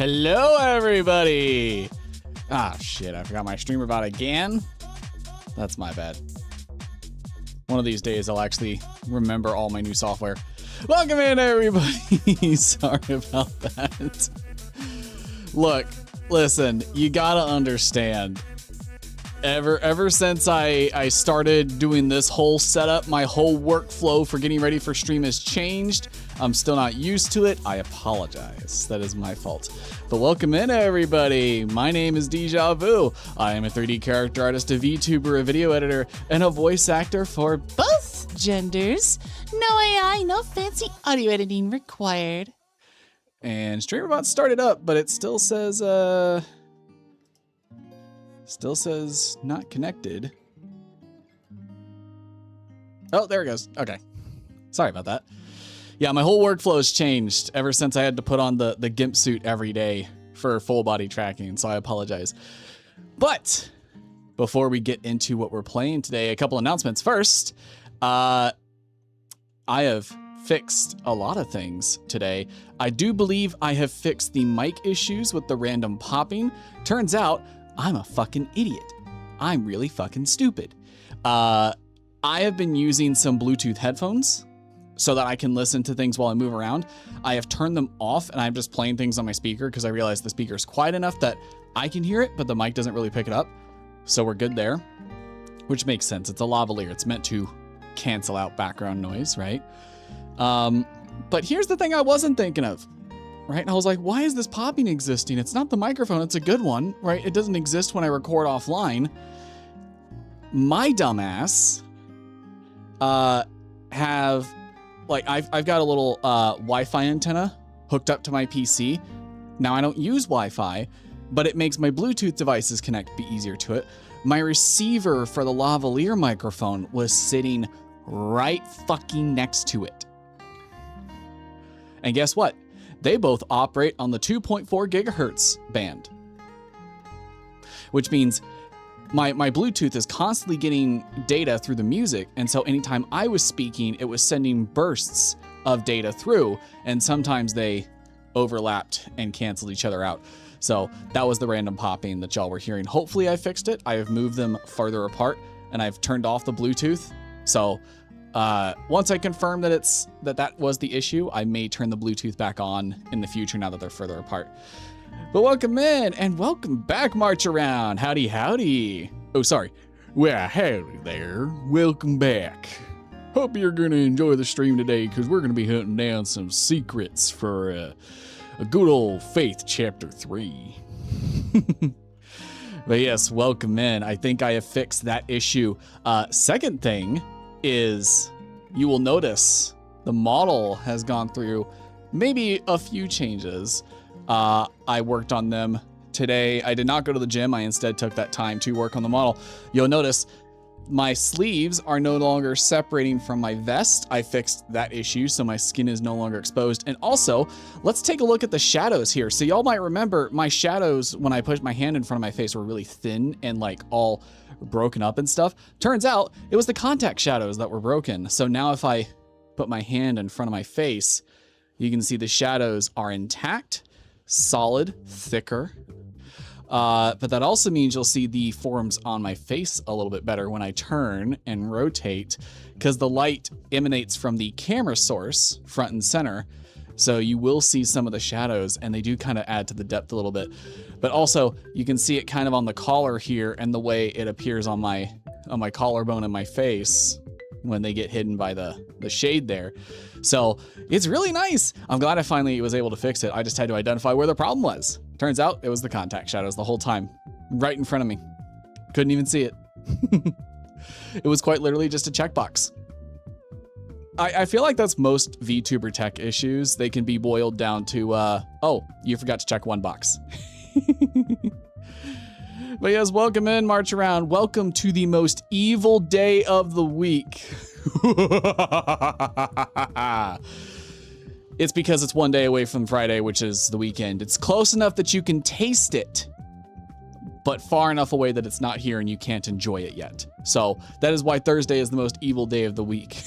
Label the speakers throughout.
Speaker 1: Hello, everybody. Ah, shit, I forgot my streamer bot again. That's my bad. One of these days, I'll actually remember all my new software. Welcome in, everybody. Sorry about that. Look, listen, you gotta understand. Ever since I started doing this whole setup, my whole workflow for getting ready for stream has changed. I'm still not used to it. I apologize. That is my fault. But welcome in, everybody. My name is Deeja. I am a 3D character artist, a VTuber, a video editor, and a voice actor for both genders. No AI, no fancy audio editing required. And StreamerBot started up, but it still says not connected. Oh, there it goes. Okay. Sorry about that. Yeah, my whole workflow has changed ever since I had to put on the GIMP suit every day for full body tracking, so I apologize. But before we get into what we're playing today, a couple announcements. First, I have fixed a lot of things today. I do believe I have fixed the mic issues with the random popping. Turns out, I'm a fucking idiot. I'm really fucking stupid. I have been using some Bluetooth headphones so that I can listen to things while I move around. I have turned them off and I'm just playing things on my speaker because I realized the speaker is quiet enough that I can hear it, but the mic doesn't really pick it up. So we're good there, which makes sense. It's a lavalier. It's meant to cancel out background noise, right? But here's the thing I wasn't thinking of. Right? And I was like, why is this popping existing? It's not the microphone. It's a good one, right? It doesn't exist when I record offline. My dumbass I've got a little Wi-Fi antenna hooked up to my PC. Now I don't use Wi-Fi, but it makes my Bluetooth devices connect be easier to it. My receiver for the lavalier microphone was sitting right fucking next to it. And guess what? They both operate on the 2.4 gigahertz band, which means my Bluetooth is constantly getting data through the music. And so anytime I was speaking, it was sending bursts of data through, and sometimes they overlapped and canceled each other out. So that was the random popping that y'all were hearing. Hopefully I fixed it. I have moved them farther apart and I've turned off the Bluetooth. So once I confirm that that was the issue, I may turn the Bluetooth back on in the future now that they're further apart. But welcome in and welcome back, March Around. Howdy, howdy. Oh, sorry. Well, howdy there. Welcome back. Hope you're going to enjoy the stream today because we're going to be hunting down some secrets for a good old Faith Chapter 3. But yes, welcome in. I think I have fixed that issue. Second thing is you will notice the model has gone through maybe a few changes. I worked on them today. I did not go to the gym. I instead took that time to work on the model. You'll notice my sleeves are no longer separating from my vest. I fixed that issue, so my skin is no longer exposed. And also, let's take a look at the shadows here. So y'all might remember my shadows when I pushed my hand in front of my face were really thin and like all broken up and stuff. Turns out it was the contact shadows that were broken. So now if I put my hand in front of my face, you can see the shadows are intact, solid, thicker. But that also means you'll see the forms on my face a little bit better when I turn and rotate because the light emanates from the camera source front and center. So you will see some of the shadows and they do kind of add to the depth a little bit. But also you can see it kind of on the collar here and the way it appears on my collarbone and my face when they get hidden by the shade there. So it's really nice. I'm glad I finally was able to fix it. I just had to identify where the problem was. Turns out it was the contact shadows the whole time, right in front of me. Couldn't even see it. It was quite literally just a checkbox. I feel like that's most VTuber tech issues. They can be boiled down to, oh, you forgot to check one box. But yes, welcome in, March Around. Welcome to the most evil day of the week. It's because it's one day away from Friday, which is the weekend. It's close enough that you can taste it, but far enough away that it's not here and you can't enjoy it yet. So that is why Thursday is the most evil day of the week.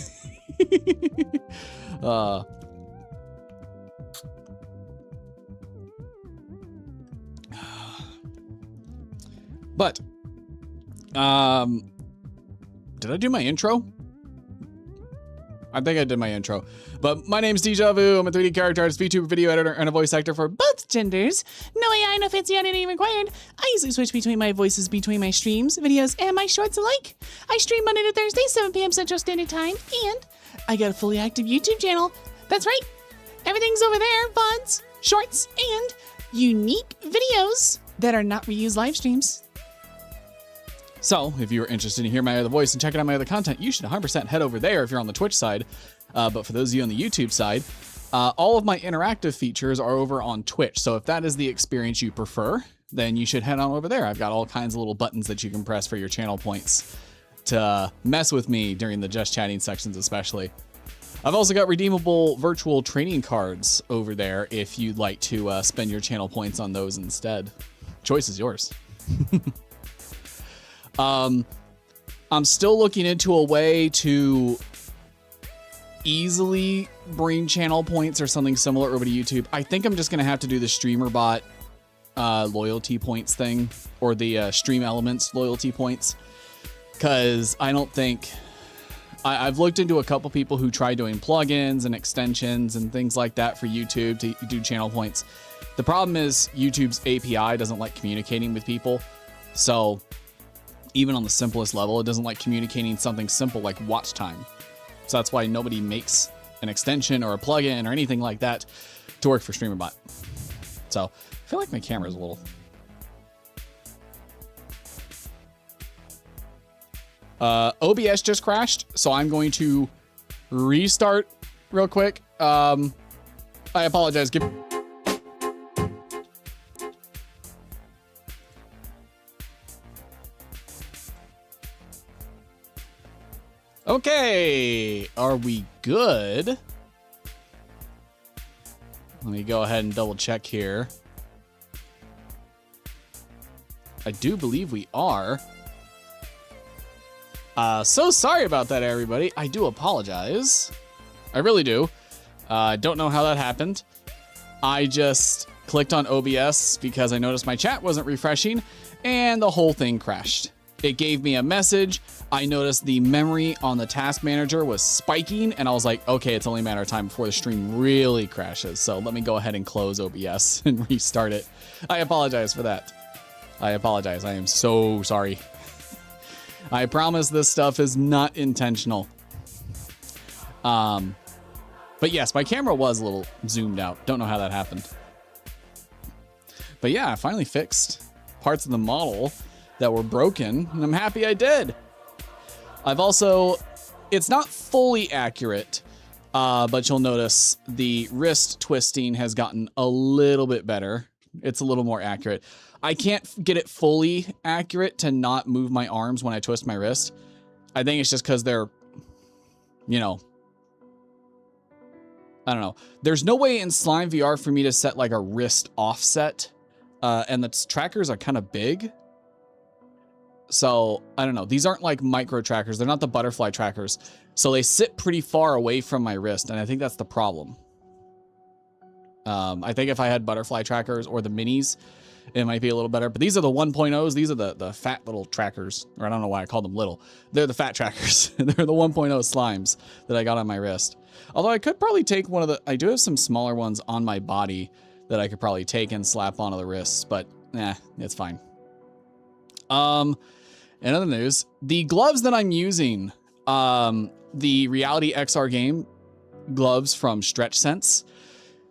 Speaker 1: But, did I do my intro? I think I did my intro. But my name's Deeja. I'm a 3D character artist, VTuber video editor, and a voice actor for both genders. No AI, no fancy editing required. I usually switch between my voices between my streams, videos, and my shorts alike. I stream Monday to Thursday, 7 p.m. Central Standard Time, and I got a fully active YouTube channel. That's right. Everything's over there, VODs, shorts, and unique videos that are not reused live streams. So, if you're interested in hearing my other voice and checking out my other content, you should 100% head over there if you're on the Twitch side. But for those of you on the YouTube side, all of my interactive features are over on Twitch. So if that is the experience you prefer, then you should head on over there. I've got all kinds of little buttons that you can press for your channel points to mess with me during the just chatting sections especially. I've also got redeemable virtual training cards over there if you'd like to spend your channel points on those instead. Choice is yours. I'm still looking into a way to easily bring channel points or something similar over to YouTube. I think I'm just going to have to do the StreamerBot loyalty points thing, or the Stream Elements loyalty points, because I don't think... I've looked into a couple people who try doing plugins and extensions and things like that for YouTube to do channel points. The problem is YouTube's API doesn't like communicating with people, so... even on the simplest level, it doesn't like communicating something simple like watch time. So that's why nobody makes an extension or a plugin or anything like that to work for StreamerBot. So I feel like my camera's a little... OBS just crashed, so I'm going to restart real quick. I apologize. Okay, are we good? Let me go ahead and double check here. I do believe we are. So sorry about that, everybody. I do apologize. I really do. Don't know how that happened. I just clicked on OBS because I noticed my chat wasn't refreshing and the whole thing crashed. It gave me a message. I noticed the memory on the task manager was spiking, and I was like, okay, it's only a matter of time before the stream really crashes. So let me go ahead and close OBS and restart it. I apologize for that. I apologize. I am so sorry. I promise this stuff is not intentional. But yes, my camera was a little zoomed out. Don't know how that happened. But yeah, I finally fixed parts of the model that were broken, and I'm happy I did. I've also, it's not fully accurate, but you'll notice the wrist twisting has gotten a little bit better. It's a little more accurate. I can't get it fully accurate to not move my arms when I twist my wrist. I think it's just because they're, you know, I don't know. There's no way in Slime VR for me to set like a wrist offset, and the trackers are kind of big. So, I don't know. These aren't like micro trackers. They're not the butterfly trackers. So they sit pretty far away from my wrist, and I think that's the problem. I think if I had butterfly trackers or the minis, it might be a little better. But these are the 1.0s. These are the fat little trackers. Or I don't know why I call them little. They're the fat trackers. They're the 1.0 slimes that I got on my wrist. Although I could probably take one of the... I do have some smaller ones on my body that I could probably take and slap onto the wrists. But, it's fine. In other news, the gloves that I'm using, the Reality XR game gloves from StretchSense,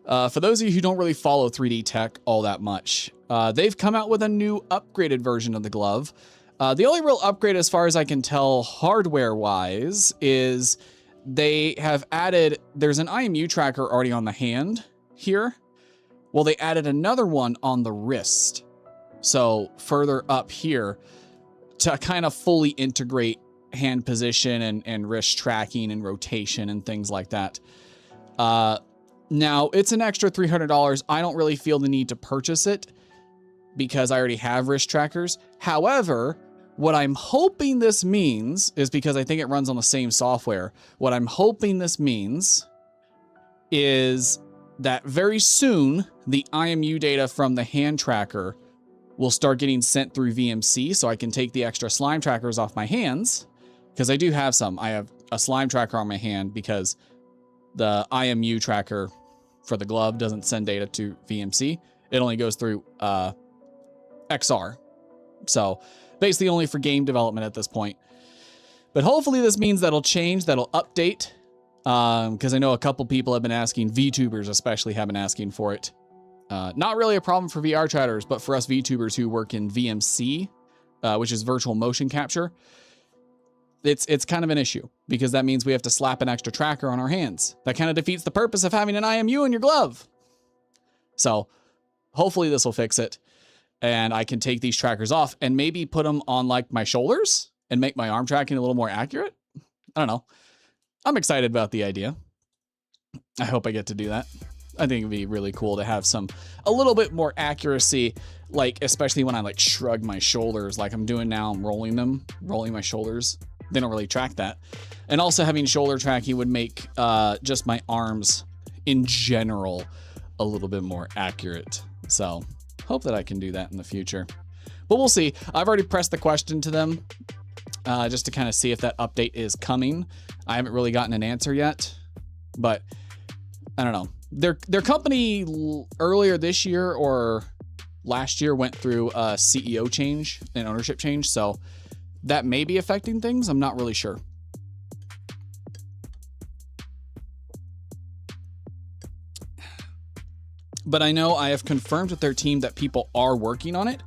Speaker 1: for those of you who don't really follow 3D tech all that much, they've come out with a new upgraded version of the glove. The only real upgrade as far as I can tell hardware-wise is they have added, there's an IMU tracker already on the hand here. Well, they added another one on the wrist. So further up here, to kind of fully integrate hand position and wrist tracking and rotation and things like that. Now, it's an extra $300. I don't really feel the need to purchase it because I already have wrist trackers. However, what I'm hoping this means is, because I think it runs on the same software, what I'm hoping this means is that very soon, the IMU data from the hand tracker will start getting sent through VMC, so I can take the extra slime trackers off my hands, because I do have some. I have a slime tracker on my hand because the IMU tracker for the glove doesn't send data to VMC. It only goes through XR. So basically only for game development at this point. But hopefully this means that'll change, that'll update, because I know a couple people have been asking, VTubers especially have been asking for it. Not really a problem for VR chatters, but for us VTubers who work in VMC, which is virtual motion capture, it's kind of an issue, because that means we have to slap an extra tracker on our hands. That kind of defeats the purpose of having an IMU in your glove. So hopefully this will fix it, and I can take these trackers off and maybe put them on like my shoulders and make my arm tracking a little more accurate. I don't know. I'm excited about the idea. I hope I get to do that. I think it'd be really cool to have a little bit more accuracy, like especially when I like shrug my shoulders like I'm doing now. I'm rolling my shoulders. They don't really track that. And also having shoulder tracking would make just my arms in general a little bit more accurate. So hope that I can do that in the future. But we'll see. I've already pressed the question to them just to kind of see if that update is coming. I haven't really gotten an answer yet, but I don't know. Their company earlier this year or last year went through a CEO change and ownership change, so that may be affecting things. I'm not really sure. But I know I have confirmed with their team that people are working on it.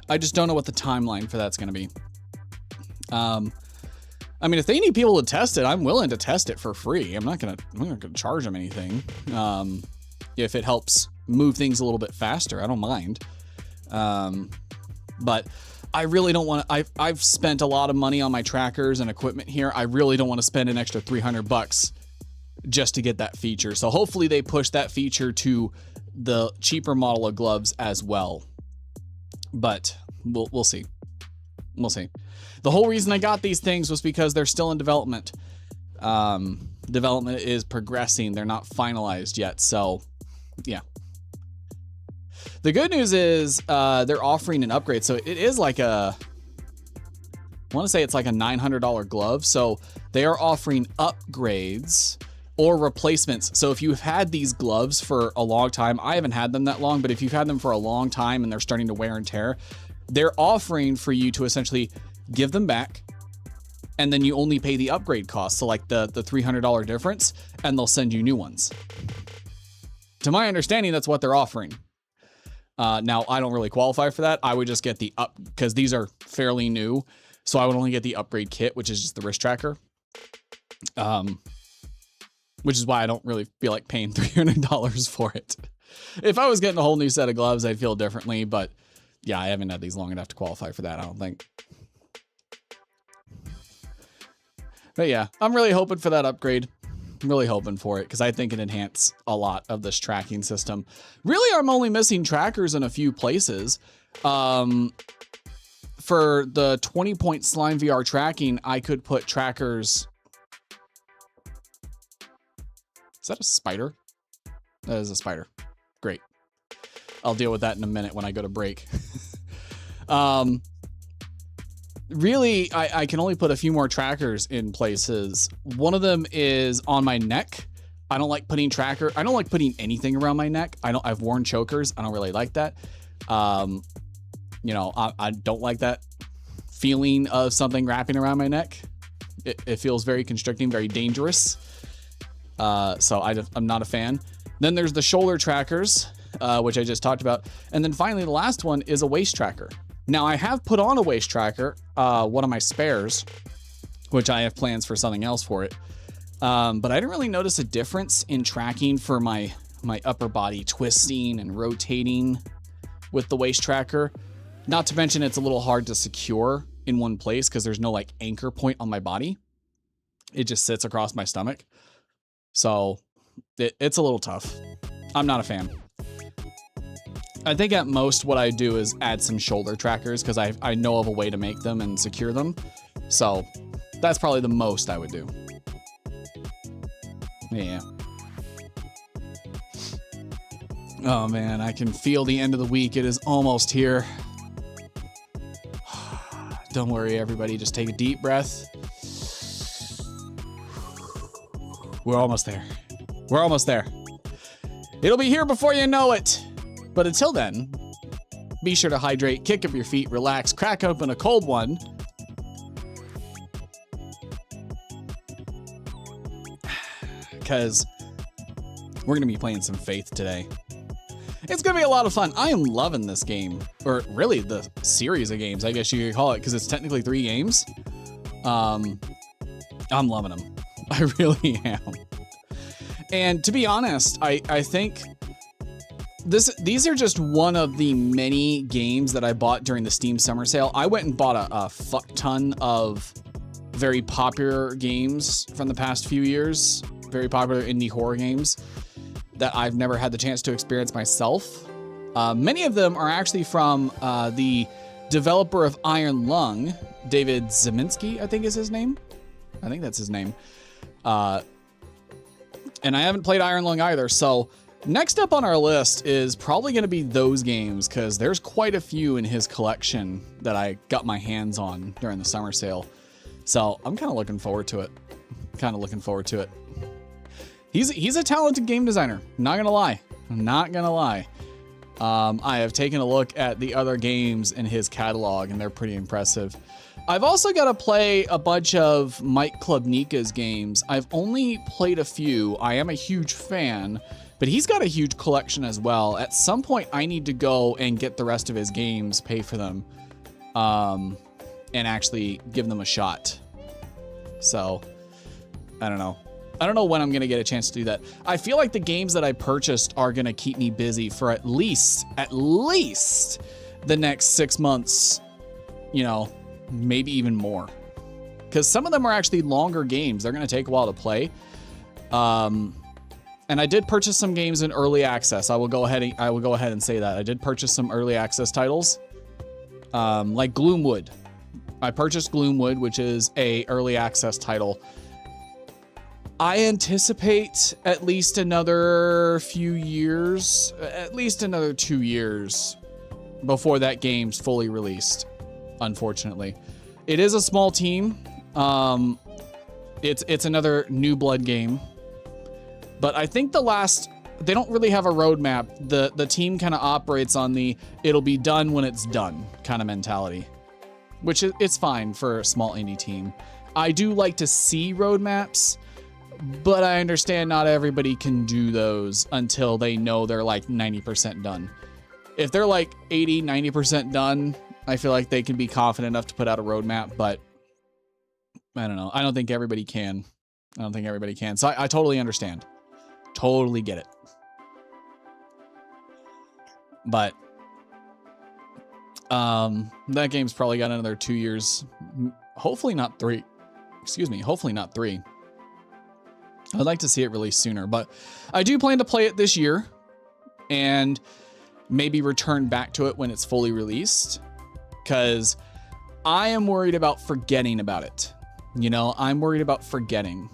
Speaker 1: I just don't know what the timeline for that's going to be. I mean, if they need people to test it, I'm willing to test it for free. I'm not gonna charge them anything. If it helps move things a little bit faster, I don't mind. But I really don't want to. I've spent a lot of money on my trackers and equipment here. I really don't want to spend an extra $300 just to get that feature. So hopefully they push that feature to the cheaper model of gloves as well. But we'll see. We'll see. The whole reason I got these things was because they're still in development. Development is progressing. They're not finalized yet. So, yeah. The good news is they're offering an upgrade. So it is like I want to say it's like a $900 glove. So they are offering upgrades or replacements. So if you've had these gloves for a long time, I haven't had them that long, but if you've had them for a long time and they're starting to wear and tear, they're offering for you to essentially give them back, and then you only pay the upgrade cost. So like the $300 difference, and they'll send you new ones. To my understanding, that's what they're offering. Now, I don't really qualify for that. I would just get because these are fairly new. So I would only get the upgrade kit, which is just the wrist tracker. Which is why I don't really feel like paying $300 for it. If I was getting a whole new set of gloves, I'd feel differently, but yeah, I haven't had these long enough to qualify for that, I don't think. But yeah, I'm really hoping for that upgrade. I'm really hoping for it because I think it enhances a lot of this tracking system. Really, I'm only missing trackers in a few places. For the 20-point Slime VR tracking, I could put trackers. Is that a spider? That is a spider. Great. I'll deal with that in a minute when I go to break. Really, I can only put a few more trackers in places. One of them is on my neck. I don't like putting anything around my neck. I've worn chokers. I don't really like that. You know, I don't like that feeling of something wrapping around my neck. It feels very constricting, very dangerous. So I'm not a fan. Then there's the shoulder trackers, which I just talked about. And then finally, the last one is a waist tracker. Now, I have put on a waist tracker, one of my spares, which I have plans for something else for it. But I didn't really notice a difference in tracking for my upper body twisting and rotating with the waist tracker. Not to mention it's a little hard to secure in one place because there's no like anchor point on my body. It just sits across my stomach. So it's a little tough. I'm not a fan. I think at most what I do is add some shoulder trackers because I know of a way to make them and secure them. So that's probably the most I would do. Yeah. Oh man, I can feel the end of the week. It is almost here. Don't worry, everybody. Just take a deep breath. We're almost there. We're almost there. It'll be here before you know it. But until then, be sure to hydrate, kick up your feet, relax, crack open a cold one. Because we're going to be playing some Faith today. It's going to be a lot of fun. I am loving this game. Or really the series of games, I guess you could call it, because it's technically 3 games. I'm loving them. I really am. And to be honest, I think these are just one of the many games that I bought during the Steam Summer Sale. I went and bought a fuck ton of very popular games from the past few years, very popular indie horror games that I've never had the chance to experience myself. Many of them are actually from the developer of Iron Lung, David Zeminski, I think is his name. I think that's his name. And I haven't played Iron Lung either, so next up on our list is probably going to be those games, because there's quite a few in his collection that I got my hands on during the summer sale. So I'm kind of looking forward to it. He's a talented game designer. Not gonna lie. I have taken a look at the other games in his catalog, and they're pretty impressive. I've also got to play a bunch of Mike Klubnika's games. I've only played a few. I am a huge fan, but he's got a huge collection as well. At some point, I need to go and get the rest of his games, pay for them, and actually give them a shot. So, I don't know. I don't know when I'm going to get a chance to do that. I feel like the games that I purchased are going to keep me busy for at least the next 6 months, you know, maybe even more. Because some of them are actually longer games. They're going to take a while to play. And I did purchase some games in early access. I will go ahead and say that. I did purchase some early access titles. Like Gloomwood. I purchased Gloomwood, which is a early access title. I anticipate at least another few years, at least another 2 years before that game's fully released, unfortunately. It is a small team. It's another New Blood game. But I think they don't really have a roadmap. The team kind of operates on the it'll be done when it's done kind of mentality, which it's fine for a small indie team. I do like to see roadmaps, but I understand not everybody can do those until they know they're like 90% done. If they're like 80, 90% done, I feel like they can be confident enough to put out a roadmap, but I don't know. I don't think everybody can. So I totally understand. Totally get it. But that game's probably got another 2 years. Hopefully not 3. Hopefully not 3. I'd like to see it released sooner, but I do plan to play it this year and maybe return back to it when it's fully released, because I am worried about forgetting about it. You know, I'm worried about forgetting.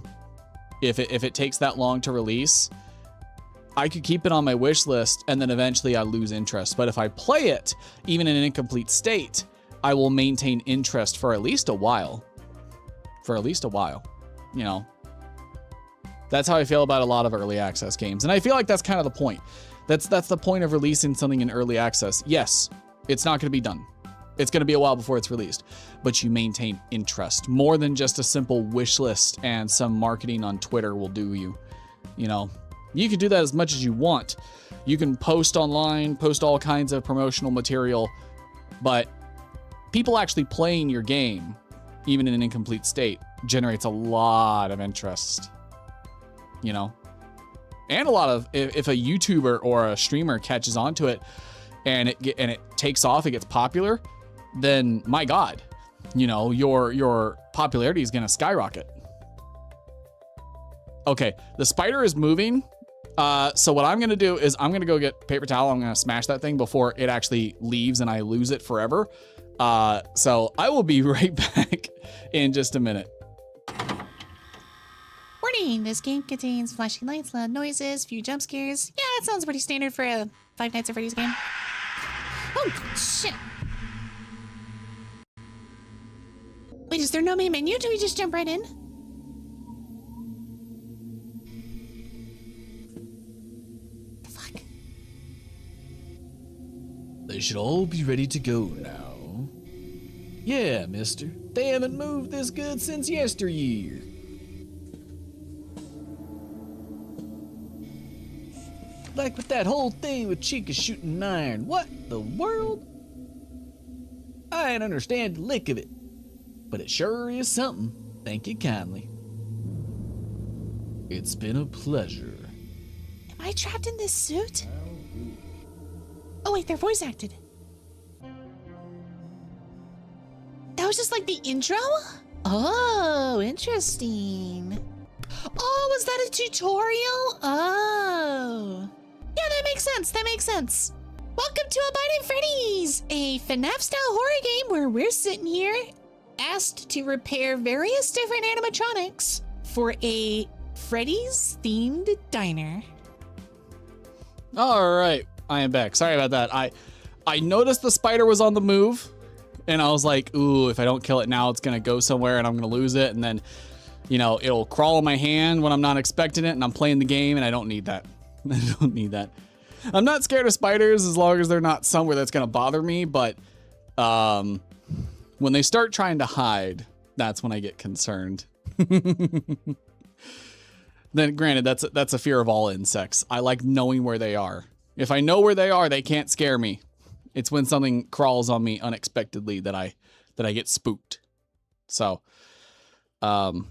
Speaker 1: If it takes that long to release, I could keep it on my wish list and then eventually I lose interest. But if I play it, even in an incomplete state, I will maintain interest for at least a while. You know. That's how I feel about a lot of early access games. And I feel like that's kind of the point. That's the point of releasing something in early access. Yes, it's not going to be done. It's going to be a while before it's released, but you maintain interest. More than just a simple wish list and some marketing on Twitter will do you. You know, you can do that as much as you want. You can post online, post all kinds of promotional material, but people actually playing your game, even in an incomplete state, generates a lot of interest. You know, and a lot of, if a YouTuber or a streamer catches onto it and it takes off, it gets popular, then my God, you know, your popularity is going to skyrocket. Okay, the spider is moving. So what I'm going to do is I'm going to go get paper towel. I'm going to smash that thing before it actually leaves and I lose it forever. So I will be right back in just a minute.
Speaker 2: Warning, this game contains flashing lights, loud noises, few jump scares. Yeah, that sounds pretty standard for a Five Nights at Freddy's game. Oh, shit. Wait, is there no main menu? Do we just jump right in? The fuck?
Speaker 3: They should all be ready to go now. Yeah, mister. They haven't moved this good since yesteryear. Like with that whole thing with Chica shooting iron. What the world? I ain't understand the lick of it. But it sure is something. Thank you kindly. It's been a pleasure.
Speaker 2: Am I trapped in this suit? Oh wait, they're voice acted. That was just like the intro? Oh, interesting. Oh, was that a tutorial? Oh. Yeah, that makes sense. That makes sense. Welcome to Abiding Freddy's, a FNAF-style horror game where we're sitting here asked to repair various different animatronics for a Freddy's-themed diner.
Speaker 1: All right, I am back. Sorry about that. I noticed the spider was on the move, and I was like, ooh, if I don't kill it now, it's gonna go somewhere and I'm gonna lose it, and then, you know, it'll crawl in my hand when I'm not expecting it, and I'm playing the game, and I don't need that. I don't need that. I'm not scared of spiders as long as they're not somewhere that's gonna bother me, but when they start trying to hide, that's when I get concerned. Then granted, that's a fear of all insects. I like knowing where they are. If I know where they are, they can't scare me. It's when something crawls on me unexpectedly that I get spooked. So, but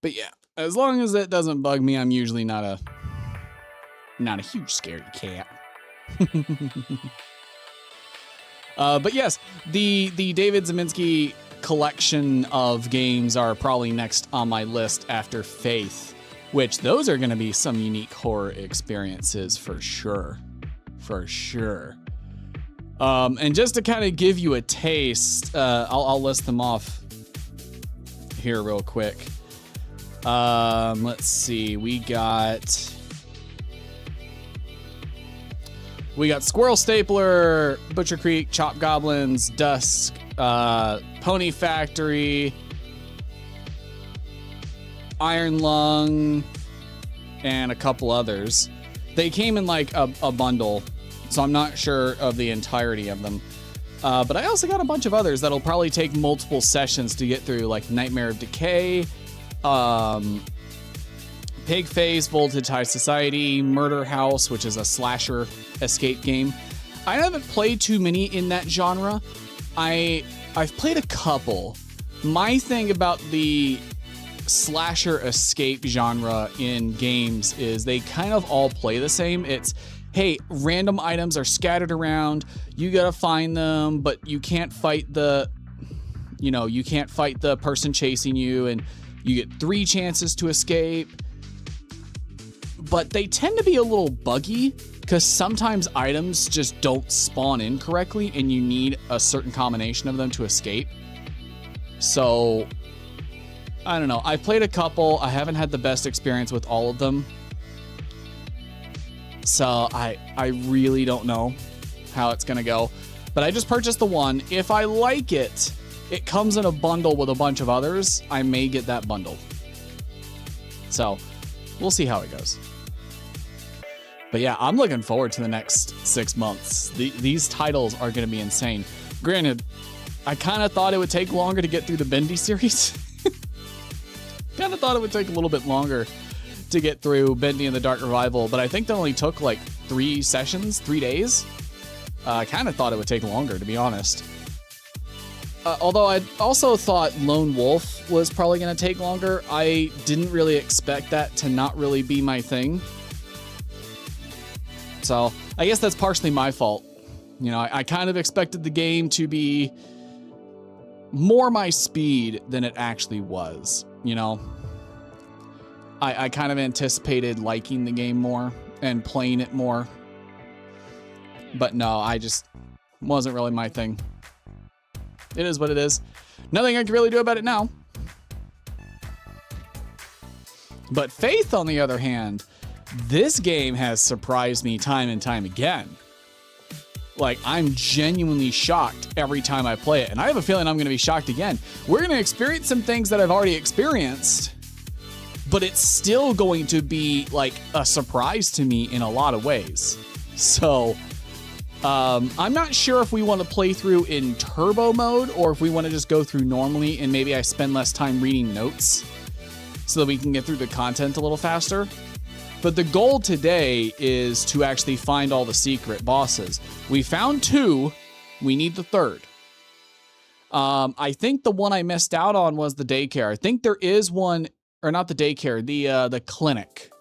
Speaker 1: yeah, as long as it doesn't bug me, I'm usually not a huge scaredy cat. But yes, the David Zeminski collection of games are probably next on my list after Faith, which those are going to be some unique horror experiences for sure. For sure. And just to kind of give you a taste, I'll list them off here real quick. Let's see. We got Squirrel Stapler, Butcher Creek, Chop Goblins, Dusk, Pony Factory, Iron Lung, and a couple others. They came in like a bundle, so I'm not sure of the entirety of them. But I also got a bunch of others that'll probably take multiple sessions to get through, like Nightmare of Decay, Pig Face, Voltage High Society, Murder House, which is a slasher escape game. I haven't played too many in that genre. I've played a couple. My thing about the slasher escape genre in games is they kind of all play the same. It's, hey, random items are scattered around, you gotta find them, but you can't fight the person chasing you, and you get 3 chances to escape. But they tend to be a little buggy because sometimes items just don't spawn in correctly and you need a certain combination of them to escape. So, I don't know. I've played a couple. I haven't had the best experience with all of them. So, I really don't know how it's going to go. But I just purchased the one. If I like it, it comes in a bundle with a bunch of others. I may get that bundle. So, we'll see how it goes. But yeah, I'm looking forward to the next 6 months. These titles are going to be insane. Granted, I kind of thought it would take longer to get through the Bendy series. Kind of thought it would take a little bit longer to get through Bendy and the Dark Revival, but I think that only took like 3 sessions, 3 days. I kind of thought it would take longer, to be honest. Although I also thought Lone Wolf was probably going to take longer. I didn't really expect that to not really be my thing. So I guess that's partially my fault. You know, I kind of expected the game to be more my speed than it actually was. You know, I kind of anticipated liking the game more and playing it more. But no, I just wasn't really my thing. It is what it is. Nothing I can really do about it now. But Faith, on the other hand, this game has surprised me time and time again. Like, I'm genuinely shocked every time I play it. And I have a feeling I'm going to be shocked again. We're going to experience some things that I've already experienced, but it's still going to be like a surprise to me in a lot of ways. So I'm not sure if we want to play through in turbo mode or if we want to just go through normally and maybe I spend less time reading notes so that we can get through the content a little faster. But the goal today is to actually find all the secret bosses. We found 2. We need the 3rd. I think the one I missed out on was the daycare. I think there is one, or not the daycare, the clinic.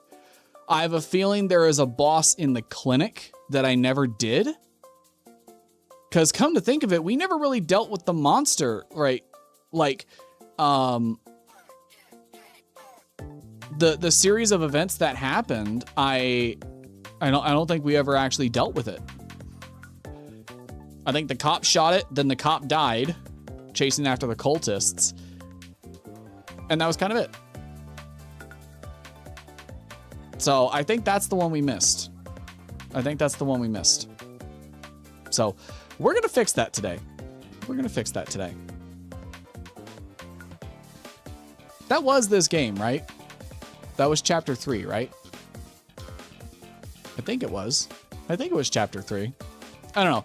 Speaker 1: I have a feeling there is a boss in the clinic that I never did. Because come to think of it, we never really dealt with the monster, right? Like, the series of events that happened, I don't think we ever actually dealt with it. I think the cop shot it, then the cop died, chasing after the cultists, and that was kind of it. So I think that's the one we missed. So we're gonna fix that today. That was this game, right? That was chapter 3, right? I think it was chapter 3. I don't know.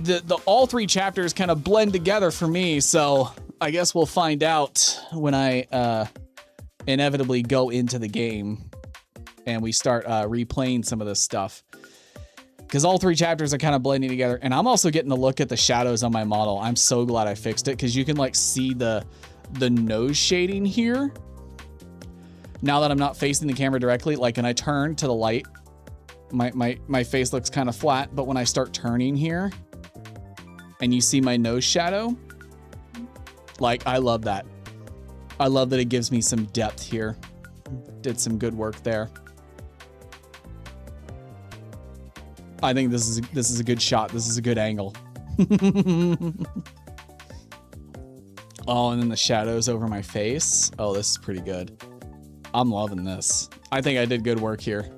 Speaker 1: The all 3 chapters kind of blend together for me, so I guess we'll find out when I inevitably go into the game and we start replaying some of this stuff. Because all 3 chapters are kind of blending together. And I'm also getting a look at the shadows on my model. I'm so glad I fixed it, because you can like see the nose shading here. Now that I'm not facing the camera directly, like when I turn to the light, my face looks kind of flat, but when I start turning here and you see my nose shadow, like, I love that. I love that it gives me some depth here. Did some good work there. I think this is a good shot. This is a good angle. Oh, and then the shadows over my face. Oh, this is pretty good. I'm loving this. I think I did good work here.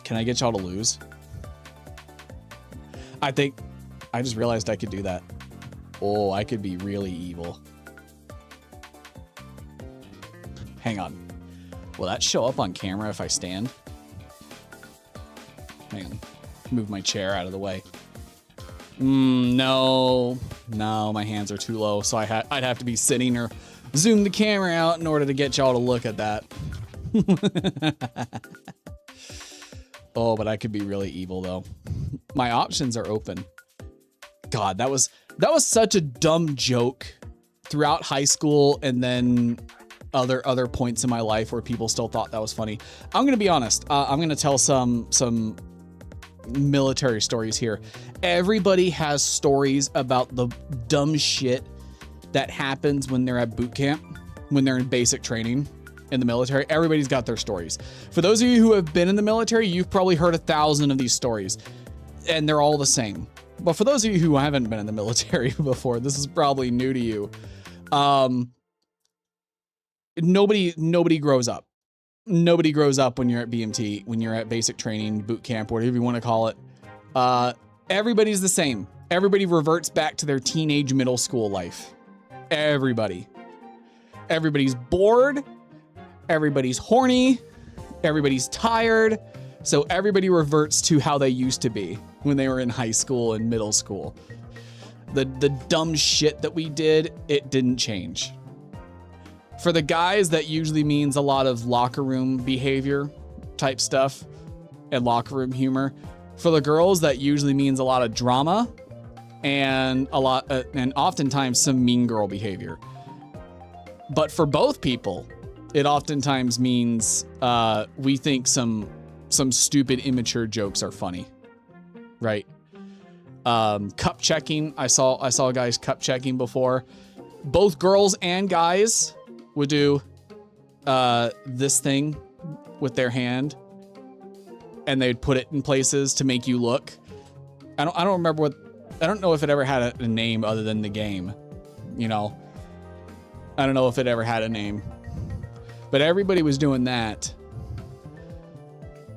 Speaker 1: Can I get y'all to lose? I think I just realized I could do that. Oh, I could be really evil. Hang on. Will that show up on camera if I stand? Hang on. Move my chair out of the way. No, my hands are too low, so I'd have to be sitting or zoom the camera out in order to get y'all to look at that. Oh, but I could be really evil though. My options are open. God, that was such a dumb joke throughout high school and then other points in my life where people still thought that was funny. I'm gonna be honest. I'm gonna tell some military stories here. Everybody has stories about the dumb shit that happens when they're at boot camp, when they're in basic training in the military. Everybody's got their stories. For those of you who have been in the military, you've probably heard 1,000 of these stories, and they're all the same. But for those of you who haven't been in the military before, this is probably new to you. Nobody grows up. Nobody grows up when you're at BMT, when you're at basic training, boot camp, whatever you want to call it. Everybody's the same. Everybody reverts back to their teenage middle school life. Everybody's bored. Everybody's horny. Everybody's tired. So everybody reverts to how they used to be when they were in high school and middle school. The dumb shit that we did, it didn't change. For the guys, that usually means a lot of locker room behavior type stuff and locker room humor. For the girls, that usually means a lot of drama and and oftentimes some mean girl behavior. But for both people, it oftentimes means we think some stupid, immature jokes are funny, right? Cup checking. I saw guys cup checking before. Both girls and guys would do this thing with their hand, and they'd put it in places to make you look. I don't remember I don't know if it ever had a name other than the game, you know. I don't know if it ever had a name, but everybody was doing that.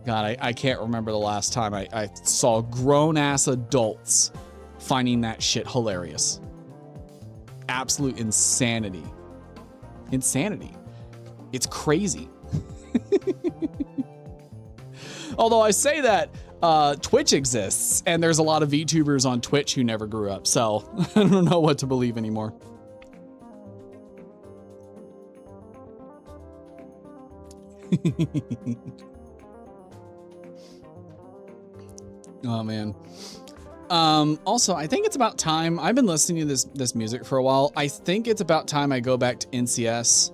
Speaker 1: God, I can't remember the last time I saw grown-ass adults finding that shit hilarious. Absolute insanity. Insanity. It's crazy. Although I say that, Twitch exists, and there's a lot of VTubers on Twitch who never grew up, so I don't know what to believe anymore. Oh man. Also, I think it's about time. I've been listening to this music for a while. I think it's about time I go back to NCS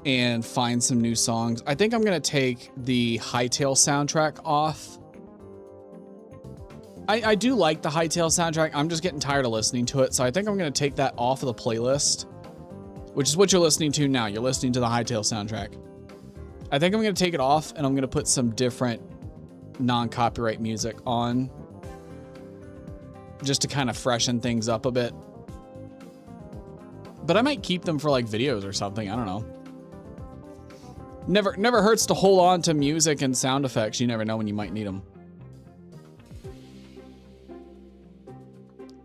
Speaker 1: and find some new songs. I think I'm gonna take the Hightail soundtrack off. I do like the Hightail soundtrack. I'm just getting tired of listening to it, so I think I'm gonna take that off of the playlist, which is what you're listening to now. You're listening to the Hightail soundtrack. I think I'm gonna take it off and I'm gonna put some different non-copyright music on, just to kind of freshen things up a bit. But I might keep them for like videos or something. I don't know. Never hurts to hold on to music and sound effects. You never know when you might need them.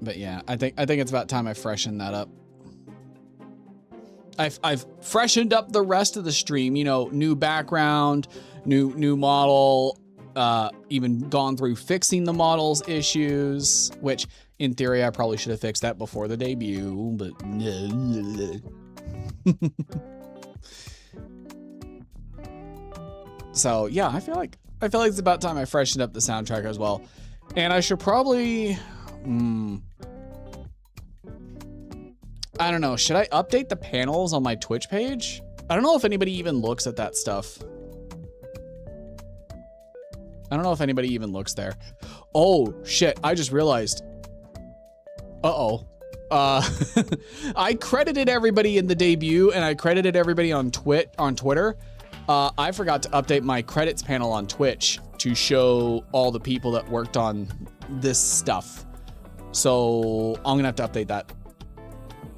Speaker 1: But yeah, I think it's about time I freshen that up. I've freshened up the rest of the stream. You know, new background, new model. Even gone through fixing the model's issues, which in theory I probably should have fixed that before the debut, but so yeah, I feel like it's about time I freshened up the soundtrack as well. And I should probably I don't know, should I update the panels on my Twitch page? I don't know if anybody even looks at that stuff. I don't know if anybody even looks there. Oh, shit. I just realized. Uh-oh. I credited everybody in the debut, and I credited everybody on Twitter. I forgot to update my credits panel on Twitch to show all the people that worked on this stuff. So I'm going to have to update that.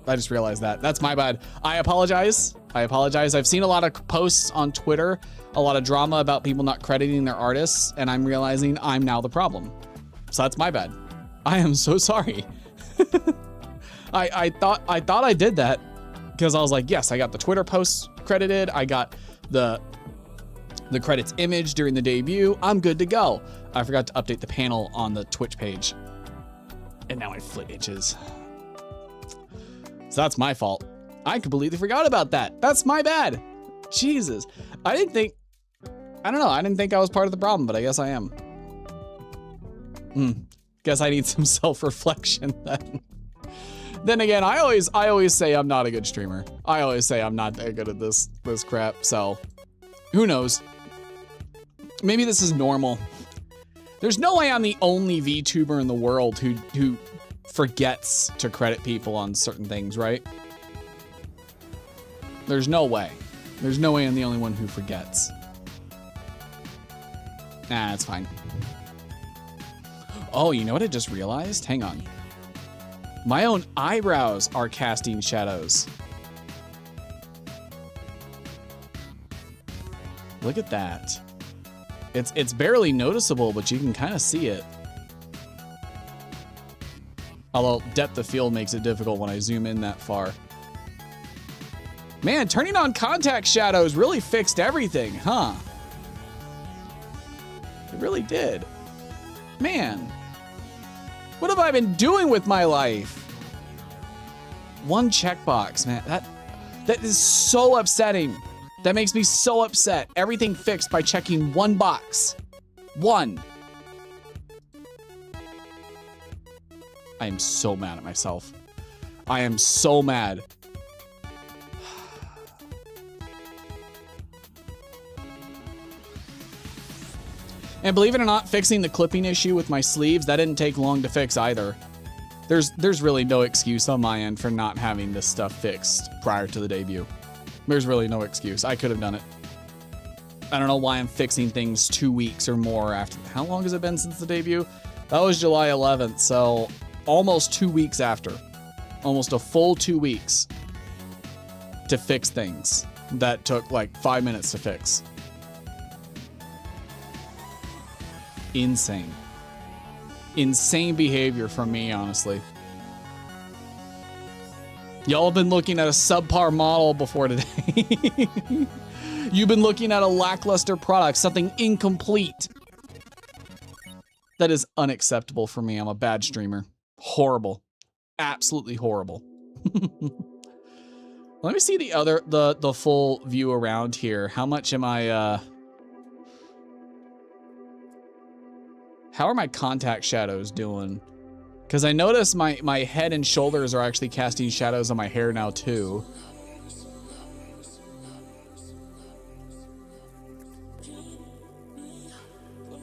Speaker 1: I just realized that. That's my bad. I apologize. I've seen a lot of posts on Twitter, a lot of drama about people not crediting their artists, and I'm realizing I'm now the problem. So that's my bad. I am so sorry. I thought I did that because I was like, yes, I got the Twitter posts credited. I got the credits image during the debut. I'm good to go. I forgot to update the panel on the Twitch page. And now my foot itches. So that's my fault. I completely forgot about that. That's my bad. Jesus. I didn't think I was part of the problem, but I guess I am. Guess I need some self-reflection then. Then again, I always say I'm not a good streamer. I always say I'm not that good at this crap, so who knows? Maybe this is normal. There's no way I'm the only VTuber in the world who forgets to credit people on certain things, right? There's no way. There's no way I'm the only one who forgets. Nah, it's fine. Oh, you know what I just realized? Hang on. My own eyebrows are casting shadows. Look at that. It's barely noticeable, but you can kind of see it. Although depth of field makes it difficult when I zoom in that far. Man, turning on contact shadows really fixed everything, huh? It really did. Man, what have I been doing with my life? One checkbox, man. That is so upsetting. That makes me so upset. Everything fixed by checking one box. One. I am so mad at myself. I am so mad. And believe it or not, fixing the clipping issue with my sleeves, that didn't take long to fix either. There's really no excuse on my end for not having this stuff fixed prior to the debut. There's really no excuse. I could have done it. I don't know why I'm fixing things 2 weeks or more after. How long has it been since the debut? That was July 11th, so almost 2 weeks after. Almost a full 2 weeks to fix things that took like 5 minutes to fix. Insane. Insane behavior from me, honestly. Y'all have been looking at a subpar model before today. You've been looking at a lackluster product, something incomplete. That is unacceptable for me. I'm a bad streamer. Horrible. Absolutely horrible. Let me see the full view around here. How much am I, how are my contact shadows doing? Because I notice my head and shoulders are actually casting shadows on my hair now too.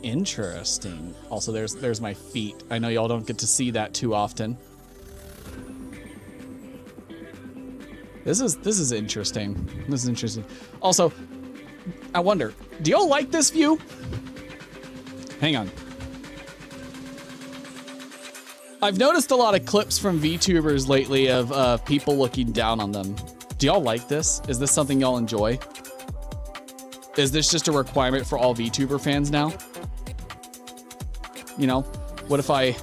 Speaker 1: Interesting. Also, there's my feet. I know y'all don't get to see that too often. This is interesting. This is interesting. Also, I wonder, do y'all like this view? Hang on. I've noticed a lot of clips from VTubers lately of people looking down on them. Do y'all like this? Is this something y'all enjoy? Is this just a requirement for all VTuber fans now? You know, what if I,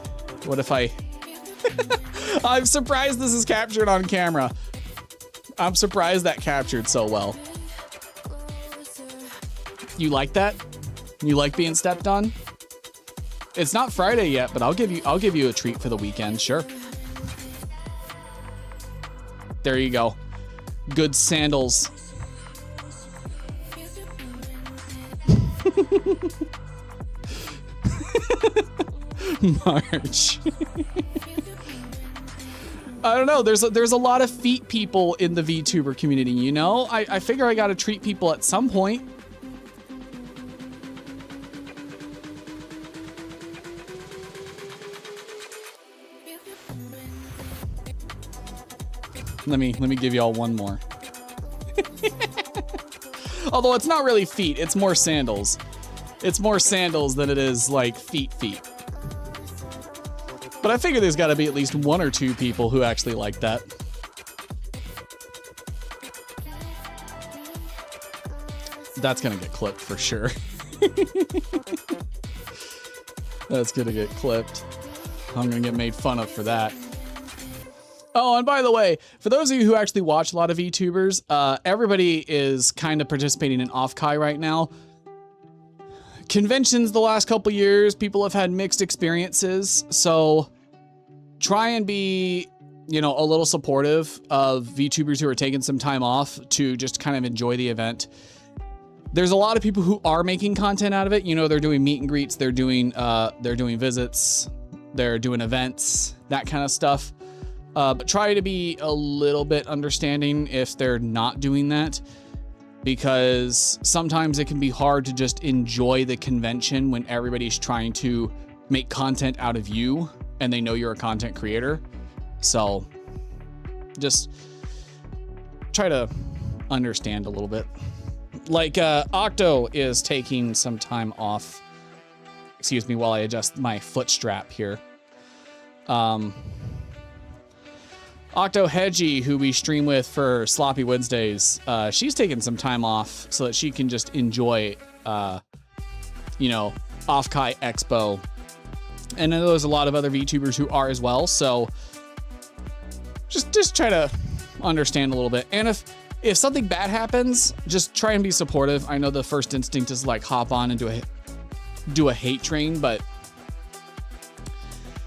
Speaker 1: I'm surprised this is captured on camera. I'm surprised that captured so well. You like that? You like being stepped on? It's not Friday yet, but I'll give you a treat for the weekend, sure. There you go. Good sandals. March. I don't know. There's a lot of feet people in the VTuber community, you know? I figure I gotta treat people at some point. Let me give y'all one more. Although it's not really feet, it's more sandals. It's more sandals than it is like feet. But I figure there's gotta be at least one or two people who actually like that. That's gonna get clipped for sure. That's gonna get clipped. I'm gonna get made fun of for that. Oh, and by the way, for those of you who actually watch a lot of VTubers, everybody is kind of participating in Off-Kai right now. Conventions the last couple years, people have had mixed experiences, so try and be, you know, a little supportive of VTubers who are taking some time off to just kind of enjoy the event. There's a lot of people who are making content out of it. You know, they're doing meet and greets, they're doing visits, they're doing events, that kind of stuff. But try to be a little bit understanding if they're not doing that, because sometimes it can be hard to just enjoy the convention when everybody's trying to make content out of you and they know you're a content creator. So just try to understand a little bit. Like Octo is taking some time off. Excuse me while I adjust my foot strap here. Octo Hedgie, who we stream with for Sloppy Wednesdays, she's taking some time off so that she can just enjoy, you know, Off-Kai Expo. And I know there's a lot of other VTubers who are as well, so just try to understand a little bit. And if something bad happens, just try and be supportive. I know the first instinct is like hop on and do a hate train, but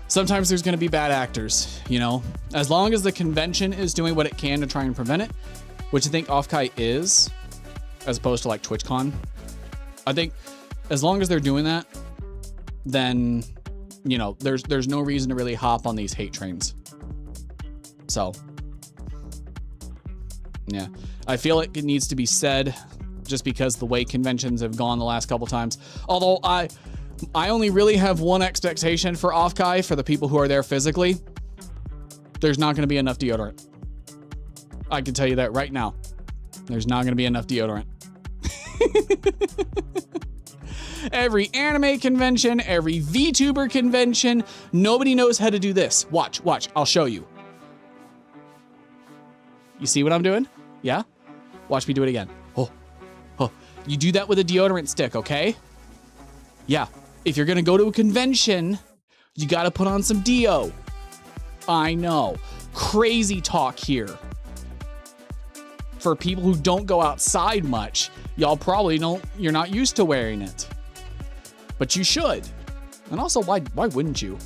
Speaker 1: sometimes there's going to be bad actors, you know? As long as the convention is doing what it can to try and prevent it, which I think Off-Kai is, as opposed to like TwitchCon. I think as long as they're doing that, then, you know, there's no reason to really hop on these hate trains. So, yeah. I feel like it needs to be said just because the way conventions have gone the last couple times. Although I only really have one expectation for Off-Kai for the people who are there physically. There's not going to be enough deodorant. I can tell you that right now. There's not going to be enough deodorant. Every anime convention, every VTuber convention, nobody knows how to do this. Watch, I'll show you. You see what I'm doing? Yeah? Watch me do it again. Oh. You do that with a deodorant stick, okay? Yeah. If you're gonna go to a convention, you gotta put on some deo. I know, crazy talk here. For people who don't go outside much, y'all probably you're not used to wearing it. But you should. And also, why wouldn't you?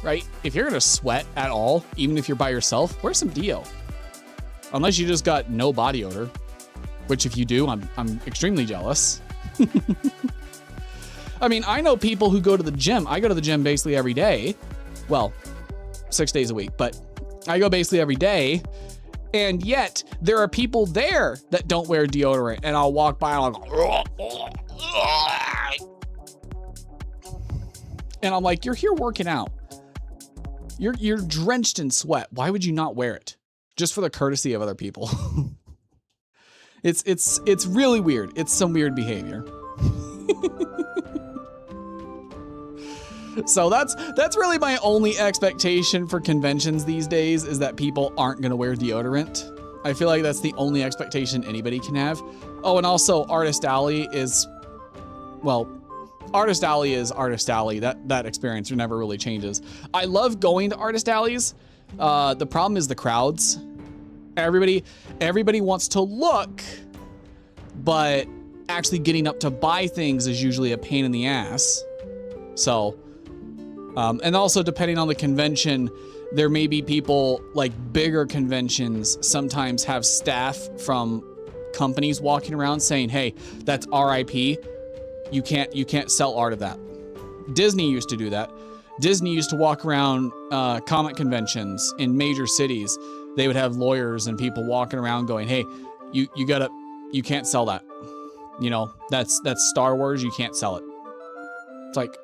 Speaker 1: Right? If you're gonna sweat at all, even if you're by yourself, wear some deo. Unless you just got no body odor, which if you do, I'm extremely jealous. I mean, I know people who go to the gym. I go to the gym basically every day. Well, 6 days a week, but I go basically every day. And yet there are people there that don't wear deodorant, and I'll walk by and I'll go, and I'm like, you're here working out. You're drenched in sweat. Why would you not wear it? Just for the courtesy of other people. It's really weird. It's some weird behavior. So that's really my only expectation for conventions these days, is that people aren't going to wear deodorant. I feel like that's the only expectation anybody can have. Oh, and also Artist Alley is, well, Artist Alley is Artist Alley. That experience never really changes. I love going to Artist Alleys. The problem is the crowds. Everybody wants to look, but actually getting up to buy things is usually a pain in the ass. So, and also depending on the convention, there may be people, like bigger conventions sometimes have staff from companies walking around saying, hey, that's RIP. You can't sell art of that. Disney used to do that. Disney used to walk around comic conventions in major cities. They would have lawyers and people walking around going, hey, you can't sell that. You know, that's Star Wars, you can't sell it. It's like,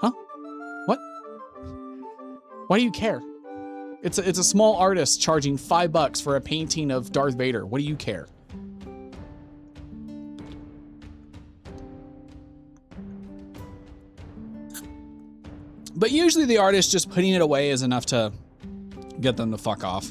Speaker 1: huh? What? Why do you care? It's a small artist charging $5 for a painting of Darth Vader. What do you care? But usually the artist just putting it away is enough to get them to fuck off.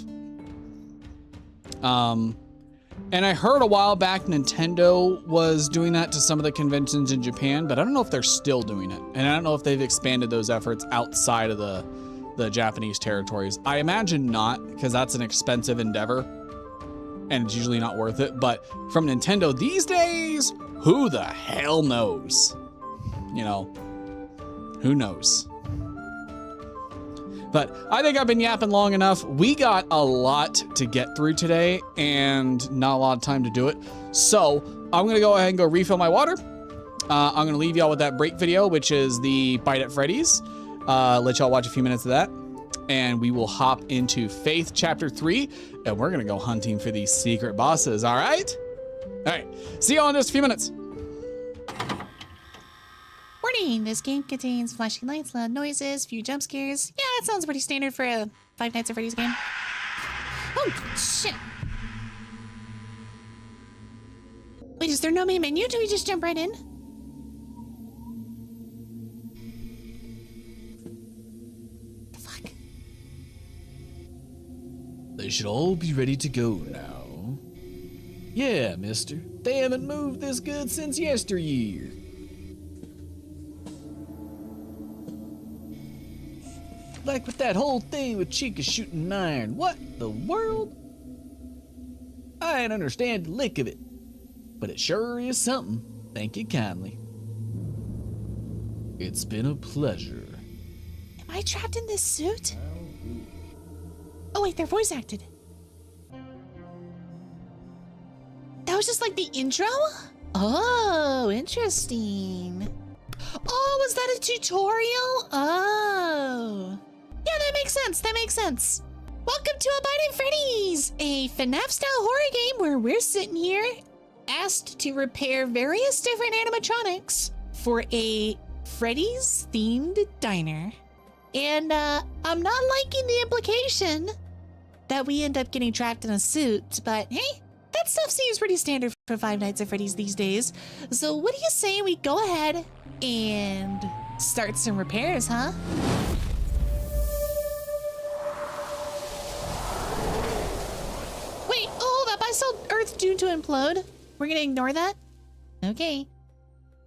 Speaker 1: And I heard a while back Nintendo was doing that to some of the conventions in Japan, but I don't know if they're still doing it. And I don't know if they've expanded those efforts outside of the Japanese territories. I imagine not, because that's an expensive endeavor and it's usually not worth it. But from Nintendo these days, who the hell knows? You know, who knows? But I think I've been yapping long enough. We got a lot to get through today and not a lot of time to do it. So I'm going to go ahead and go refill my water. I'm going to leave y'all with that break video, which is the Bite at Freddy's. Let y'all watch a few minutes of that. And we will hop into Faith Chapter 3. And we're going to go hunting for these secret bosses. All right? All right. See y'all in just a few minutes.
Speaker 2: Warning, this game contains flashing lights, loud noises, few jump scares. Yeah, that sounds pretty standard for a Five Nights at Freddy's game. Oh, shit. Wait, is there no main menu? Do we just jump right in? The fuck?
Speaker 3: They should all be ready to go now. Yeah, mister. They haven't moved this good since yesteryear. Like with that whole thing with Chica shooting iron. What the world? I ain't understand the lick of it, but it sure is something. Thank you kindly. It's been a pleasure.
Speaker 2: Am I trapped in this suit? Oh wait, they're voice acted. That was just like the intro? Oh, interesting. Oh, was that a tutorial? Oh. Yeah, that makes sense. That makes sense. Welcome to Abiding Freddy's, a FNAF-style horror game where we're sitting here asked to repair various different animatronics for a Freddy's-themed diner. And I'm not liking the implication that we end up getting trapped in a suit, but hey, that stuff seems pretty standard for Five Nights at Freddy's these days. So what do you say we go ahead and start some repairs, huh? Wait, hold up. I saw Earth due to implode. We're gonna ignore that? Okay.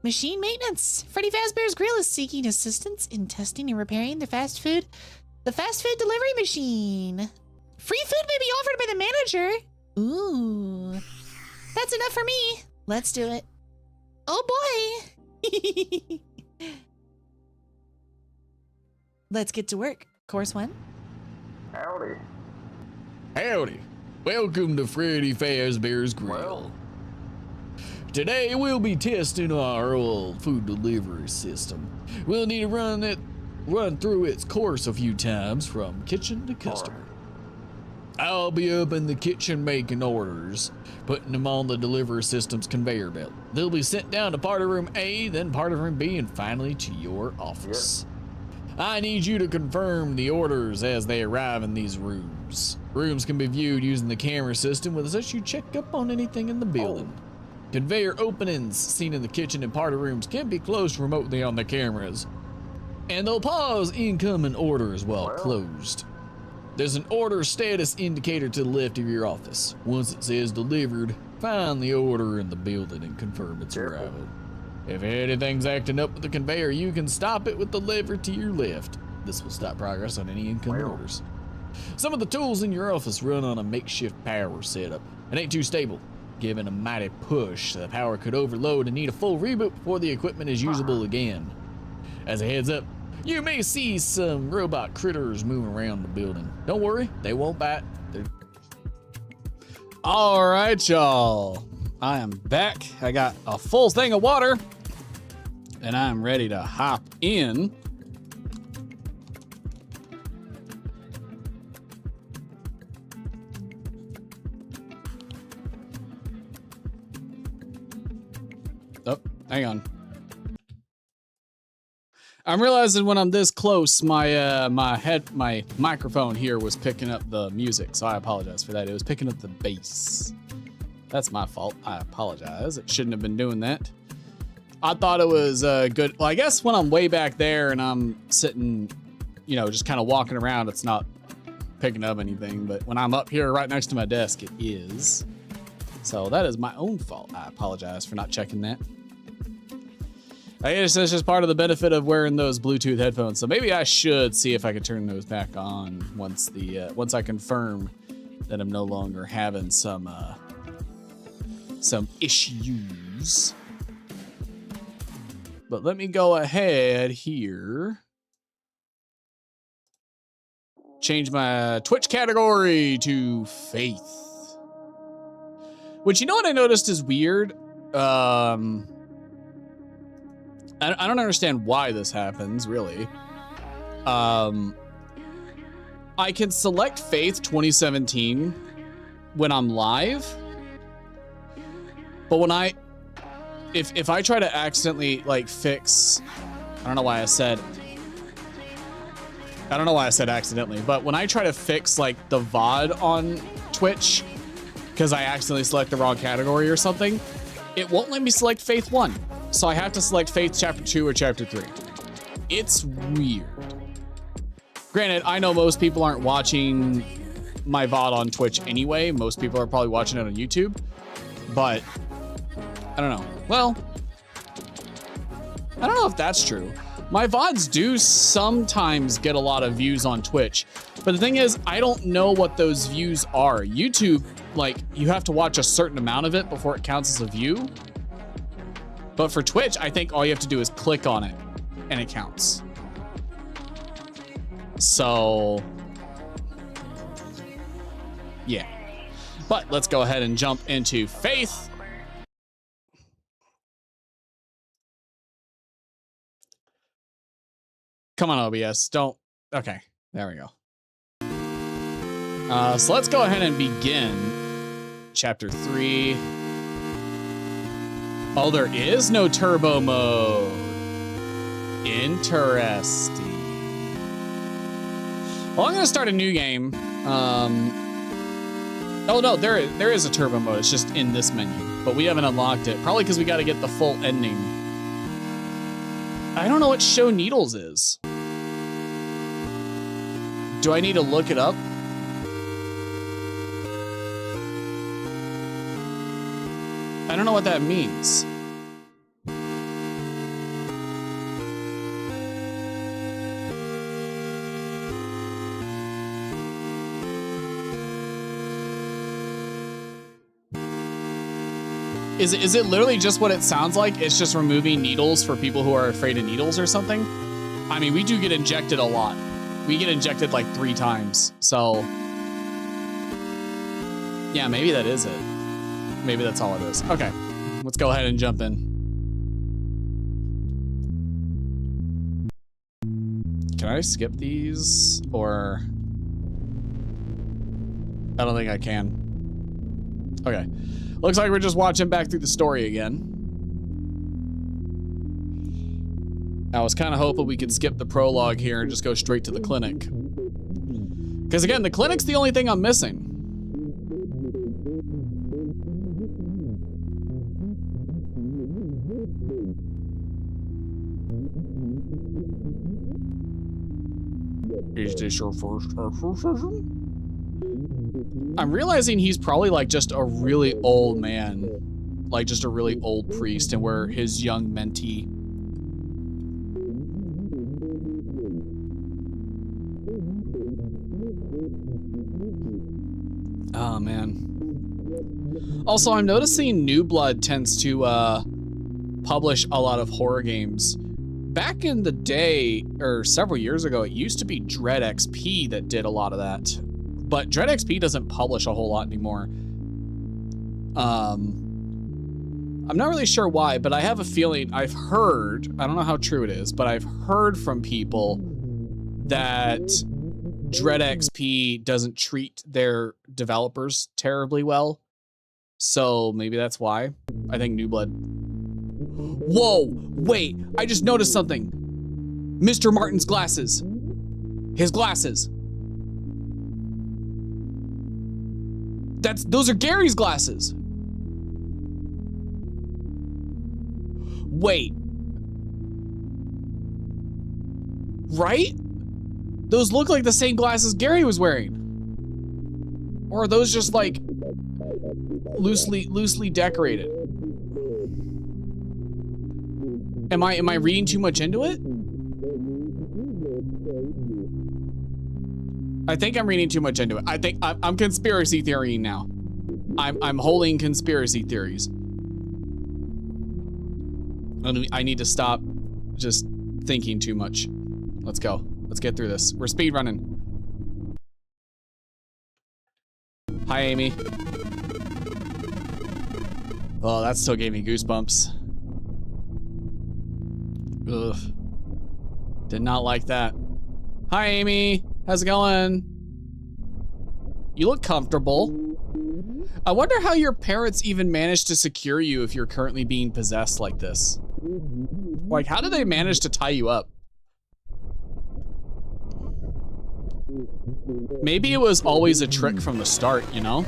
Speaker 2: Machine maintenance. Freddy Fazbear's Grill is seeking assistance in testing and repairing the fast food delivery machine. Free food may be offered by the manager. Ooh. That's enough for me. Let's do it. Oh boy. Let's get to work. Course 1.
Speaker 4: Howdy.
Speaker 3: Howdy. Welcome to Freddy Fazbear's Grill. Today we'll be testing our old food delivery system. We'll need to run through its course a few times from kitchen to customer. I'll be up in the kitchen making orders, putting them on the delivery system's conveyor belt. They'll be sent down to part of room A, then part of room B, and finally to your office. I need you to confirm the orders as they arrive in these rooms. Rooms can be viewed using the camera system, which lets you check up on anything in the building. Conveyor openings seen in the kitchen and party rooms can be closed remotely on the cameras, and they'll pause incoming orders while closed. There's an order status indicator to the left of your office. Once it says delivered, find the order in the building and confirm its arrival. If anything's acting up with the conveyor, you can stop it with the lever to your left. This will stop progress on any incoming orders. Some of the tools in your office run on a makeshift power setup. It ain't too stable. Given a mighty push, the power could overload and need a full reboot before the equipment is usable again. As a heads up, you may see some robot critters moving around the building. Don't worry, they won't bite.
Speaker 1: All right, y'all. I am back. I got a full thing of water, and I'm ready to hop in. Oh, hang on. I'm realizing when I'm this close, my microphone here was picking up the music, so I apologize for that. It was picking up the bass. That's my fault. I apologize. It shouldn't have been doing that. I thought it was good. Well, I guess when I'm way back there and I'm sitting, you know, just kind of walking around, it's not picking up anything. But when I'm up here right next to my desk, it is. So that is my own fault. I apologize for not checking that. I guess that's just part of the benefit of wearing those Bluetooth headphones. So maybe I should see if I can turn those back on once I confirm that I'm no longer having some issues. But let me go ahead here. Change my Twitch category to Faith. Which, you know what I noticed is weird? I don't understand why this happens, really. I can select Faith 2017 when I'm live, but when if I try to accidentally like fix, I don't know why I said accidentally, but when I try to fix like the VOD on Twitch because I accidentally select the wrong category or something, it won't let me select Faith 1. So I have to select Faith Chapter 2 or Chapter 3. It's weird. Granted, I know most people aren't watching my VOD on Twitch anyway. Most people are probably watching it on YouTube. But, I don't know. Well, I don't know if that's true. My VODs do sometimes get a lot of views on Twitch. But the thing is, I don't know what those views are. YouTube, like, you have to watch a certain amount of it before it counts as a view. But for Twitch, I think all you have to do is click on it and it counts. So, yeah. But let's go ahead and jump into Faith. Come on, OBS. Don't. Okay, there we go. So let's go ahead and begin Chapter 3. Oh, there is no turbo mode. Interesting. Well, I'm gonna start a new game. Oh no, there is a turbo mode. It's just in this menu, but we haven't unlocked it. Probably because we got to get the full ending. I don't know what Show Needles is. Do I need to look it up? I don't know what that means. Is it literally just what it sounds like? It's just removing needles for people who are afraid of needles or something? I mean, we do get injected a lot. We get injected like 3 times. So yeah, maybe that is it. Maybe that's all it is. Okay, let's go ahead and jump in. Can I skip these or? I don't think I can. Okay. Looks like we're just watching back through the story again. I was kind of hoping we could skip the prologue here and just go straight to the clinic. Because again, the clinic's the only thing I'm missing. Is this your first exorcism? I'm realizing he's probably like just a really old man, like just a really old priest, and we're his young mentee. Oh man. Also, I'm noticing New Blood tends to publish a lot of horror games. Back in the day, or several years ago, it used to be Dread XP that did a lot of that. But Dread XP doesn't publish a whole lot anymore. I'm not really sure why, but I have a feeling I've heard, I don't know how true it is, but I've heard from people that Dread XP doesn't treat their developers terribly well. So maybe that's why. I think New Blood. Whoa, wait, I just noticed something. Mr. Martin's glasses. His glasses. Those are Gary's glasses. Wait. Right? Those look like the same glasses Gary was wearing. Or are those just like loosely decorated? Am I reading too much into it? I think I'm reading too much into it. I think I'm conspiracy theorying now. I'm holding conspiracy theories. I need to stop just thinking too much. Let's go. Let's get through this. We're speed running. Hi, Amy. Oh, that still gave me goosebumps. Ugh. Did not like that. Hi, Amy. How's it going? You look comfortable. I wonder how your parents even managed to secure you if you're currently being possessed like this. Like, how do they manage to tie you up? Maybe it was always a trick from the start, you know?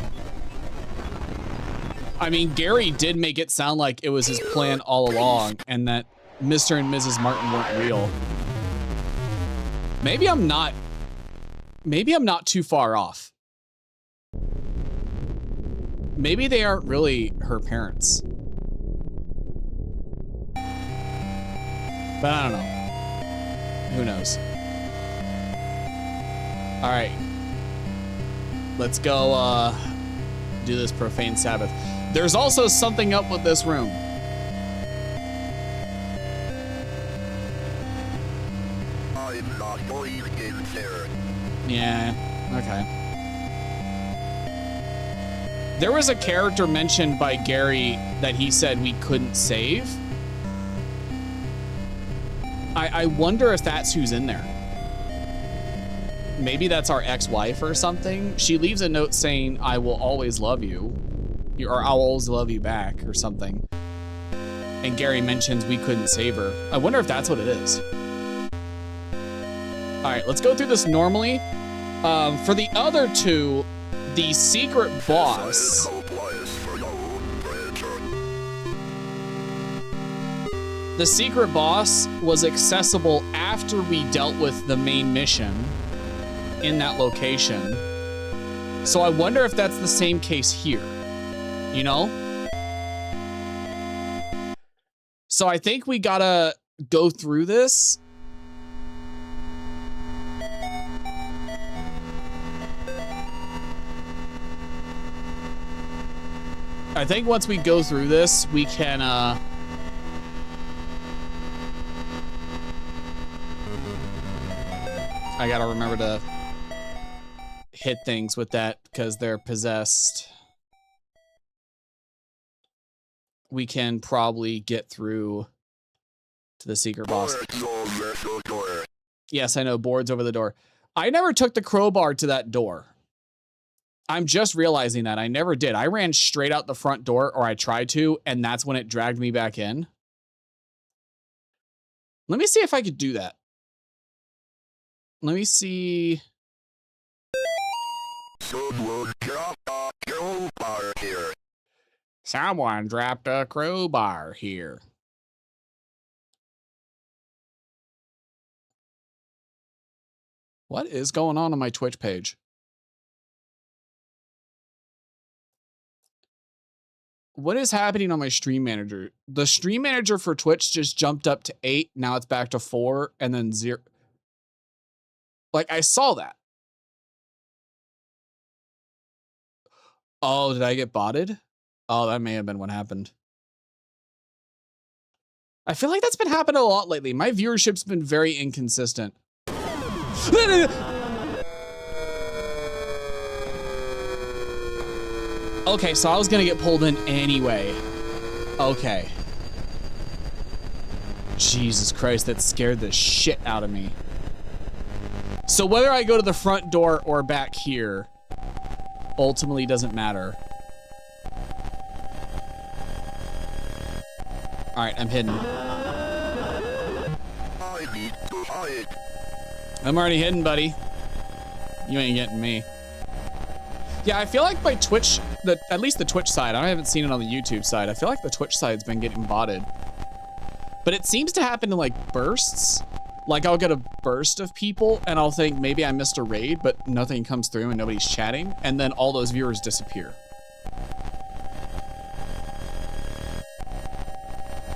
Speaker 1: I mean, Gary did make it sound like it was his plan all along and that Mr. and Mrs. Martin weren't real. Maybe I'm not too far off. Maybe they aren't really her parents. But I don't know. Who knows? All right. Let's go do this profane Sabbath. There's also something up with this room.
Speaker 4: I'm not going to get there.
Speaker 1: Yeah, okay. There was a character mentioned by Gary that he said we couldn't save. I wonder if that's who's in there. Maybe that's our ex-wife or something. She leaves a note saying, I will always love you. Or I'll always love you back or something. And Gary mentions we couldn't save her. I wonder if that's what it is. All right, let's go through this normally. For the other two, the secret boss. The secret boss was accessible after we dealt with the main mission in that location. So I wonder if that's the same case here, you know? So I think we gotta go through this. I think once we go through this, we can, I gotta remember to hit things with that because they're possessed. We can probably get through to the secret boss. Yes, I know, boards over the door. I never took the crowbar to that door. I'm just realizing that. I never did. I ran straight out the front door, or I tried to, and that's when it dragged me back in. Let me see if I could do that. Let me see.
Speaker 4: Someone dropped a crowbar here.
Speaker 1: Someone dropped a crowbar here. What is going on my Twitch page? What is happening on my stream manager? The stream manager for Twitch just jumped up to 8. Now it's back to 4 and then 0. Like, I saw that. Oh, did I get botted? Oh, that may have been what happened. I feel like that's been happening a lot lately. My viewership's been very inconsistent. Okay, so I was gonna get pulled in anyway. Okay. Jesus Christ, that scared the shit out of me. So whether I go to the front door or back here ultimately doesn't matter. All right, I'm hidden.
Speaker 4: I need to hide.
Speaker 1: I'm already hidden, buddy. You ain't getting me. Yeah, I feel like my Twitch, at least the Twitch side, I haven't seen it on the YouTube side. I feel like the Twitch side's been getting botted. But it seems to happen in like bursts. Like I'll get a burst of people and I'll think maybe I missed a raid, but nothing comes through and nobody's chatting. And then all those viewers disappear.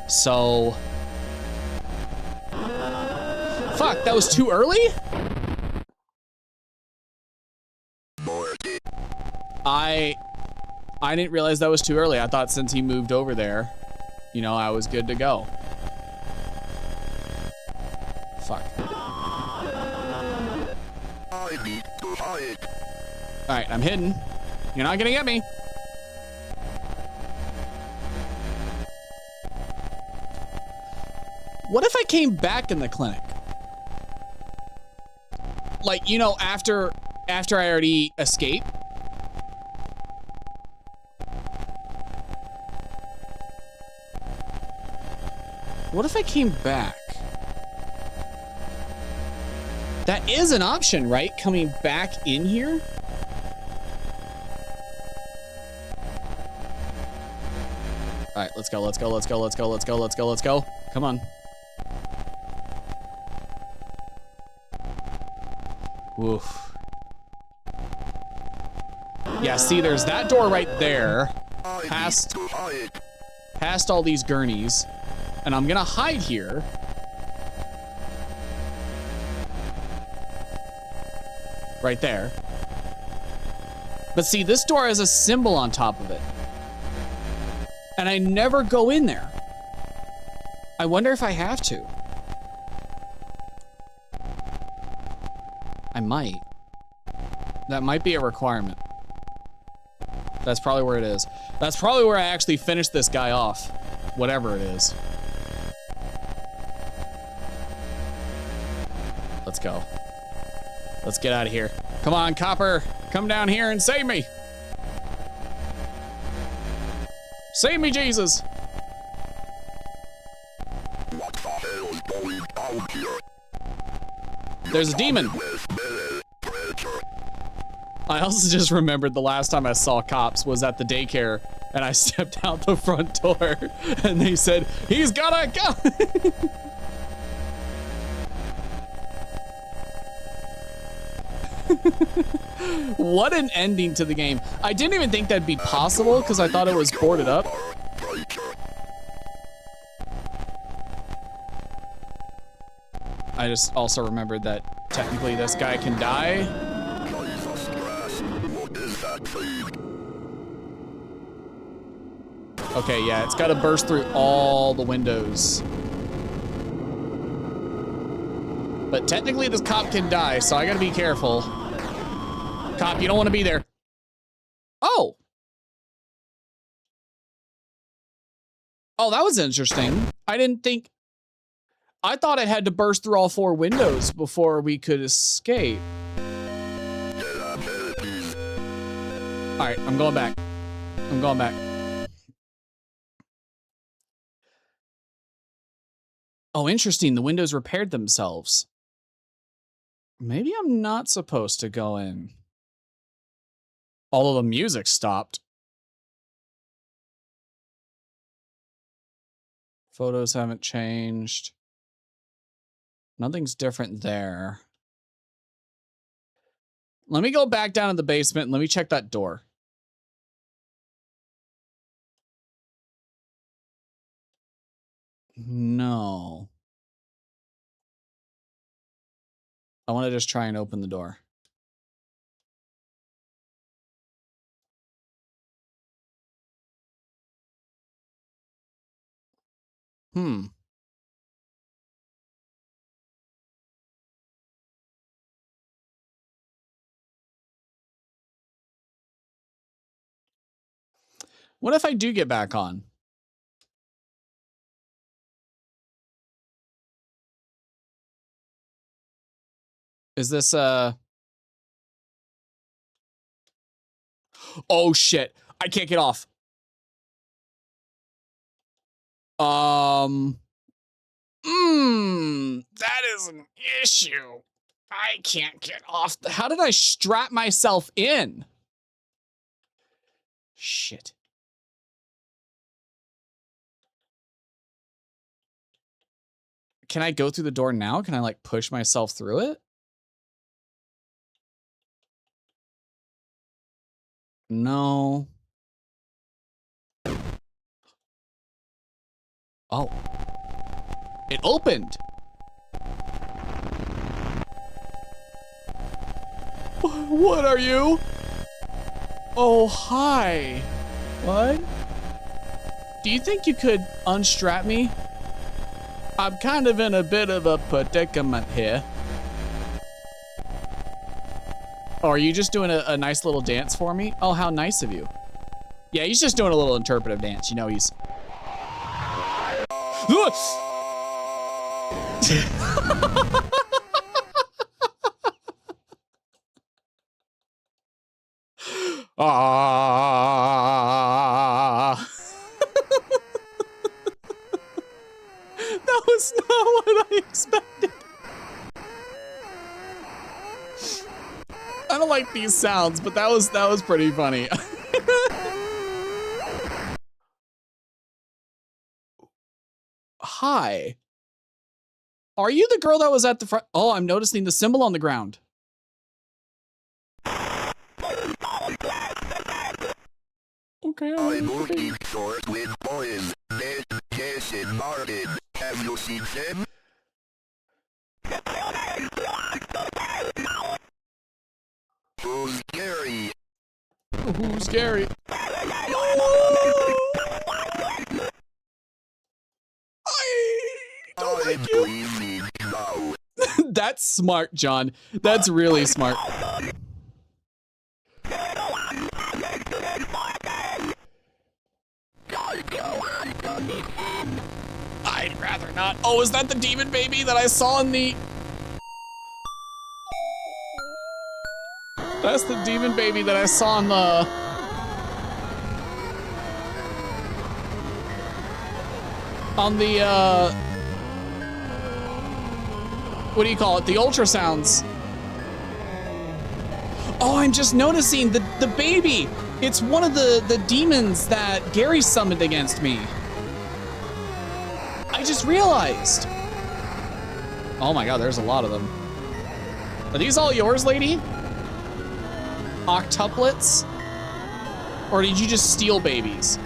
Speaker 1: So, fuck, that was too early? I didn't realize that was too early. I thought since he moved over there, you know, I was good to go. Fuck.
Speaker 4: I need to hide.
Speaker 1: All right, I'm hidden. You're not gonna get me. What if I came back in the clinic? Like, you know, after I already escaped? What if I came back? That is an option, right? Coming back in here? All right, let's go, let's go, let's go, let's go, let's go, let's go, let's go. Come on. Oof. Yeah, see, there's that door right there. Past all these gurneys. And I'm gonna hide here. Right there. But see, this door has a symbol on top of it. And I never go in there. I wonder if I have to. I might. That might be a requirement. That's probably where it is. That's probably where I actually finish this guy off. Whatever it is. Let's go. Let's get out of here. Come on, Copper. Come down here and save me. Save me, Jesus.
Speaker 4: What the hell is going on here?
Speaker 1: There's a demon. I also just remembered the last time I saw cops was at the daycare and I stepped out the front door and they said, he's got a gun. What an ending to the game. I didn't even think that'd be possible because I thought it was boarded up. I just also remembered that technically this guy can die.
Speaker 4: Jesus Christ, what is that thing?
Speaker 1: Okay, yeah, it's got to burst through all the windows. But technically this cop can die, so I gotta be careful. Cop, you don't want to be there. Oh. Oh, that was interesting. I thought it had to burst through all 4 windows before we could escape. All right, I'm going back. I'm going back. Oh, interesting. The windows repaired themselves. Maybe I'm not supposed to go in. Although the music stopped. Photos haven't changed. Nothing's different there. Let me go back down to the basement and let me check that door. No. I want to just try and open the door. What if I do get back on? Is this oh shit. I can't get off. That is an issue. I can't get off. How did I strap myself in? Shit. Can I go through the door now? Can I like push myself through it? No. Oh. It opened. What are you? Oh, hi. What? Do you think you could unstrap me? I'm kind of in a bit of a predicament here. Oh, are you just doing a nice little dance for me? Oh, how nice of you. Yeah, he's just doing a little interpretive dance. You know, he's... That was not what I expected. I don't like these sounds, but that was pretty funny. Hi. Are you the girl that was at the front? Oh, I'm noticing the symbol on the ground. Okay,
Speaker 4: I'm looking short with boys. Ned, Jason, Martin. Have you seen them? Who's Gary?
Speaker 1: Who's Gary? I don't like you. That's smart, John. That's really smart. I'd rather not. Oh, is that the demon baby that I saw in the... That's the demon baby that I saw in the... On the, what do you call it? The ultrasounds. Oh, I'm just noticing the baby. It's one of the demons that Gary summoned against me. I just realized. Oh my god, there's a lot of them. Are these all yours, lady? Octuplets? Or did you just steal babies?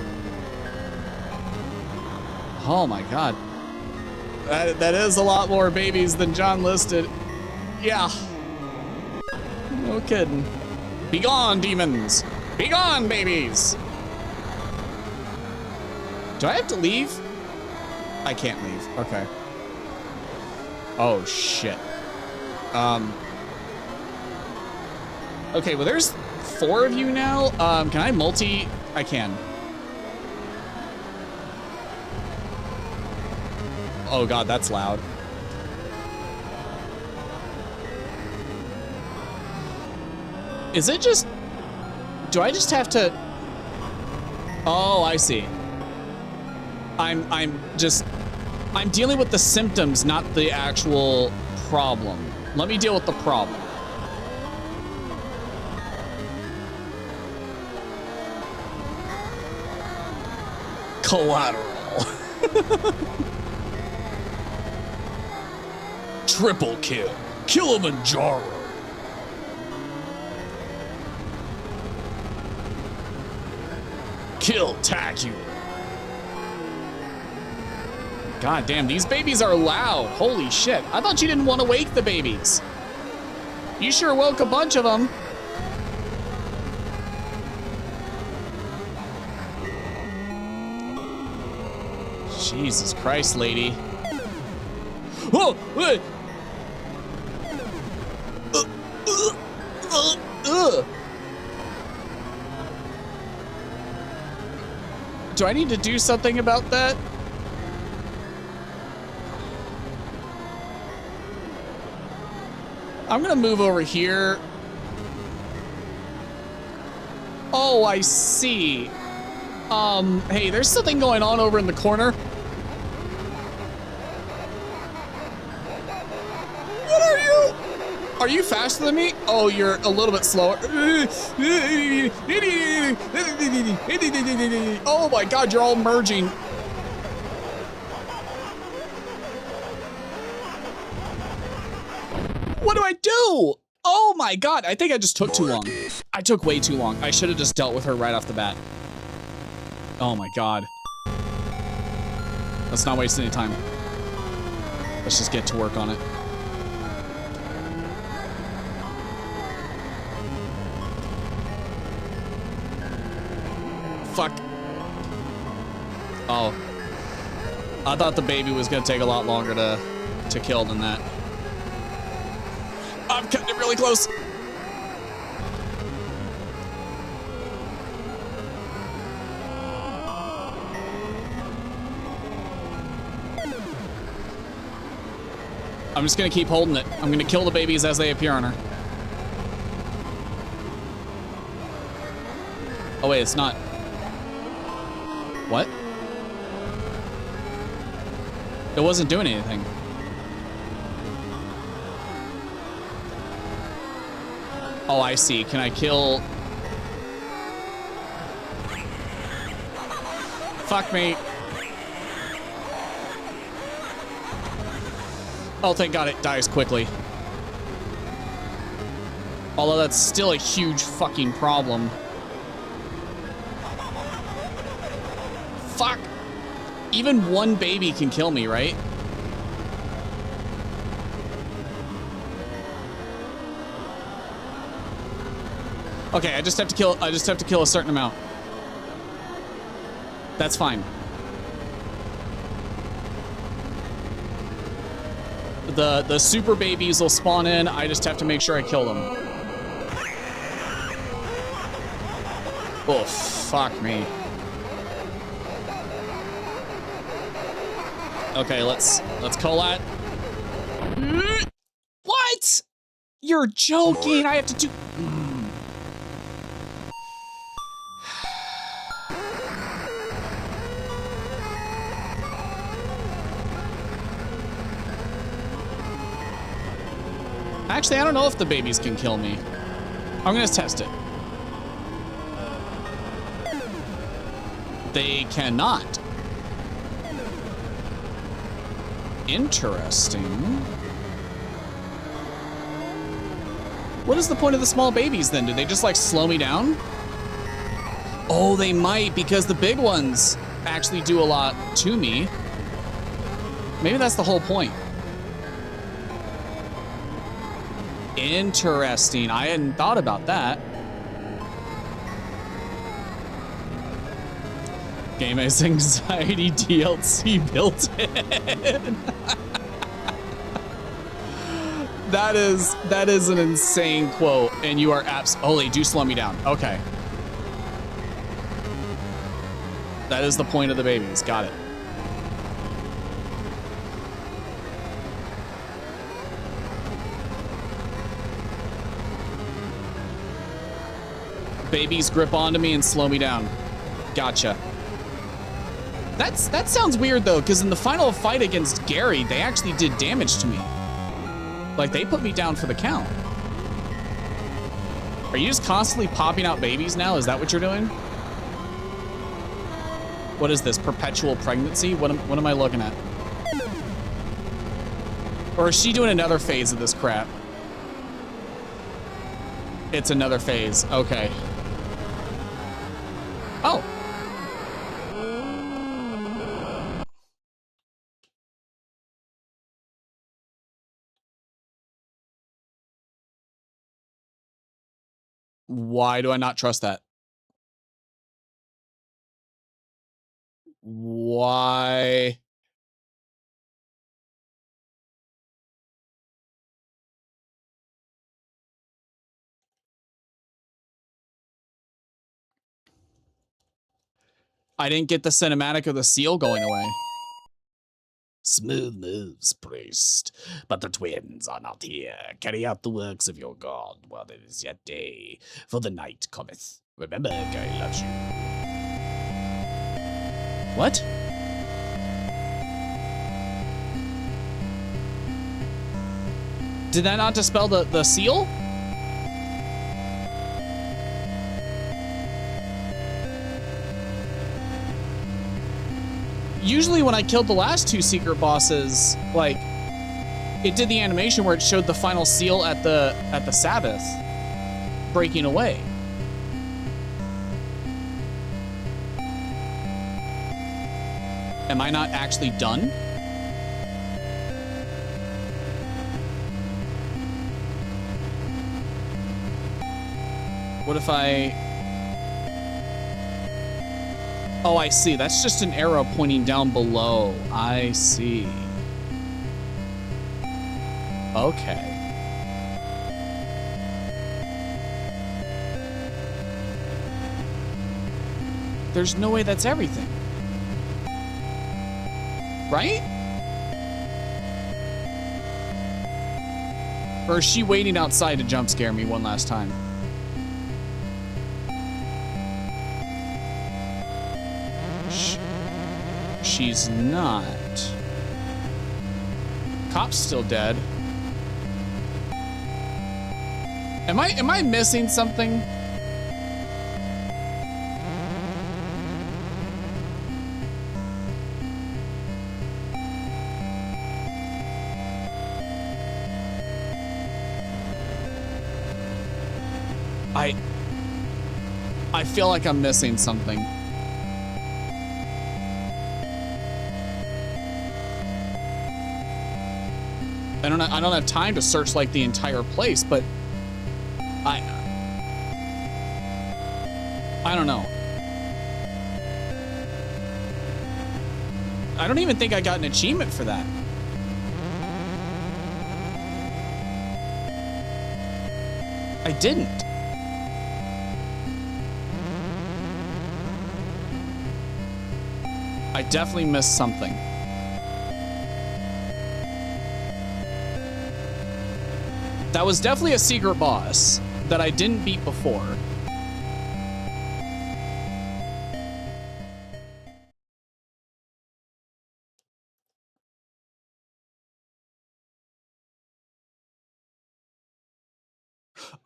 Speaker 1: Oh my god. That is a lot more babies than John listed. Yeah. No kidding. Be gone, demons. Be gone, babies. Do I have to leave? I can't leave. Okay. Oh, shit. Okay, well, there's 4 of you now. Can I multi? I can. Oh, God, that's loud. Is it just... Do I just have to... Oh, I see. I'm dealing with the symptoms, not the actual problem. Let me deal with the problem. Collateral. Triple kill. Kilimanjaro. Kill-tacular. God damn, these babies are loud. Holy shit. I thought you didn't want to wake the babies. You sure woke a bunch of them. Jesus Christ, lady. Oh! Wait. Do I need to do something about that? I'm gonna move over here. Oh, I see. Hey, there's something going on over in the corner. What are you? Are you faster than me? Oh, you're a little bit slower. Oh my God, you're all merging. What do I do? Oh my God, I think I just took too long. I took way too long. I should have just dealt with her right off the bat. Oh my God. Let's not waste any time. Let's just get to work on it. Fuck. Oh. I thought the baby was gonna take a lot longer to kill than that. I'm cutting it really close. I'm just gonna keep holding it. I'm gonna kill the babies as they appear on her. Oh wait, it's not. What? It wasn't doing anything. Oh, I see. Can I kill? Fuck me. Oh, thank God it dies quickly. Although that's still a huge fucking problem. Fuck. Even one baby can kill me, right? Okay, I just have to kill a certain amount. That's fine. The super babies will spawn in. I just have to make sure I kill them. Oh, fuck me. Okay, let's collat. What? You're joking. I have to do. Actually, I don't know if the babies can kill me. I'm gonna test it. They cannot. Interesting. What is the point of the small babies then? Do they just like slow me down? Oh, they might, because the big ones actually do a lot to me. Maybe that's the whole point. Interesting. I hadn't thought about that. Game has anxiety DLC built in. That is an insane quote, and you are Holy, do slow me down. Okay. That is the point of the babies. Got it. Babies grip onto me and slow me down. Gotcha. That sounds weird though, because in the final fight against Gary, they actually did damage to me. Like, they put me down for the count. Are you just constantly popping out babies now? Is that what you're doing? What is this, perpetual pregnancy? What am I looking at? Or is she doing another phase of this crap? It's another phase, okay. Oh. Why do I not trust that? Why? I didn't get the cinematic of the seal going away.
Speaker 5: Smooth moves, priest. But the twins are not here. Carry out the works of your god while it is yet day, for the night cometh. Remember, Gary loves you.
Speaker 1: What? Did that not dispel the seal? Usually when I killed the last two secret bosses, like, it did the animation where it showed the final seal at the Sabbath breaking away. Am I not actually done? What if I... Oh, I see. That's just an arrow pointing down below. I see. Okay. There's no way that's everything. Right? Or is she waiting outside to jump scare me one last time? She's not. Cop's still dead. Am I missing something? I feel like I'm missing something. I don't have time to search like the entire place, but I don't know. I don't even think I got an achievement for that. I didn't. I definitely missed something. That was definitely a secret boss that I didn't beat before.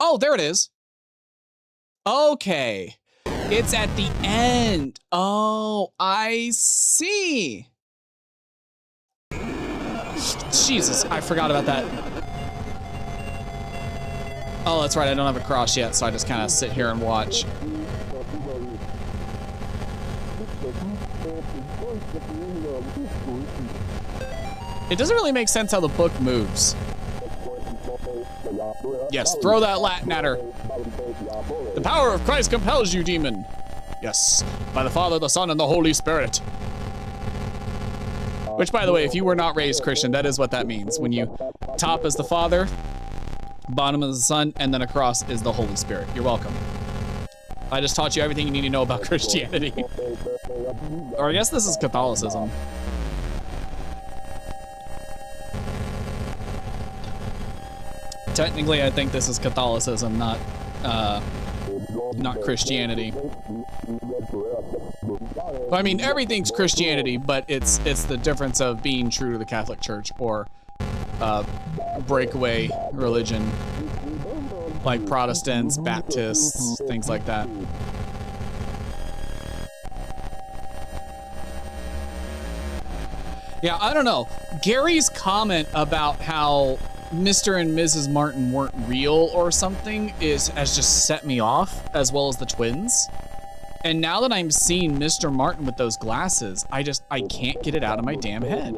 Speaker 1: Oh, there it is. Okay. It's at the end. Oh, I see. Jesus, I forgot about that. Oh, that's right. I don't have a cross yet, so I just kind of sit here and watch. It doesn't really make sense how the book moves. Yes, throw that Latin at her. The power of Christ compels you, demon. Yes, by the Father, the Son, and the Holy Spirit. Which, by the way, if you were not raised Christian, that is what that means. When you top is the Father, bottom is the Son, and then across is the Holy Spirit. You're welcome. I just taught you everything you need to know about Christianity. Or I guess this is Catholicism. Technically, I think this is Catholicism, not Christianity. Well, I mean, everything's Christianity, but it's the difference of being true to the Catholic Church or breakaway religion, like Protestants, Baptists, things like that. Yeah, I don't know. Gary's comment about how Mr. and Mrs. Martin weren't real or something has just set me off, as well as the twins. And now that I'm seeing Mr. Martin with those glasses, I can't get it out of my damn head.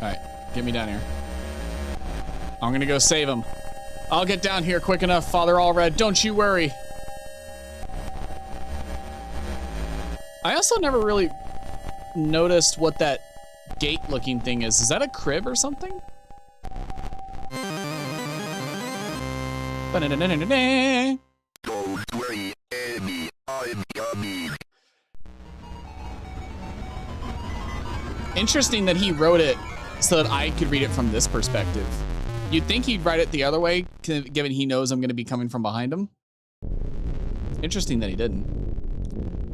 Speaker 1: Alright, get me down here. I'm gonna go save him. I'll get down here quick enough, Father Allred. Don't you worry. I also never really noticed what that gate-looking thing is. Is that a crib or something? Ba-da-da-da-da-da.
Speaker 4: Don't worry, Amy. I'm coming.
Speaker 1: Interesting that he wrote it so that I could read it from this perspective. You'd think he'd write it the other way, given he knows I'm going to be coming from behind him. Interesting that he didn't.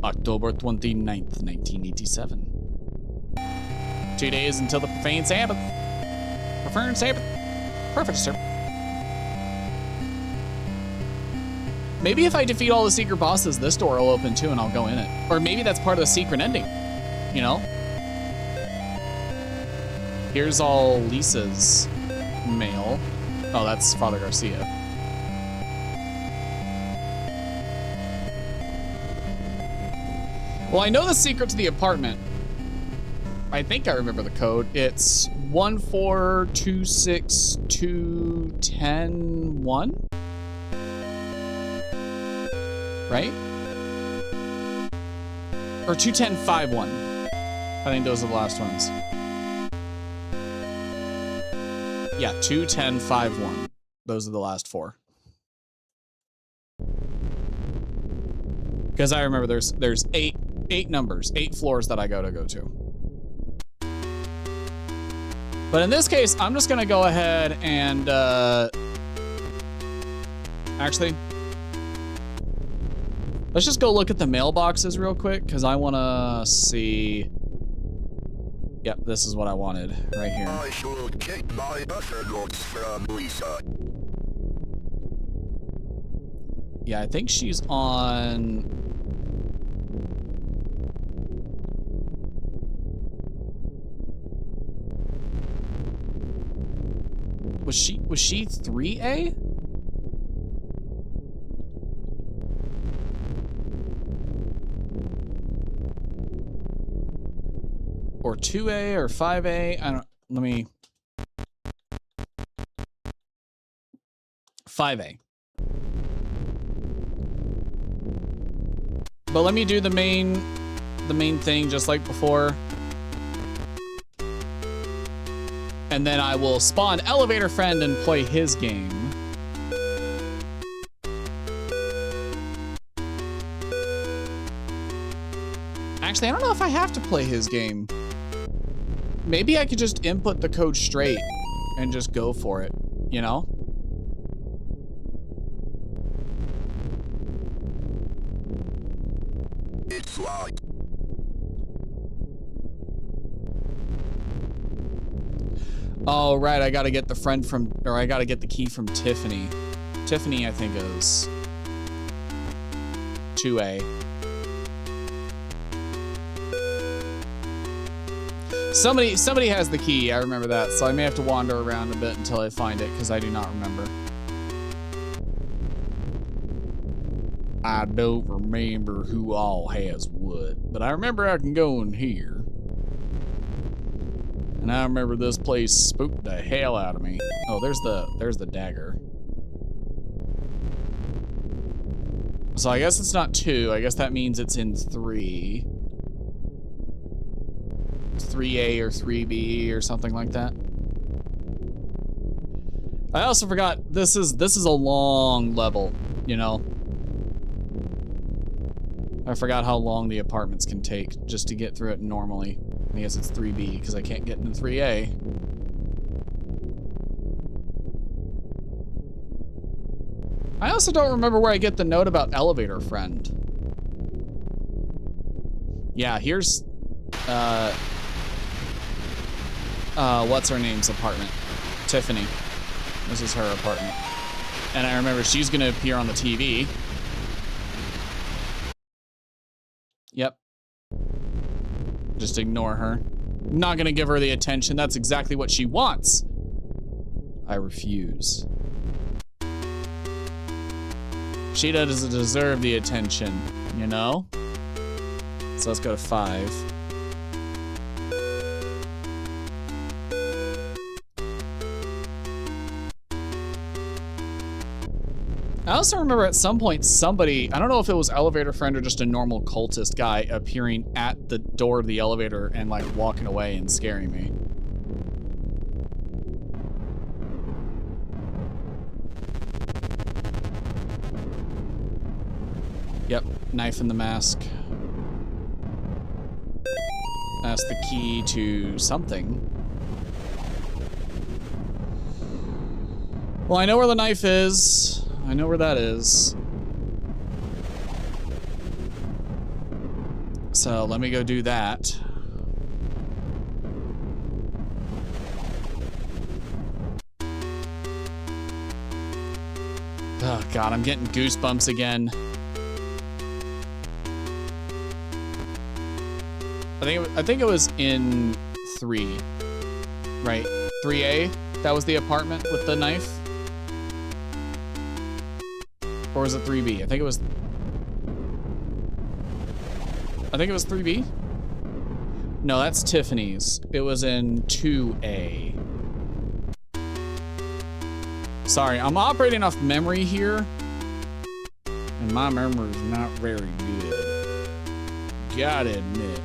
Speaker 1: October 29th, 1987. 2 days until the profane Sabbath. Profane Sabbath. Perfect, sir. Maybe if I defeat all the secret bosses, this door will open too and I'll go in it. Or maybe that's part of the secret ending, you know? Here's all Lisa's mail. Oh, that's Father Garcia. Well, I know the secret to the apartment. I think I remember the code. It's 1426210-1? Right? Or 21051. I think those are the last ones. Yeah, 21051. Those are the last four. Because I remember there's eight numbers, 8 floors that I go to. But in this case, I'm just gonna go ahead and actually, let's just go look at the mailboxes real quick because I wanna see. Yep, this is what I wanted right here.
Speaker 4: I should get my other notes from Lisa.
Speaker 1: Yeah, I think she's on. Was she 3A? Or 2A or 5A? I don't, let me. 5A. But let me do the main thing just like before. And then I will spawn Elevator Friend and play his game. Actually, I don't know if I have to play his game. Maybe I could just input the code straight and just go for it, you know?
Speaker 4: It's locked.
Speaker 1: Oh, right, I gotta get the friend from, or I gotta get the key from Tiffany. Tiffany, I think, is 2A. Somebody has the key, I remember that, so I may have to wander around a bit until I find it, because I do not remember. I don't remember who all has what, but I remember I can go in here. And I remember this place spooked the hell out of me. Oh, there's the dagger. So I guess it's not 2. I guess that means it's in 3. 3A or 3B or something like that. I also forgot this is a long level, you know. I forgot how long the apartments can take just to get through it normally. I guess it's 3B because I can't get into 3A. I also don't remember where I get the note about elevator friend. Yeah, here's what's her name's apartment? Tiffany. This is her apartment. And I remember she's gonna appear on the TV. Yep. Just ignore her. Not gonna give her the attention. That's exactly what she wants. I refuse. She doesn't deserve the attention, you know? So let's go to 5. I also remember at some point somebody, I don't know if it was elevator friend or just a normal cultist guy appearing at the door of the elevator and like walking away and scaring me. Yep, knife in the mask. That's the key to something. Well, I know where the knife is. I know where that is. So let me go do that. Oh God, I'm getting goosebumps again. I think it was in 3, right? 3A, that was the apartment with the knife? Or was it 3B? I think it was 3B? No, that's Tiffany's. It was in 2A. Sorry, I'm operating off memory here. And my memory is not very good. Gotta admit.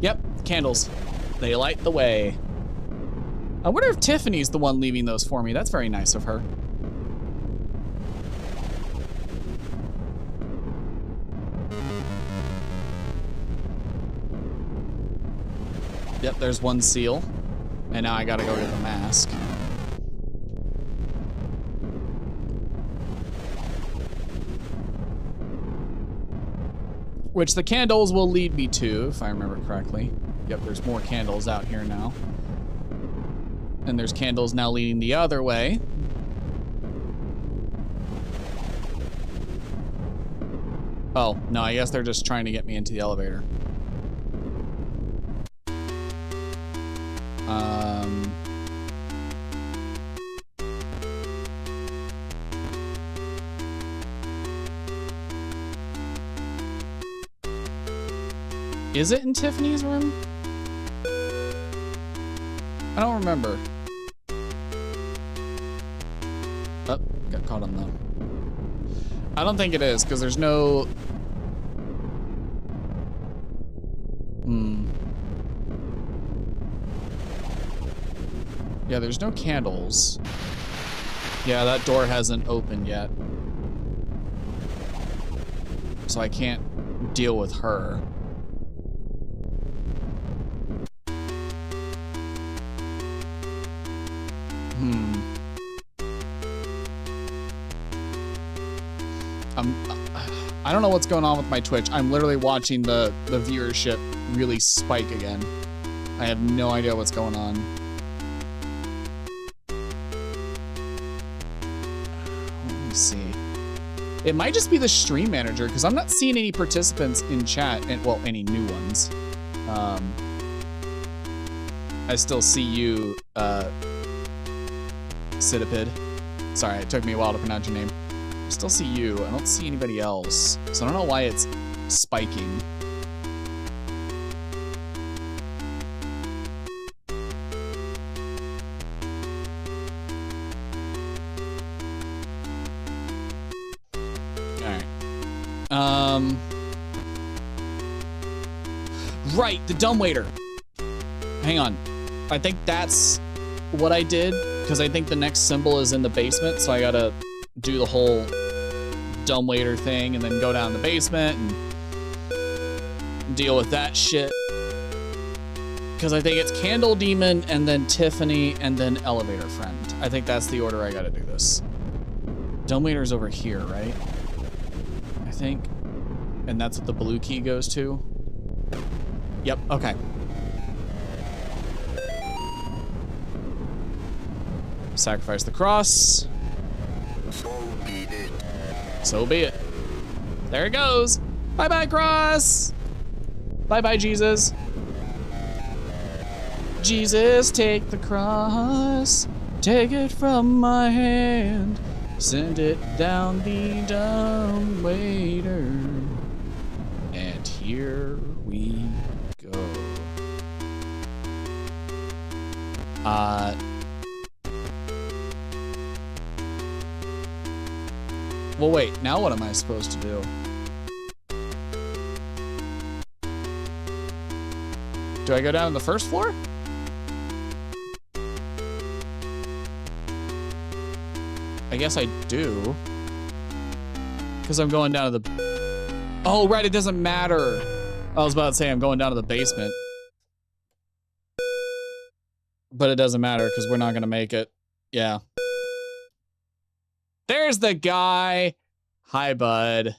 Speaker 1: Yep, candles. They light the way. I wonder if Tiffany's the one leaving those for me. That's very nice of her. Yep, there's one seal. And now I gotta go get the mask. Which the candles will lead me to, if I remember correctly. Yep, there's more candles out here now. And there's candles now leading the other way. Oh, no, I guess they're just trying to get me into the elevator. Is it in Tiffany's room? I don't remember. Oh, got caught on the... I don't think it is, because there's no... Yeah, there's no candles. Yeah, that door hasn't opened yet. So I can't deal with her. I don't know what's going on with my Twitch. I'm literally watching the viewership really spike again. I have no idea what's going on. Let me see. It might just be the stream manager because I'm not seeing any participants in chat, and well, any new ones. I still see you, Citipid. Sorry, it took me a while to pronounce your name. I still see you. I don't see anybody else. So I don't know why it's spiking. Right, the dumbwaiter. Hang on. I think that's what I did, because I think the next symbol is in the basement, so I gotta do the whole dumbwaiter thing and then go down the basement and deal with that shit. Because I think it's Candle Demon and then Tiffany and then Elevator Friend. I think that's the order I gotta do this. Dumbwaiter's over here, right? I think. And that's what the blue key goes to. Yep, okay. Sacrifice the cross.
Speaker 4: So be it.
Speaker 1: So be it. There it goes. Bye-bye, cross. Bye-bye, Jesus. Jesus, take the cross. Take it from my hand. Send it down the dumbwaiter. And here we go. Well, wait, now what am I supposed to do? Do I go down to the first floor? I guess I do. Because I'm going down to the... Oh, right, it doesn't matter. I was about to say I'm going down to the basement. But it doesn't matter because we're not going to make it. Yeah. There's the guy. Hi, bud.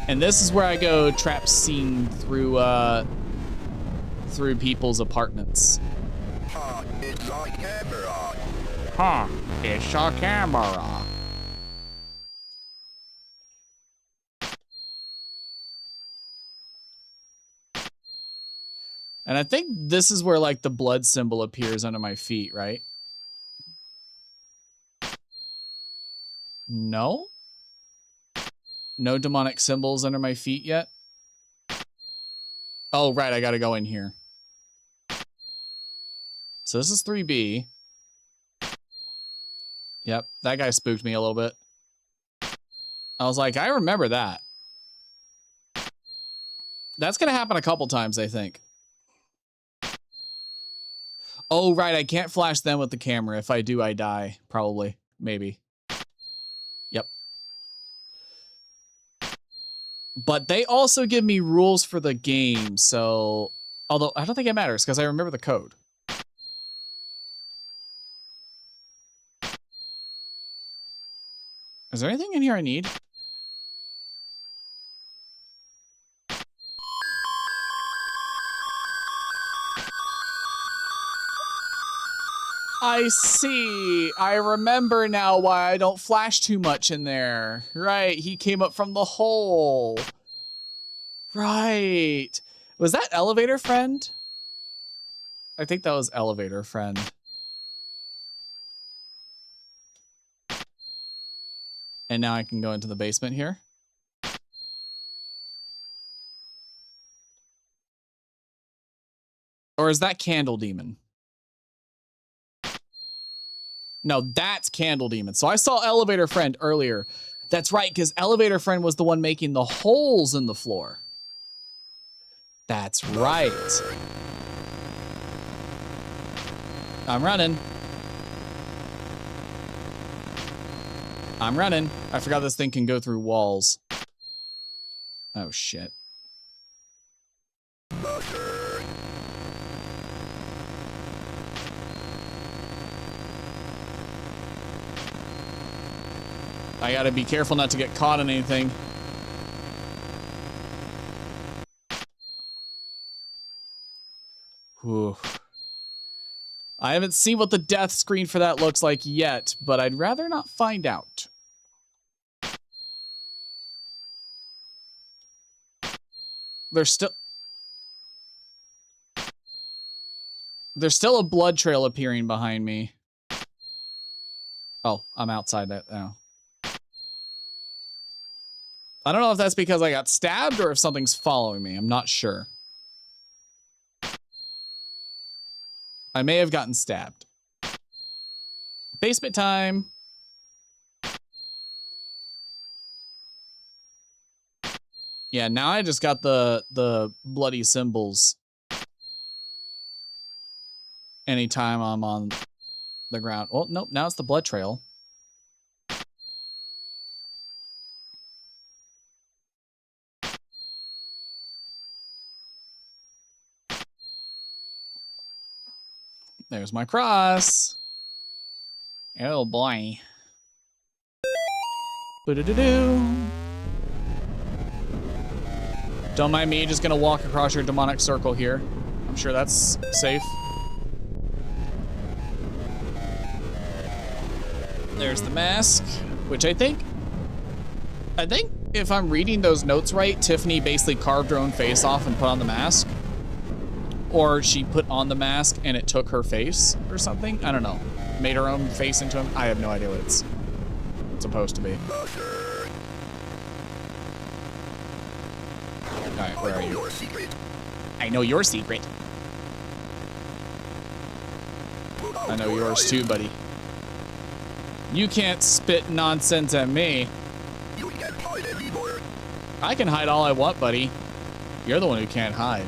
Speaker 1: And this is where I go trap scene through people's apartments.
Speaker 4: Ha, it's a camera.
Speaker 1: Huh, it's a camera. And I think this is where, like, the blood symbol appears under my feet, right? No? No demonic symbols under my feet yet? Oh, right, I gotta go in here. So this is 3B. Yep, that guy spooked me a little bit. I was like, I remember that. That's gonna happen a couple times, I think. Oh, right, I can't flash them with the camera. If I do, I die. Probably. Maybe. Yep. But they also give me rules for the game, so... Although, I don't think it matters, because I remember the code. Is there anything in here I need? I see. I remember now why I don't flash too much in there. Right, he came up from the hole. Right. Was that Elevator Friend? I think that was Elevator Friend. And now I can go into the basement here. Or is that Candle Demon? No, that's Candle Demon. So I saw Elevator Friend earlier. That's right, because Elevator Friend was the one making the holes in the floor. That's right. I'm running. I'm running. I forgot this thing can go through walls. Oh, shit. I gotta be careful not to get caught in anything. Whew. I haven't seen what the death screen for that looks like yet, but I'd rather not find out. There's still a blood trail appearing behind me. Oh, I'm outside that now. I don't know if that's because I got stabbed or if something's following me. I'm not sure. I may have gotten stabbed. Basement time. Yeah, now I just got the bloody symbols. Anytime I'm on the ground. Well, nope, now it's the blood trail. There's my cross. Oh boy. Boo-doo-doo-doo. Don't mind me, just gonna walk across your demonic circle here. I'm sure that's safe. There's the mask, which I think if I'm reading those notes right, Tiffany basically carved her own face off and put on the mask. Or she put on the mask and it took her face or something. I don't know. Made her own face into him. I have no idea what it's supposed to be. Alright, where are you? I know your secret. I know yours too, buddy. You can't spit nonsense at me.
Speaker 4: You can't hide anymore.
Speaker 1: I can hide all I want, buddy. You're the one who can't hide.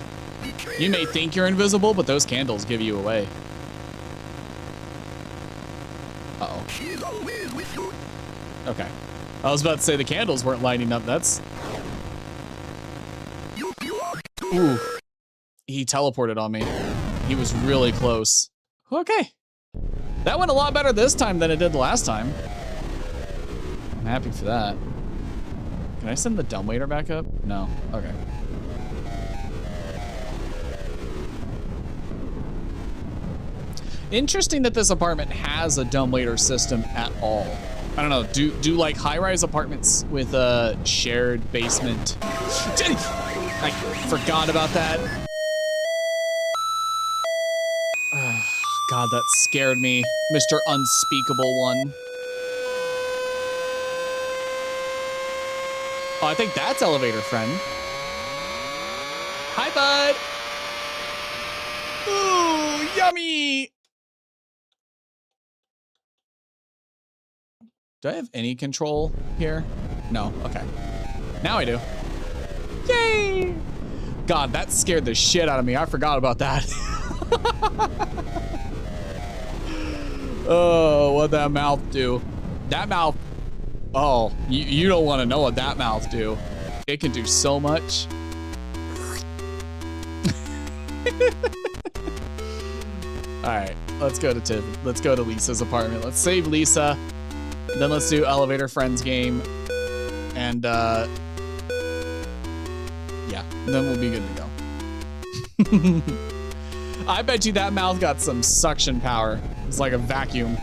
Speaker 1: You may think you're invisible, but those candles give you away. Uh-oh.
Speaker 4: She's always with you.
Speaker 1: Okay. I was about to say the candles weren't lighting up. That's...
Speaker 4: You belong to
Speaker 1: Ooh.
Speaker 4: her.
Speaker 1: He teleported on me. He was really close. Okay. That went a lot better this time than it did the last time. I'm happy for that. Can I send the dumbwaiter back up? No. Okay. Interesting that this apartment has a dumbwaiter system at all. I don't know. Do like high-rise apartments with a shared basement? I forgot about that. God, that scared me, Mr. Unspeakable One. Oh, I think that's elevator friend. Hi, bud. Ooh, yummy. Do I have any control here? No, okay. Now I do. Yay! God, that scared the shit out of me. I forgot about that. Oh, what'd that mouth do? That mouth, oh, you don't want to know what that mouth do. It can do so much. All right, let's go to Tiff. Let's go to Lisa's apartment. Let's save Lisa. Then let's do elevator friends game. And yeah, then we'll be good to go. I bet you that mouth got some suction power. It's like a vacuum.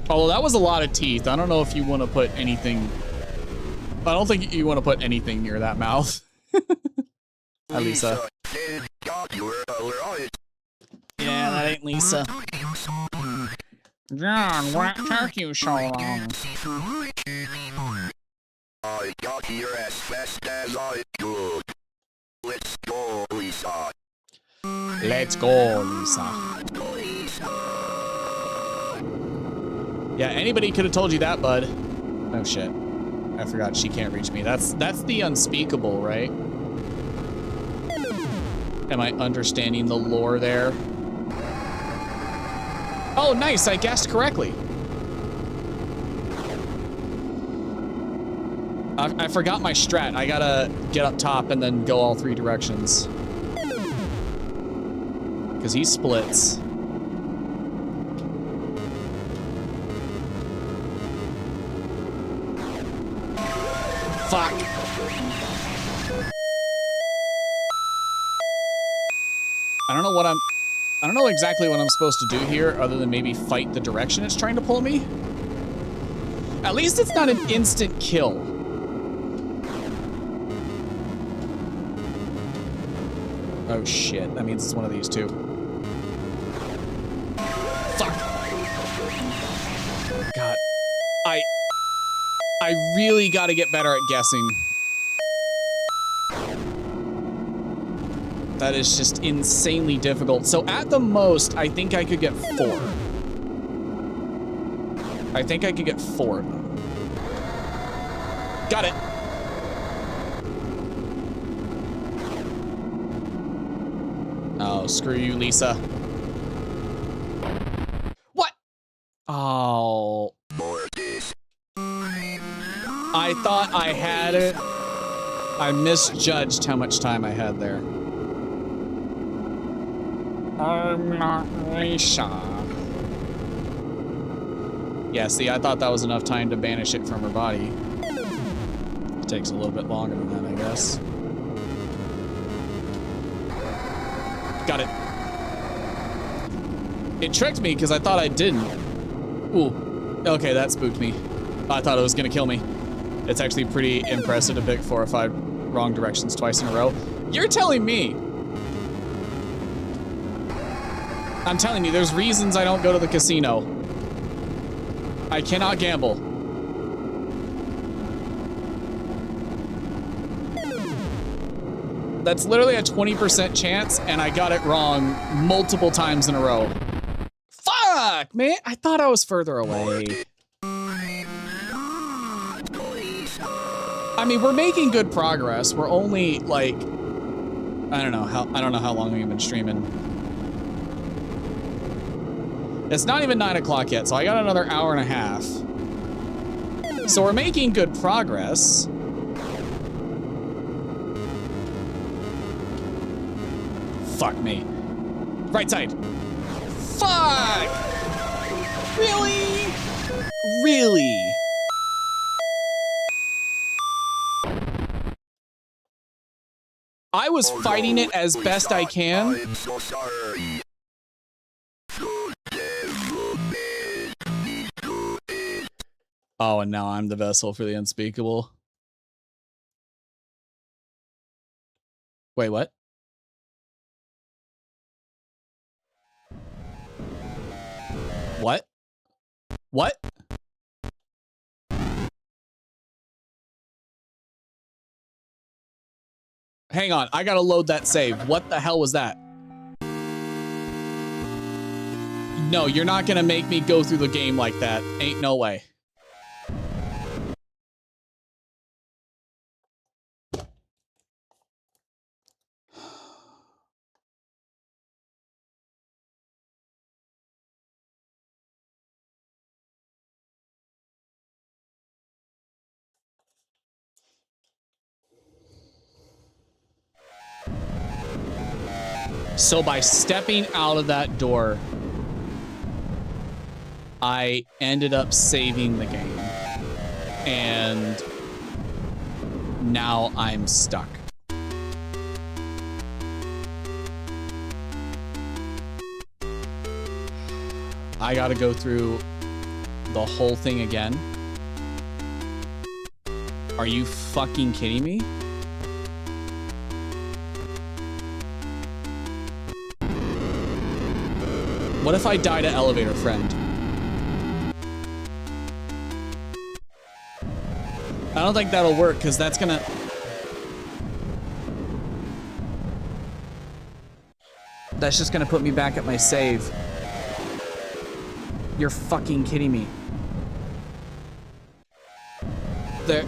Speaker 1: Although that was a lot of teeth. I don't know if you want to put anything. I don't think you want to put anything near that mouth. Hi, Lisa. Yeah, that ain't Lisa. John, what took you so long?
Speaker 4: I got here as fast as I could. Let's go, Lisa.
Speaker 1: Let's go, Lisa. Yeah, anybody could have told you that, bud. Oh shit. I forgot she can't reach me. That's the unspeakable, right? Am I understanding the lore there? Oh, nice, I guessed correctly. I forgot my strat. I gotta get up top and then go all three directions. Because he splits. Fuck. I don't know exactly what I'm supposed to do here other than maybe fight the direction it's trying to pull me. At least it's not an instant kill. Oh shit, that means it's one of these two. Fuck. God, I really got to get better at guessing. That is just insanely difficult. So at the most, I think I could get 4. I think I could get 4 of them. Got it. Oh, screw you, Lisa. What? Oh. I thought I had it. I misjudged how much time I had there. I'm not Lisa. Yeah, see, I thought that was enough time to banish it from her body. It takes a little bit longer than that, I guess. Got it. It tricked me because I thought I didn't. Ooh. Okay, that spooked me. I thought it was gonna kill me. It's actually pretty impressive to pick 4 or 5 wrong directions twice in a row. You're telling me. I'm telling you, there's reasons I don't go to the casino. I cannot gamble. That's literally a 20% chance, and I got it wrong multiple times in a row. Fuck, man. I thought I was further away. I mean, we're making good progress. We're only like, I don't know how long we've been streaming. It's not even 9 o'clock yet, so I got another hour and a half. So we're making good progress. Fuck me. Right side. Fuck! Really? Really? I was fighting it as best I can.
Speaker 4: I'm so sorry.
Speaker 1: Oh, and now I'm the vessel for the unspeakable. Wait, what? What? What? Hang on, I gotta load that save. What the hell was that? No, you're not gonna make me go through the game like that. Ain't no way. So by stepping out of that door, I ended up saving the game. And now I'm stuck. I gotta go through the whole thing again. Are you fucking kidding me? What if I die to elevator friend? I don't think that'll work because that's gonna... That's just gonna put me back at my save. You're fucking kidding me. There...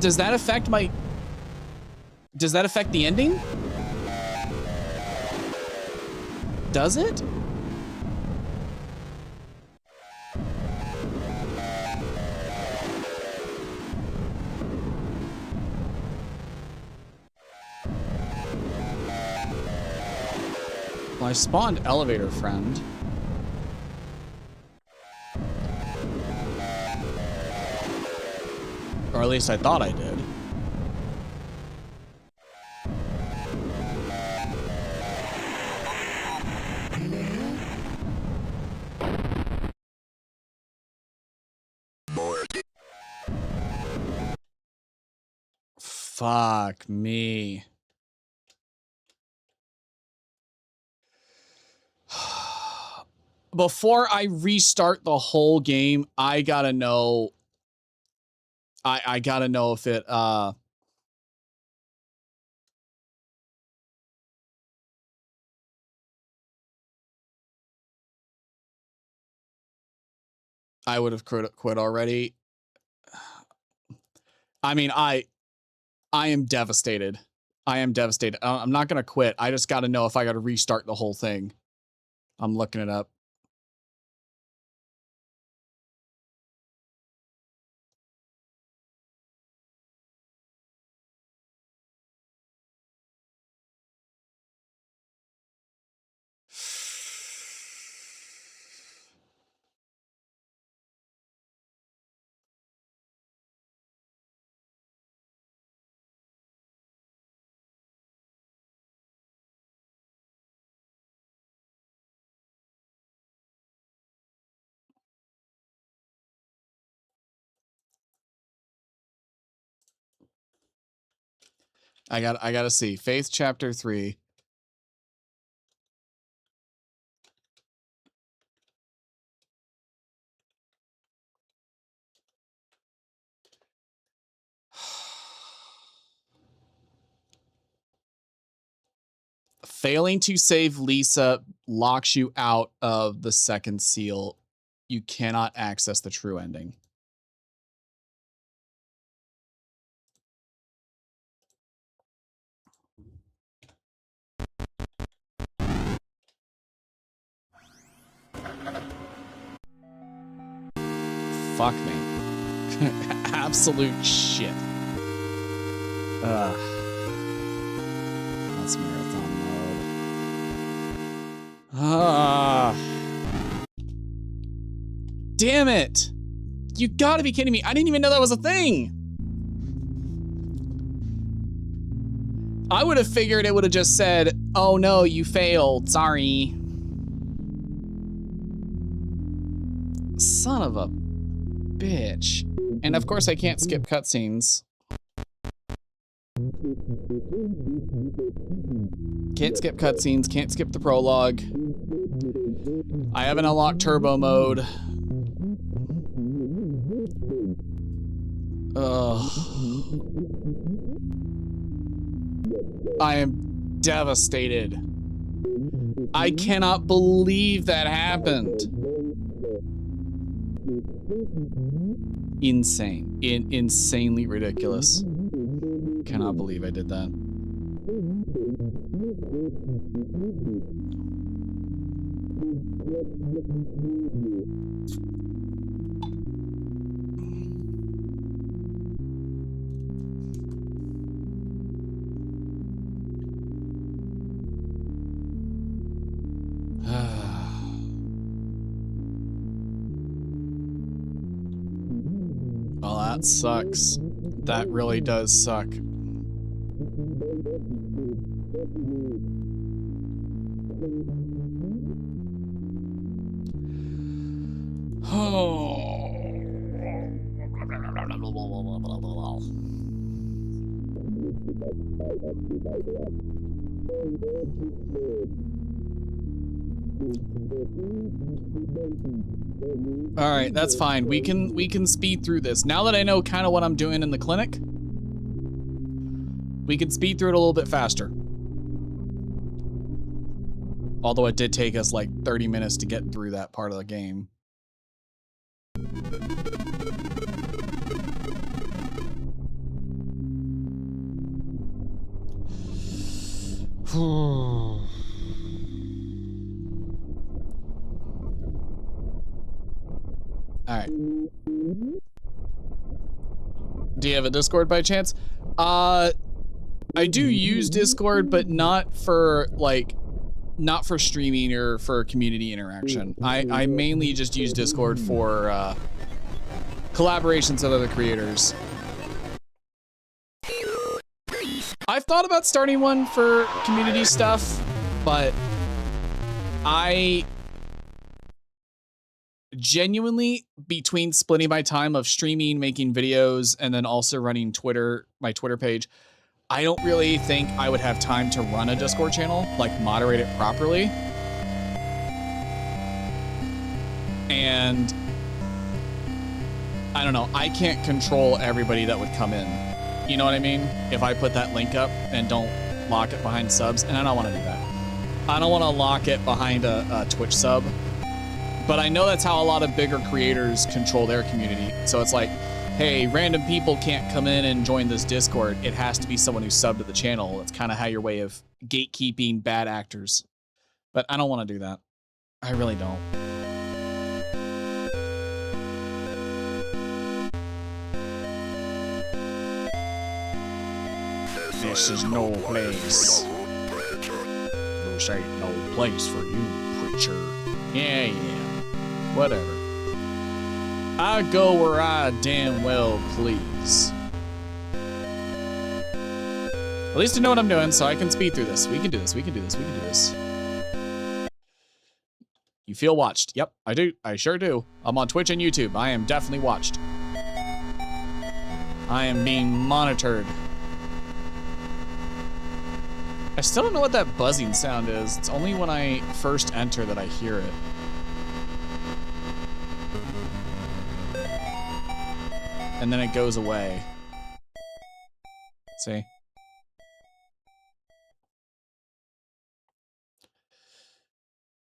Speaker 1: Does that affect my... Does that affect the ending? Does it? Well, I spawned elevator friend. Or at least I thought I did. Fuck me. before I restart the whole game, I gotta know. I gotta know if it I would have quit already. I mean, I am devastated. I am devastated. I'm not gonna quit. I just gotta know if I gotta restart the whole thing. I'm looking it up. I gotta see. Faith chapter 3. Failing to save Lisa locks you out of the second seal. You cannot access the true ending. Fuck me. Absolute shit. That's marathon mode. Damn it. You gotta be kidding me. I didn't even know that was a thing. I would have figured it would have just said, oh no, you failed. Sorry. Son of a bitch. And of course I can't skip cutscenes. Can't skip cutscenes, can't skip the prologue. I haven't unlocked turbo mode. Ugh. I am devastated. I cannot believe that happened. Insane. Insanely ridiculous. Cannot believe I did that. Well, that sucks. That really does suck. Oh. All right, that's fine. We can speed through this. Now that I know kind of what I'm doing in the clinic, we can speed through it a little bit faster. Although it did take us like 30 minutes to get through that part of the game. All right. Do you have a Discord by chance? I do use Discord, but not for streaming or for community interaction. I mainly just use Discord for collaborations with other creators. I've thought about starting one for community stuff, but I genuinely, between splitting my time of streaming, making videos, and then also running my Twitter page, I don't really think I would have time to run a Discord channel, like moderate it properly. And I don't know, I can't control everybody that would come in. You know what I mean? If I put that link up and don't lock it behind subs, and I don't want to do that. I don't want to lock it behind a Twitch sub, but I know that's how a lot of bigger creators control their community. So it's like, hey, random people can't come in and join this Discord. It has to be someone who's subbed to the channel. It's kind of how your way of gatekeeping bad actors. But I don't want to do that. I really don't.
Speaker 5: This is no place. This ain't no place for you, preacher.
Speaker 1: Yeah. Whatever. I go where I damn well please. At least I know what I'm doing, so I can speed through this. We can do this. You feel watched. Yep, I do. I sure do. I'm on Twitch and YouTube. I am definitely watched. I am being monitored. I still don't know what that buzzing sound is. It's only when I first enter that I hear it. And then it goes away. See?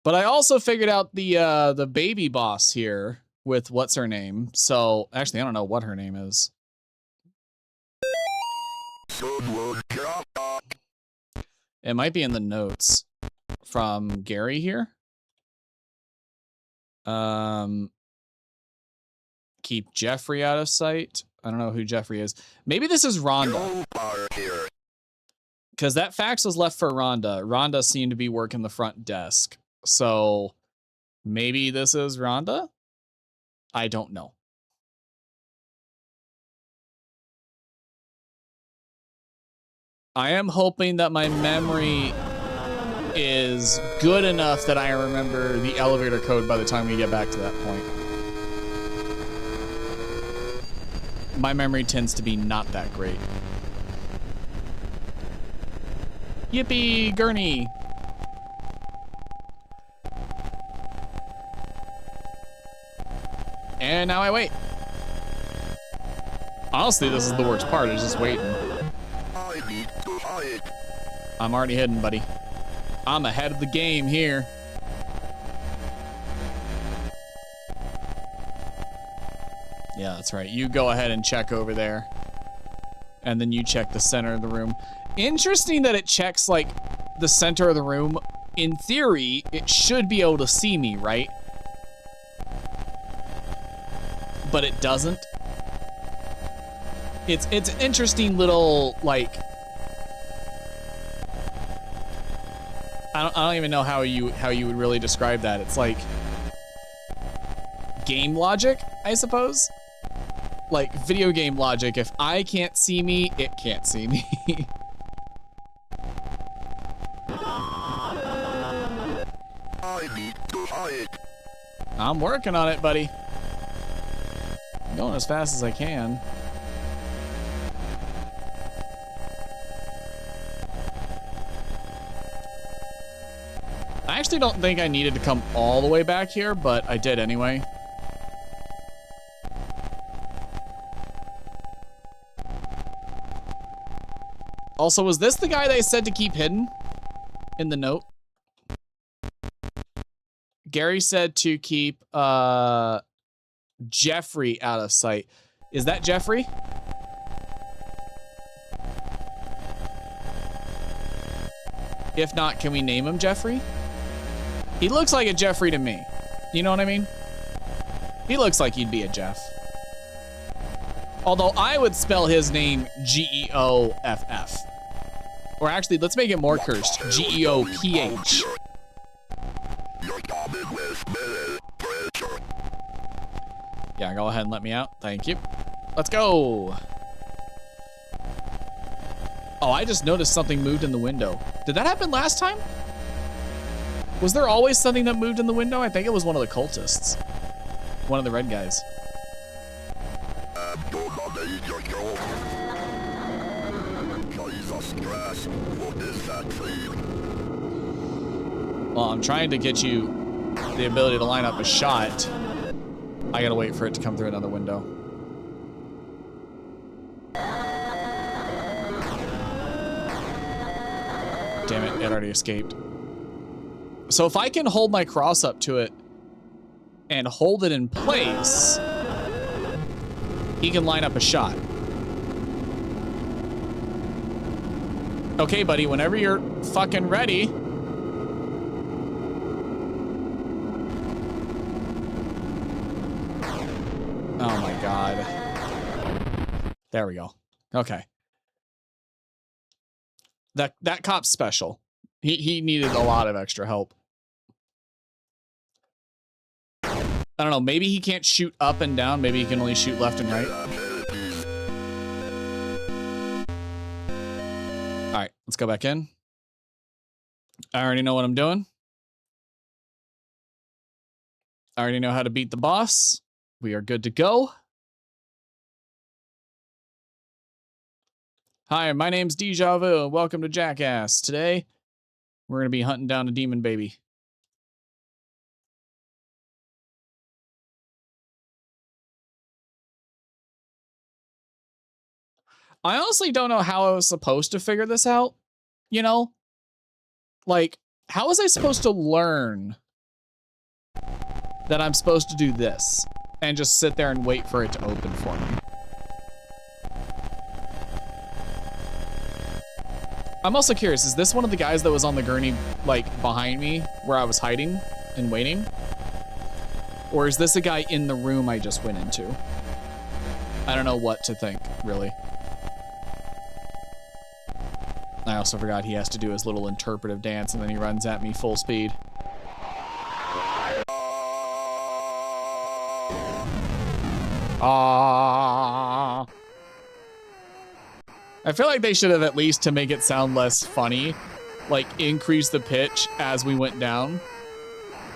Speaker 1: But I also figured out the baby boss here with what's her name. So actually, I don't know what her name is. It might be in the notes from Gary here. Keep Jeffrey out of sight. I don't know who Jeffrey is. Maybe this is Rhonda. Because that fax was left for Rhonda. Rhonda seemed to be working the front desk. So maybe this is Rhonda? I don't know. I am hoping that my memory is good enough that I remember the elevator code by the time we get back to that point. My memory tends to be not that great. Yippee, Gurney! And now I wait. Honestly, this is the worst part, is just waiting. I'm already hidden, buddy. I'm ahead of the game here. Yeah, that's right. You go ahead and check over there. And then you check the center of the room. Interesting that it checks, like, the center of the room. In theory, it should be able to see me, right? But it doesn't. It's an interesting little, like... I don't even know how you would really describe that. It's like game logic, I suppose. Like video game logic. If I can't see me, it can't see me. I'm working on it, buddy. I'm going as fast as I can. I actually don't think I needed to come all the way back here, but I did anyway. Also, was this the guy they said to keep hidden in the note? Gary said to keep Jeffrey out of sight. Is that Jeffrey? If not, can we name him Jeffrey? He looks like a Jeffrey to me. You know what I mean? He looks like he'd be a Jeff. Although I would spell his name Geoff. Or actually, let's make it more cursed. Geoph. Yeah, go ahead and let me out. Thank you. Let's go. Oh, I just noticed something moved in the window. Did that happen last time? Was there always something that moved in the window? I think it was one of the cultists. One of the red guys. Well, I'm trying to get you the ability to line up a shot. I gotta wait for it to come through another window. Damn it, it already escaped. So if I can hold my cross up to it and hold it in place, he can line up a shot. Okay, buddy, whenever you're fucking ready. Oh my God. There we go. Okay. That cop's special. He needed a lot of extra help. I don't know, maybe he can't shoot up and down, maybe he can only shoot left and right. All right, let's go back in. I already know what I'm doing. I already know how to beat the boss. We are good to go. Hi, my name's Deeja. Welcome to Jackass. Today, we're going to be hunting down a demon baby. I honestly don't know how I was supposed to figure this out, you know? Like, how was I supposed to learn that I'm supposed to do this and just sit there and wait for it to open for me? I'm also curious, is this one of the guys that was on the gurney, like, behind me where I was hiding and waiting? Or is this a guy in the room I just went into? I don't know what to think, really. I also forgot he has to do his little interpretive dance and then he runs at me full speed. Ah. I feel like they should have, at least to make it sound less funny, like increase the pitch as we went down.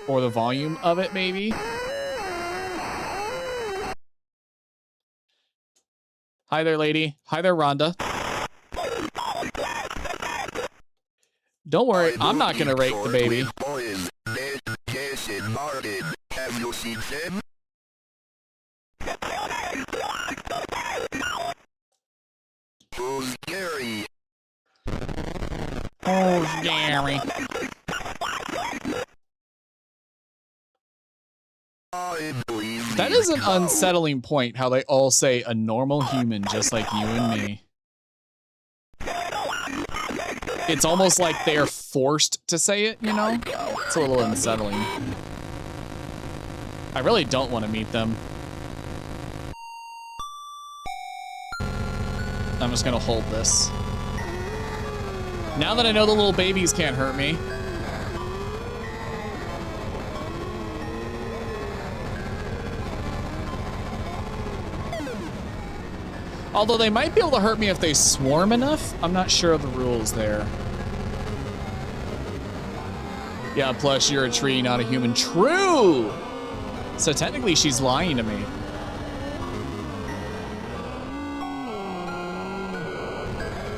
Speaker 1: Or the volume of it, maybe. Hi there, lady. Hi there, Rhonda. Don't worry, I'm not gonna rape the baby.
Speaker 4: Have you seen them? Who's Gary?
Speaker 1: Oh, Gary. That is an unsettling point, how they all say a normal human just like you and me. It's almost like they're forced to say it, you know? It's a little unsettling. I really don't want to meet them. I'm just gonna hold this. Now that I know the little babies can't hurt me. Although they might be able to hurt me if they swarm enough. I'm not sure of the rules there. Yeah, plus you're a tree, not a human. True! So technically she's lying to me.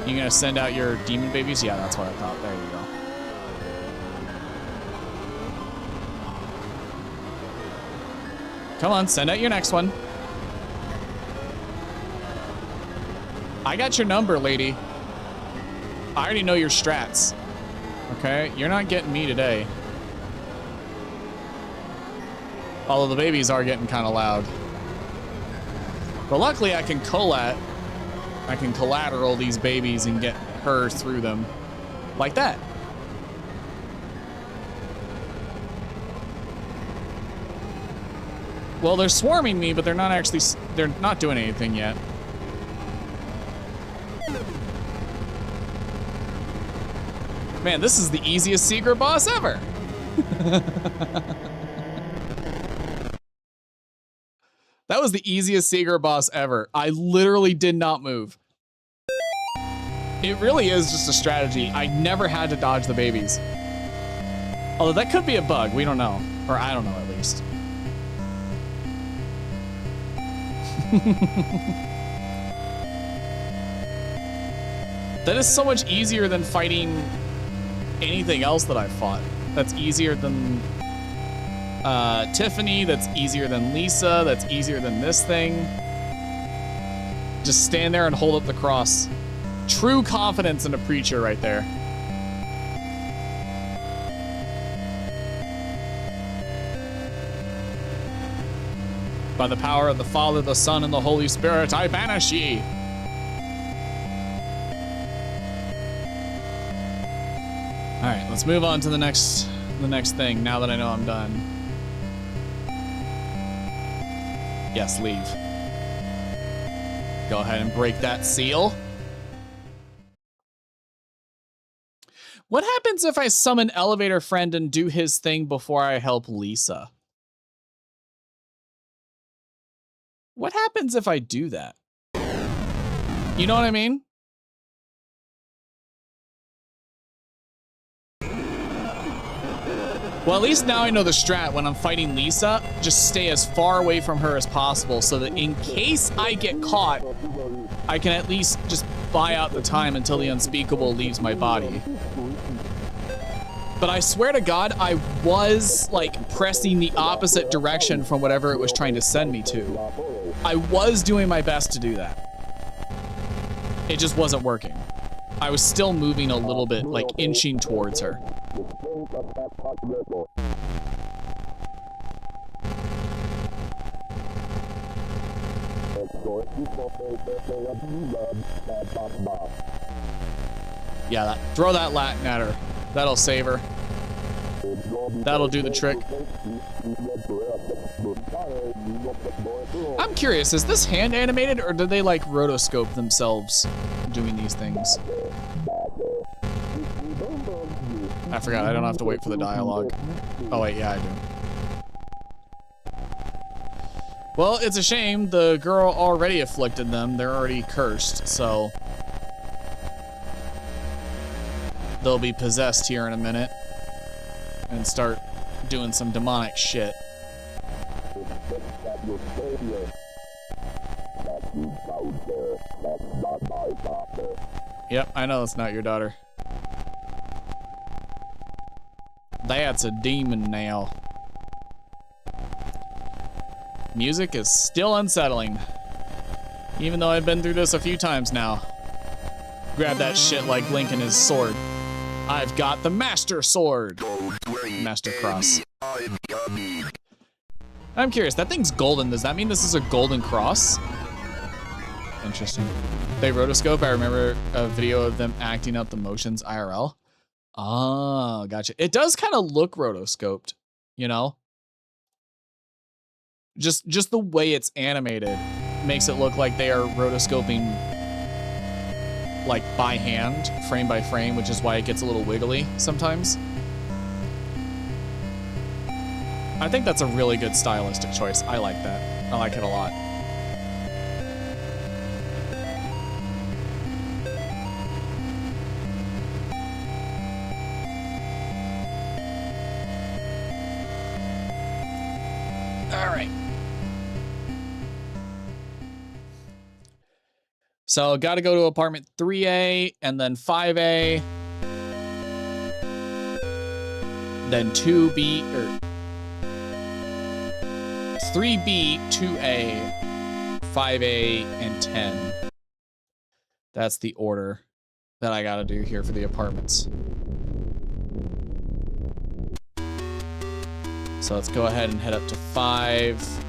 Speaker 1: You gonna send out your demon babies? Yeah, that's what I thought. There you go. Come on, send out your next one. I got your number, lady. I already know your strats. Okay, you're not getting me today. Although the babies are getting kind of loud. But luckily I can collateral these babies and get her through them. Like that. Well, they're swarming me, but they're not actually, they're not doing anything yet. Man, this is the easiest secret boss ever. That was the easiest secret boss ever. I literally did not move. It really is just a strategy. I never had to dodge the babies. Although that could be a bug, we don't know. Or I don't know, at least. That is so much easier than fighting anything else that I've fought. That's easier than Tiffany, that's easier than Lisa, that's easier than this thing. Just stand there and hold up the cross. True confidence in a preacher right there. By the power of the Father, the Son, and the Holy Spirit, I banish ye. All right, let's move on to the next thing now that I know I'm done. Yes, leave. Go ahead and break that seal. What happens if I summon Elevator Friend and do his thing before I help Lisa? What happens if I do that? You know what I mean? Well, at least now I know the strat. When I'm fighting Lisa, just stay as far away from her as possible so that in case I get caught, I can at least just buy out the time until the unspeakable leaves my body. But I swear to God, I was like pressing the opposite direction from whatever it was trying to send me to. I was doing my best to do that. It just wasn't working. I was still moving a little bit, like inching towards her. Yeah, throw that Latin at her. That'll save her. That'll do the trick. I'm curious, is this hand animated or do they like rotoscope themselves doing these things? I forgot, I don't have to wait for the dialogue. Oh wait, yeah, I do. Well, it's a shame. The girl already afflicted them. They're already cursed, so they'll be possessed here in a minute and start doing some demonic shit. Yep, I know that's not your daughter. That's a demon now. Music is still unsettling. Even though I've been through this a few times now. Grab that shit like Link and his sword. I've got the Master Sword. Master Cross. I'm curious, that thing's golden. Does that mean this is a golden cross? Interesting. They rotoscope. I remember a video of them acting out the motions IRL. Oh, gotcha. It does kind of look rotoscoped, you know? Just the way it's animated makes it look like they are rotoscoping like by hand, frame by frame, which is why it gets a little wiggly sometimes. I think that's a really good stylistic choice. I like that. I like it a lot. All right. So got to go to apartment 3A and then 5A. Then 2B or 3B, 2A, 5A, and 10. That's the order that I gotta do here for the apartments. So let's go ahead and head up to 5.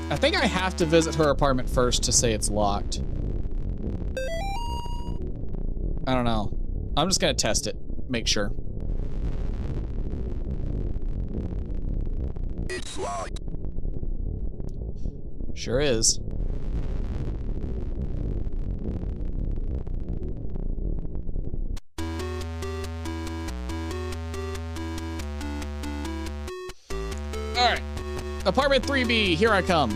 Speaker 1: I think I have to visit her apartment first to say it's locked. I don't know. I'm just gonna test it, make sure.
Speaker 4: It's locked.
Speaker 1: Sure is. All right. Apartment 3B, here I come.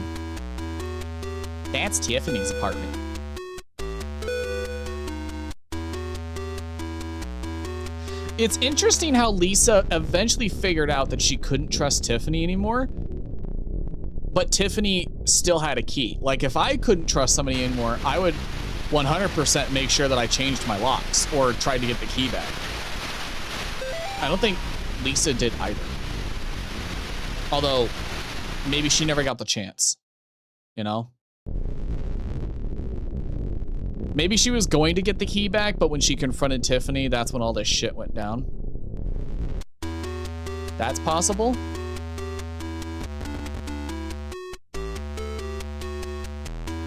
Speaker 1: That's Tiffany's apartment. It's interesting how Lisa eventually figured out that she couldn't trust Tiffany anymore. but Tiffany still had a key. Like, if I couldn't trust somebody anymore, I would 100% make sure that I changed my locks or tried to get the key back. I don't think Lisa did either. Although, maybe she never got the chance, you know? Maybe she was going to get the key back, but when she confronted Tiffany, that's when all this shit went down. That's possible.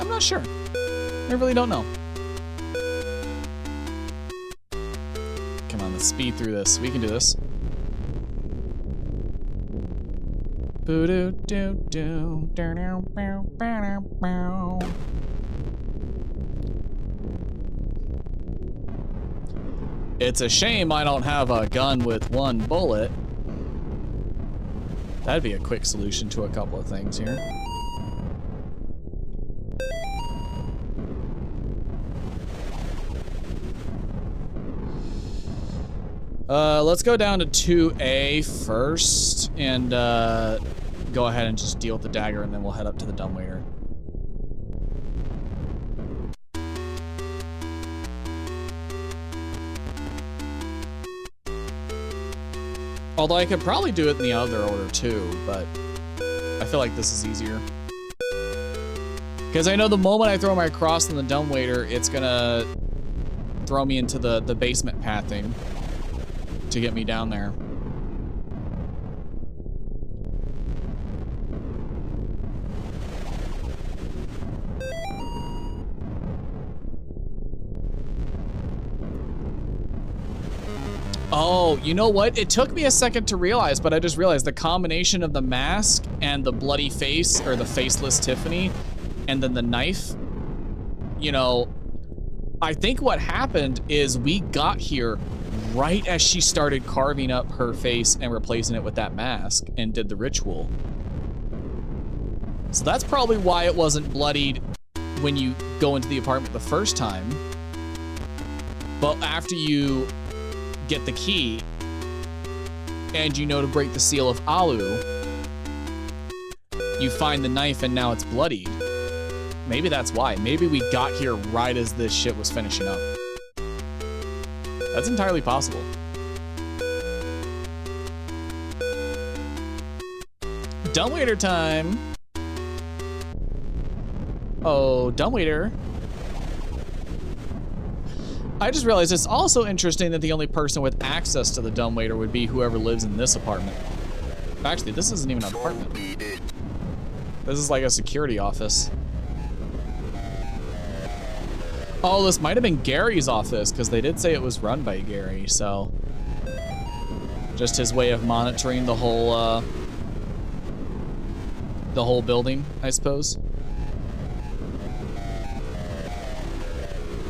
Speaker 1: I'm not sure. I really don't know. Come on, let's speed through this. We can do this. It's a shame I don't have a gun with one bullet. That'd be a quick solution to a couple of things here. Let's go down to 2A first and go ahead and just deal with the dagger, and then we'll head up to the dumbwaiter. Although I could probably do it in the other order too, but I feel like this is easier. Because I know the moment I throw my cross in the dumbwaiter, it's gonna throw me into the basement pathing to get me down there. Oh, you know what? It took me a second to realize, but I just realized the combination of the mask and the bloody face, or the faceless Tiffany, and then the knife, you know, I think what happened is we got here right as she started carving up her face and replacing it with that mask and did the ritual. So that's probably why it wasn't bloodied when you go into the apartment the first time. But after you get the key and you know to break the seal of Alu, you find the knife and now it's bloodied. Maybe that's why. Maybe we got here right as this shit was finishing up. That's entirely possible. Dumbwaiter time. Oh, dumbwaiter. I just realized it's also interesting that the only person with access to the dumbwaiter would be whoever lives in this apartment. Actually, this isn't even an apartment. This is like a security office. Oh, this might have been Gary's office, because they did say it was run by Gary, so just his way of monitoring the whole building, I suppose.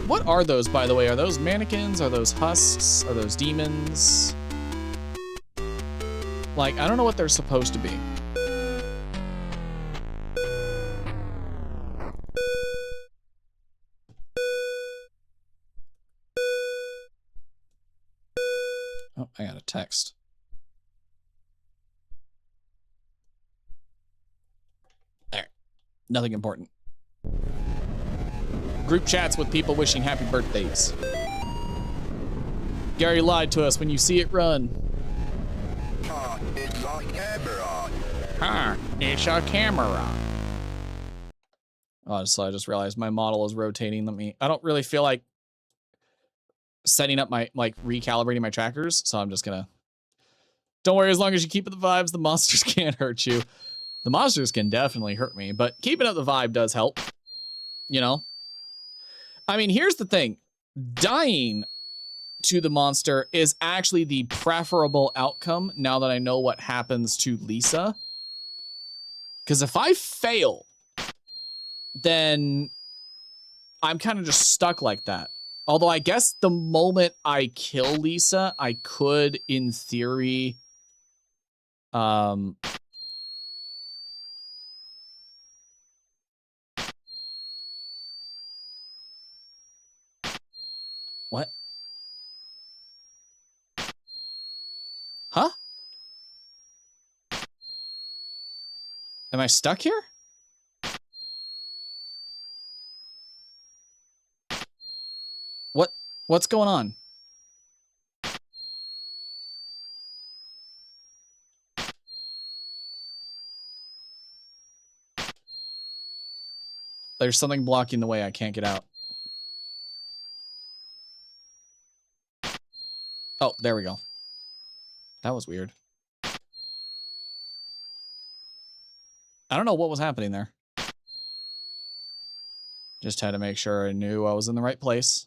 Speaker 1: What are those, by the way? Are those mannequins? Are those husks? Are those demons? Like, I don't know what they're supposed to be. Oh, I got a text. There. Nothing important. Group chats with people wishing happy birthdays. Gary lied to us. When you see it, run.
Speaker 4: It's a camera.
Speaker 1: Huh, it's a camera. Oh, so I just realized my model is rotating. I don't really feel like setting up my, like, recalibrating my trackers, so I'm just gonna... Don't worry, as long as you keep it the vibes, the monsters can't hurt you. The monsters can definitely hurt me, but keeping up the vibe does help. You know? I mean, here's the thing. Dying to the monster is actually the preferable outcome now that I know what happens to Lisa. Because if I fail, then I'm kind of just stuck like that. Although I guess the moment I kill Lisa, I could, in theory, what? Huh? Am I stuck here? What's going on? There's something blocking the way. I can't get out. Oh, there we go. That was weird. I don't know what was happening there. Just had to make sure I knew I was in the right place.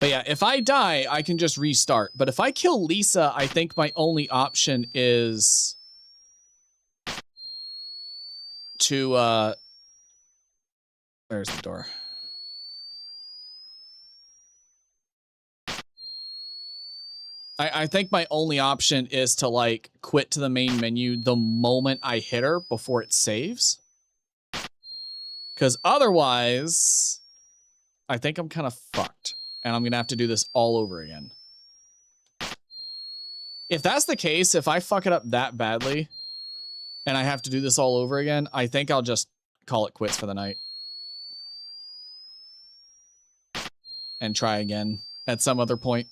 Speaker 1: But yeah, if I die, I can just restart. But if I kill Lisa, I think my only option is to, where's the door? I think my only option is to, like, quit to the main menu the moment I hit her before it saves. Because otherwise, I think I'm kind of fucked. And I'm going to have to do this all over again. If that's the case, if I fuck it up that badly, and I have to do this all over again, I think I'll just call it quits for the night. And try again at some other point.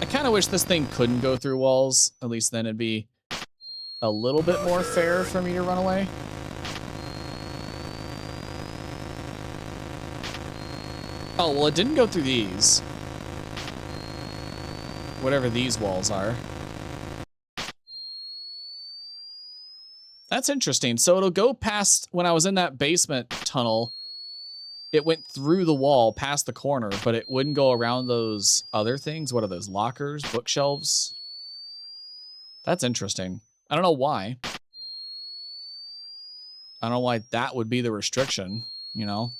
Speaker 1: I kind of wish this thing couldn't go through walls. At least then it'd be a little bit more fair for me to run away. Oh, well, it didn't go through these. Whatever these walls are. That's interesting. So it'll go past, when I was in that basement tunnel, it went through the wall past the corner, but it wouldn't go around those other things. What are those? Lockers? Bookshelves? That's interesting. I don't know why. I don't know why that would be the restriction, you know?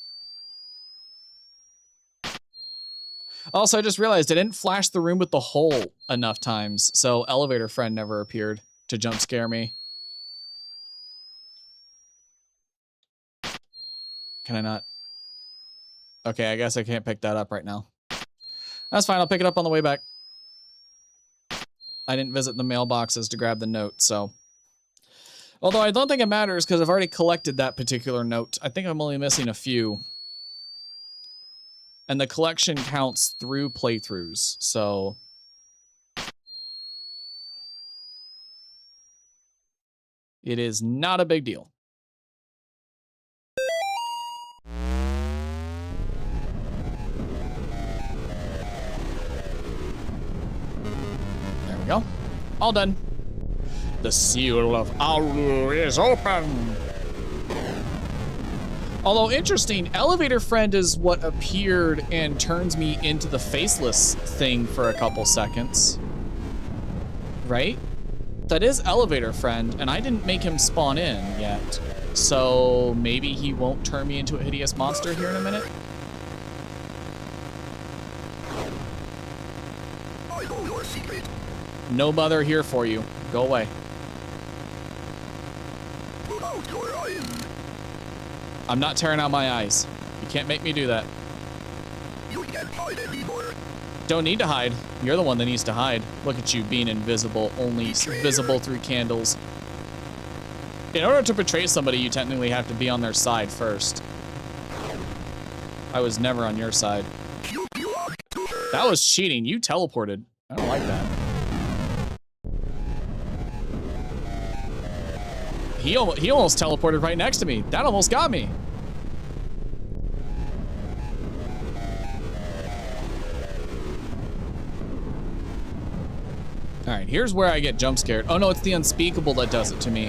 Speaker 1: Also, I just realized I didn't flash the room with the hole enough times, so elevator friend never appeared to jump scare me. Can I not? Okay, I guess I can't pick that up right now. That's fine, I'll pick it up on the way back. I didn't visit the mailboxes to grab the note, so. Although I don't think it matters because I've already collected that particular note. I think I'm only missing a few. And the collection counts through playthroughs, so. It is not a big deal. There we go. All done. The seal of Auru is open. Although interesting, elevator friend is what appeared and turns me into the faceless thing for a couple seconds. Right? That is elevator friend, and I didn't make him spawn in yet. So maybe he won't turn me into a hideous monster here in a minute?
Speaker 4: I know your secret.
Speaker 1: No mother here for you. Go away.
Speaker 4: Put out your eyes.
Speaker 1: I'm not tearing out my eyes. You can't make me do that.
Speaker 4: You can't hide anymore.
Speaker 1: Don't need to hide. You're the one that needs to hide. Look at you being invisible, only visible through candles. In order to betray somebody, you technically have to be on their side first. I was never on your side. That was cheating. You teleported. I don't like that. He almost teleported right next to me. That almost got me. All right, here's where I get jump scared. Oh no, it's the unspeakable that does it to me.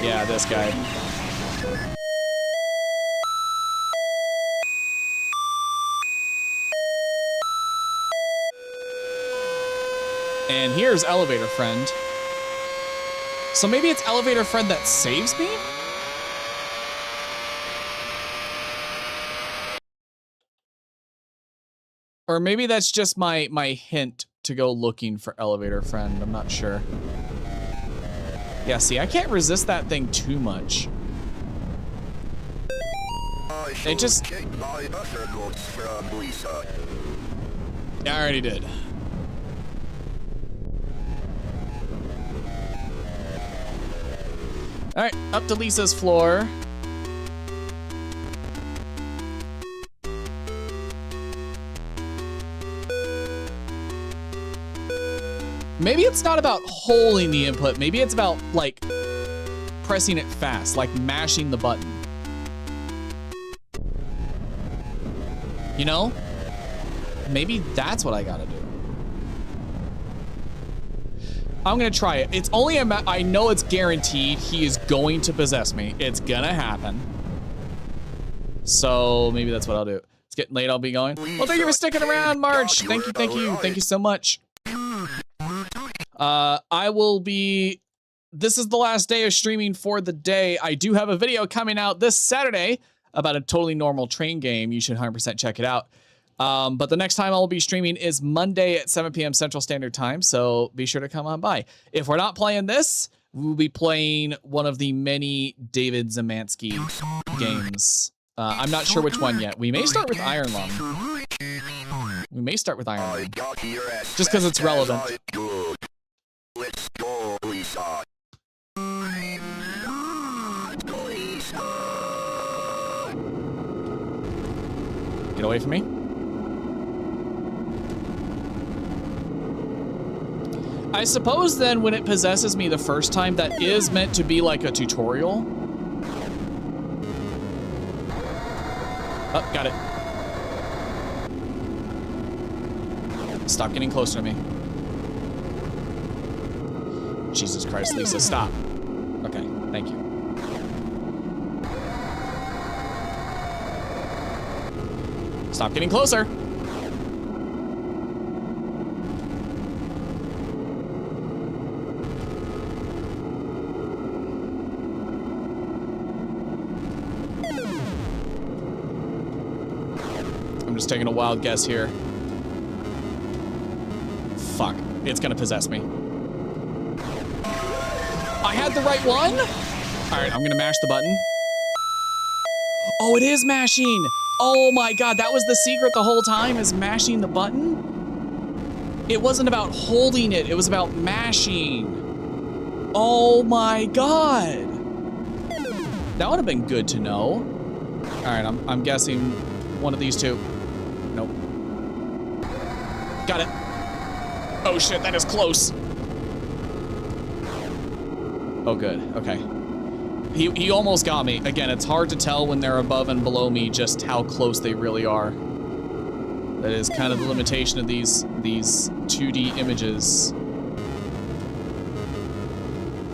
Speaker 1: Yeah, this guy. And here's elevator friend. So maybe it's elevator friend that saves me? Or maybe that's just my hint to go looking for elevator friend. I'm not sure. Yeah, see, I can't resist that thing too much. It just...
Speaker 4: My other notes from Lisa.
Speaker 1: I already did. All right, up to Lisa's floor. Maybe it's not about holding the input. Maybe it's about, like, pressing it fast, like mashing the button. You know? Maybe that's what I gotta do. I'm gonna try it. It's only I know it's guaranteed he is going to possess me. It's gonna happen. So maybe that's what I'll do. It's getting late, I'll be going. Well, thank you for sticking around, March. Thank you, thank you. Thank you so much. I will be, this is the last day of streaming for the day. I do have a video coming out this Saturday about a totally normal train game. You should 100% check it out. But the next time I'll be streaming is Monday at 7 p.m. Central Standard Time, so be sure to come on by. If we're not playing this, we'll be playing one of the many David Zemansky games. I'm not sure which one yet. We may start with Iron Lung. We may start with Iron Lung. Just because it's relevant.
Speaker 4: Let's go, Lisa.
Speaker 1: Get away from me. I suppose then when it possesses me the first time, that is meant to be like a tutorial. Oh, got it. Stop getting closer to me. Jesus Christ, Lisa, stop. Okay, thank you. Stop getting closer. I'm just taking a wild guess here. Fuck, it's gonna possess me. I had the right one? All right, I'm gonna mash the button. Oh, it is mashing. Oh my God, that was the secret the whole time, is mashing the button? It wasn't about holding it, it was about mashing. Oh my God. That would have been good to know. All right, I'm guessing one of these two. Nope. Got it. Oh shit, that is close. Oh, good. Okay. He almost got me. Again, it's hard to tell when they're above and below me just how close they really are. That is kind of the limitation of these 2D images.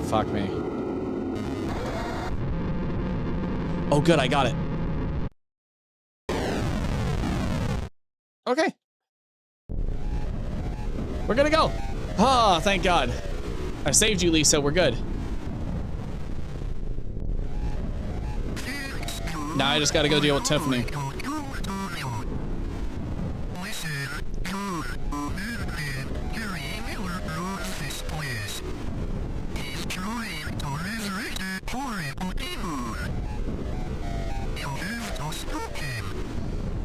Speaker 1: Fuck me. Oh, good. I got it. Okay. We're gonna go. Ah, thank God. I saved you, Lisa. We're good. Now I just gotta go deal with Tiffany.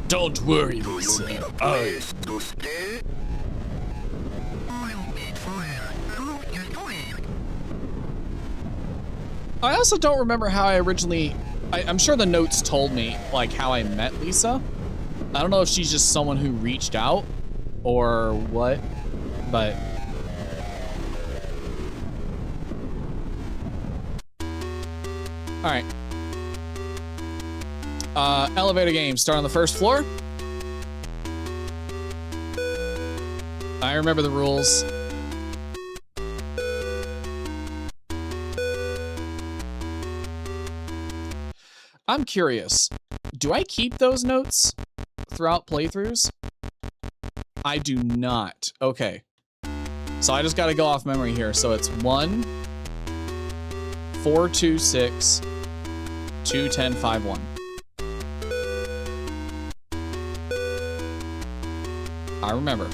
Speaker 1: Don't worry, Lisa. I also don't remember how I originally... I'm sure the notes told me, like, how I met Lisa. I don't know if she's just someone who reached out or what, but... Alright. Elevator game. Start on the first floor. I remember the rules. I'm curious, do I keep those notes throughout playthroughs? I do not. Okay. So I just got to go off memory here. So it's 1, 4, 2, 6, 2, 10, 5, 1. I remember.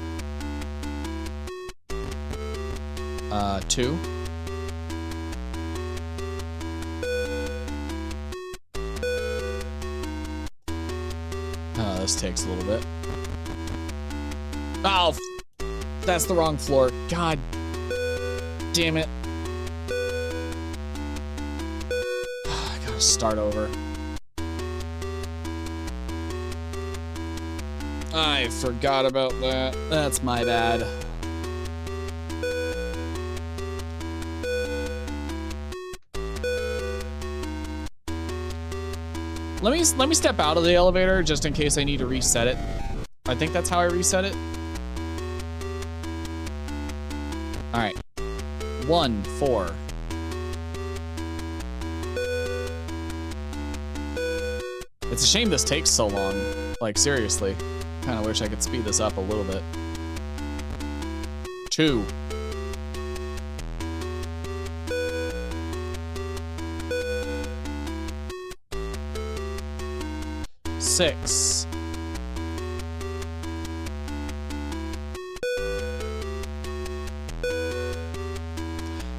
Speaker 1: 2, this takes a little bit. Oh, that's the wrong floor. God damn it. I gotta start over. I forgot about that. That's my bad. Let me step out of the elevator just in case I need to reset it. I think that's how I reset it. All right. 1, 4. It's a shame this takes so long. Like, seriously. Kind of wish I could speed this up a little bit. 2. 6.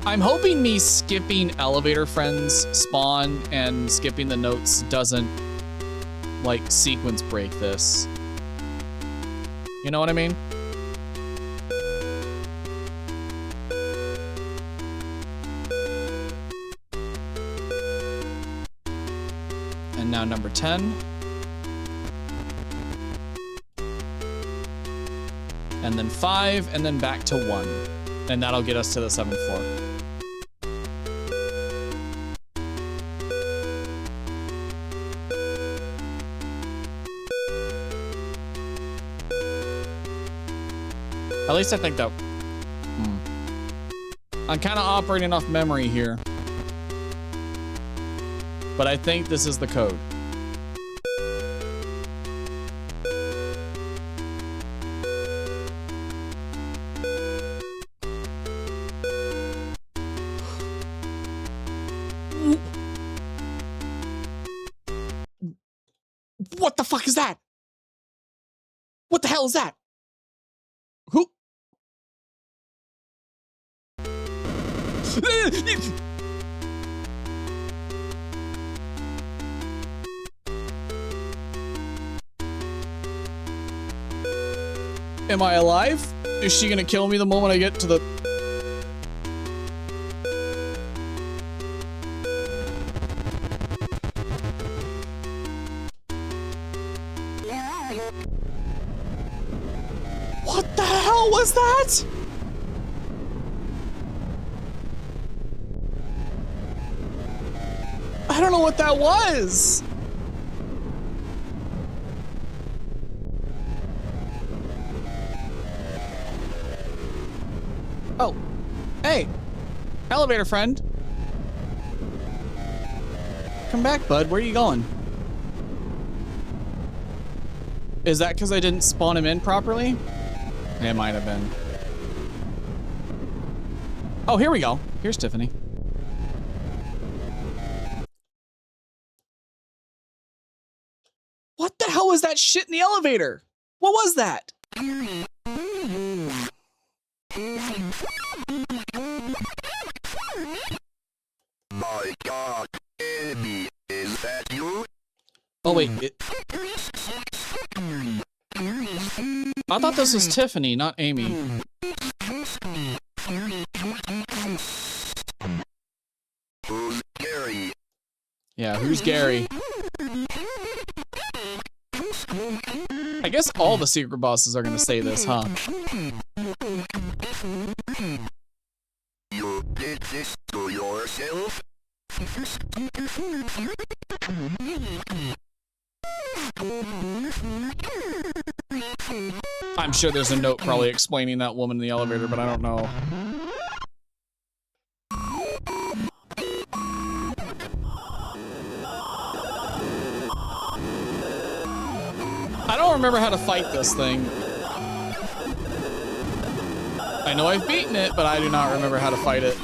Speaker 1: I'm hoping me skipping elevator friends spawn and skipping the notes doesn't like sequence break this. You know what I mean? And now number 10. And then 5, and then back to 1. And that'll get us to the 7th floor. At least I think that... I'm kind of operating off memory here. But I think this is the code. What the fuck is that? What the hell is that? Who? Am I alive? Is she gonna kill me the moment I get to the... What the hell was that? I don't know what that was. Oh, hey, elevator friend. Come back, bud. Where are you going? Is that because I didn't spawn him in properly? It might have been. Oh, here we go. Here's Tiffany. What the hell was that shit in the elevator? What was that?
Speaker 4: My God, Amy, is that you?
Speaker 1: Oh wait, I thought this was Tiffany, not Amy.
Speaker 4: Who's Gary?
Speaker 1: Yeah, who's Gary? I guess all the secret bosses are gonna say this, huh?
Speaker 4: You did this to yourself?
Speaker 1: I'm sure there's a note probably explaining that woman in the elevator, but I don't know. I don't remember how to fight this thing. I know I've beaten it, but I do not remember how to fight it.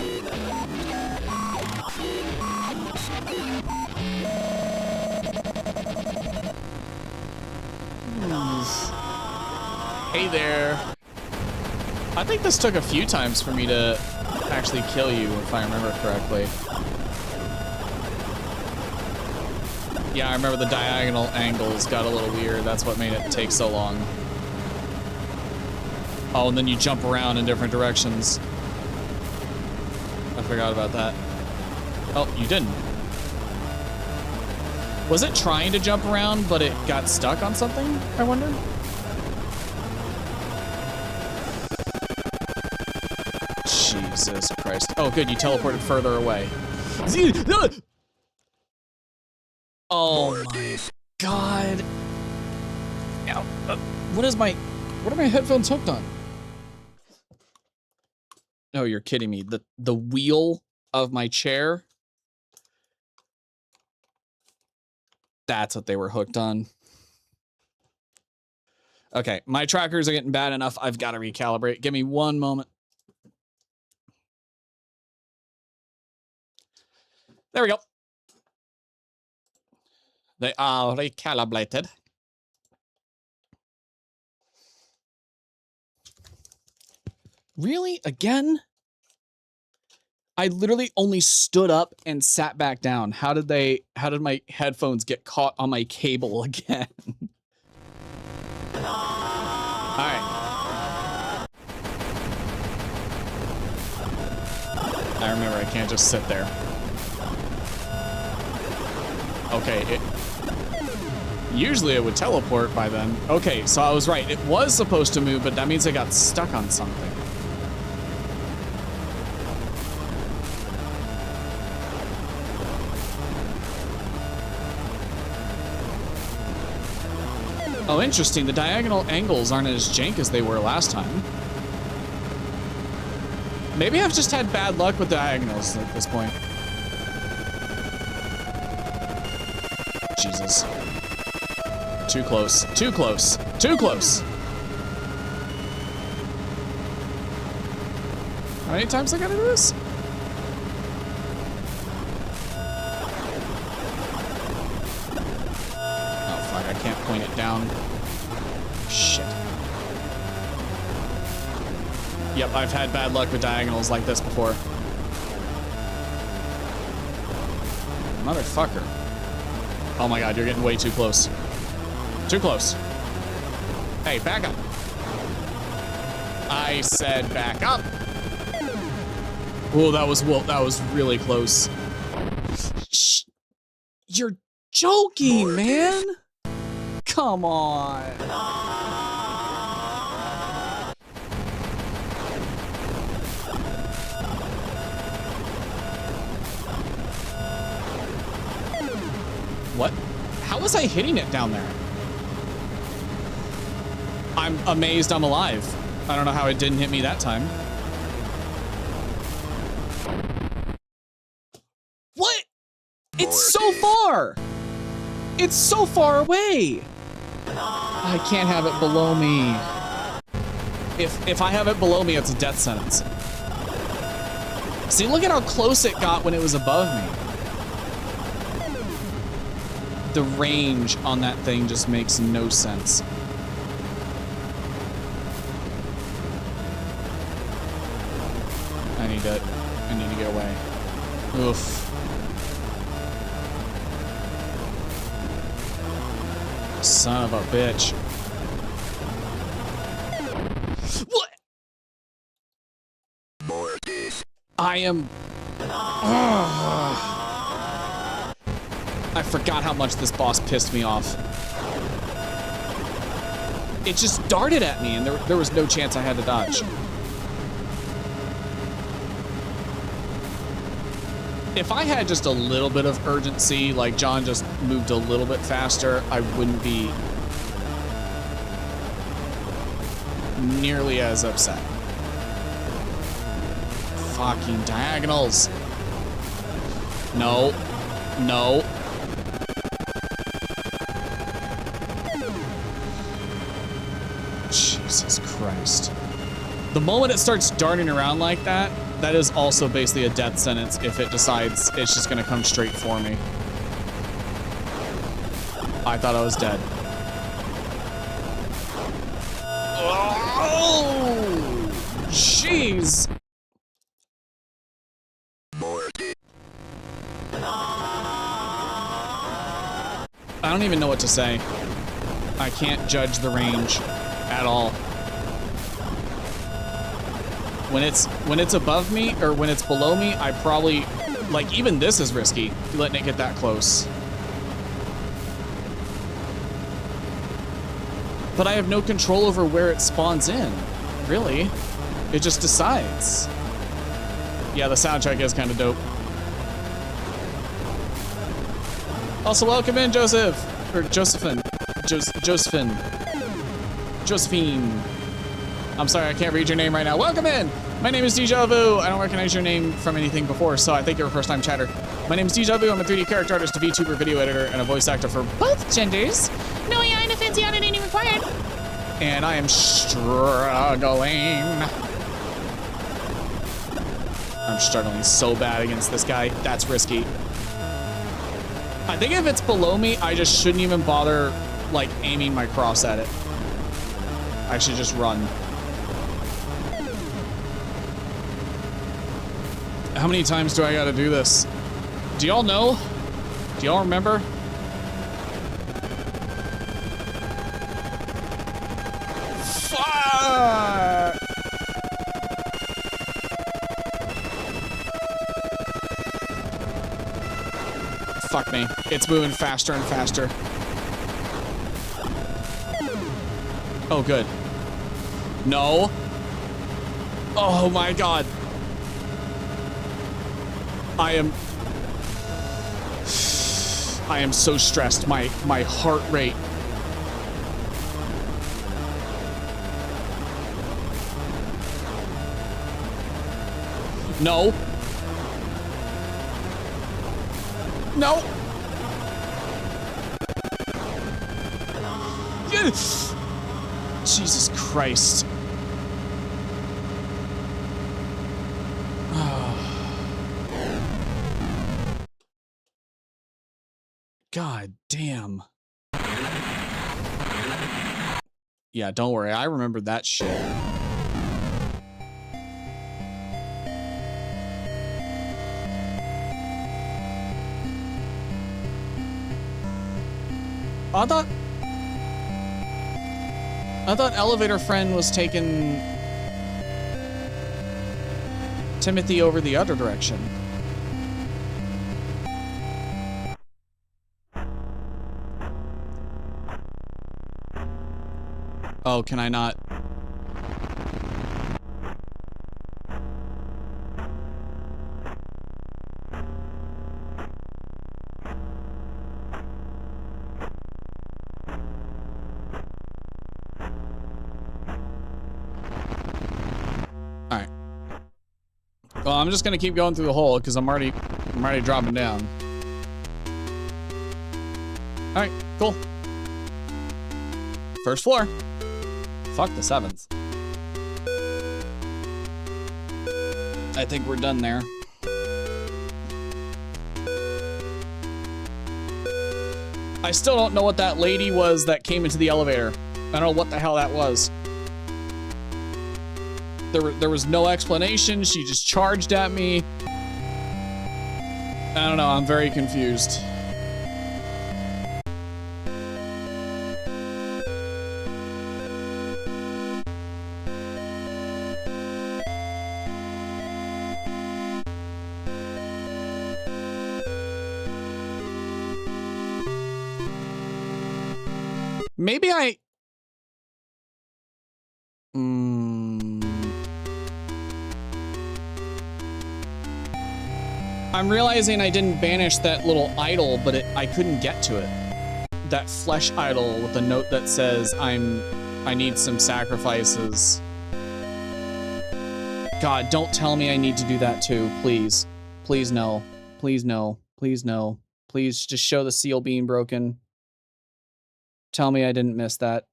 Speaker 1: Hey there. I think this took a few times for me to actually kill you, if I remember correctly. Yeah, I remember the diagonal angles got a little weird. That's what made it take so long. Oh, and then you jump around in different directions. I forgot about that. Oh, you didn't. Was it trying to jump around, but it got stuck on something, I wonder? Jesus Christ. Oh, good, you teleported further away. Oh my God. Ow. What are my headphones hooked on? Oh, you're kidding me. The wheel of my chair. That's what they were hooked on. Okay, my trackers are getting bad enough. I've got to recalibrate. Give me one moment. There we go. They are recalibrated. Really? Again? I literally only stood up and sat back down. How did my headphones get caught on my cable again? All right. I remember I can't just sit there. Okay, usually it would teleport by then. Okay, so I was right. It was supposed to move, but that means I got stuck on something. Oh, interesting. The diagonal angles aren't as jank as they were last time. Maybe I've just had bad luck with diagonals at this point. Jesus. Too close. Too close. Too close. How many times I gotta do this? Oh, fuck. I can't point it down. Shit. Yep, I've had bad luck with diagonals like this before. Motherfucker. Oh my God, you're getting way too close. Too close. Hey, back up. I said back up. Oh, that was really close. Shh. You're joking, man. Come on. What? How was I hitting it down there? I'm amazed I'm alive. I don't know how it didn't hit me that time. What? It's so far! It's so far away! I can't have it below me. If I have it below me, it's a death sentence. See, look at how close it got when it was above me. The range on that thing just makes no sense. I need to get away. Oof. Son of a bitch. What? I am... I forgot how much this boss pissed me off. It just darted at me and there was no chance I had to dodge. If I had just a little bit of urgency, like John just moved a little bit faster, I wouldn't be nearly as upset. Fucking diagonals. No. No. Jesus Christ. The moment it starts darting around like that, that is also basically a death sentence if it decides it's just gonna come straight for me. I thought I was dead. Oh! Jeez! I don't even know what to say. I can't judge the range at all. When it's above me or when it's below me, I probably, like, even this is risky, letting it get that close. But I have no control over where it spawns in, really. It just decides. Yeah, the soundtrack is kind of dope. Also, welcome in, Joseph. Or Josephine. Josephine. I'm sorry, I can't read your name right now. Welcome in. My name is Deeja Vu. I don't recognize your name from anything before, so I think you're a first-time chatter. My name is Deeja Vu. I'm a 3D character artist, a VTuber video editor, and a voice actor for both genders.
Speaker 2: No AI, no fancy editing required.
Speaker 1: And I am struggling. I'm struggling so bad against this guy. That's risky. I think if it's below me, I just shouldn't even bother, like, aiming my cross at it. I should just run. How many times do I gotta do this? Do y'all know? Do y'all remember? Fuck! Fuck me. It's moving faster and faster. Oh, good. No. Oh my god. I am so stressed. My heart rate. No. No. Yes. Jesus Christ. God damn. Yeah, don't worry. I remember that shit. I thought Elevator Friend was taking Timothy over the other direction. Oh, can I not? All right. Well, I'm just gonna keep going through the hole because I'm already dropping down. All right, cool. First floor. Fuck the 7th. I think we're done there. I still don't know what that lady was that came into the elevator. I don't know what the hell that was. There was no explanation. She just charged at me. I don't know. I'm very confused. Maybe I'm realizing I didn't banish that little idol, but I couldn't get to it. That flesh idol with a note that says I need some sacrifices. God, don't tell me I need to do that too, please. Please no. Please no. Please no. Please just show the seal being broken. Tell me I didn't miss that.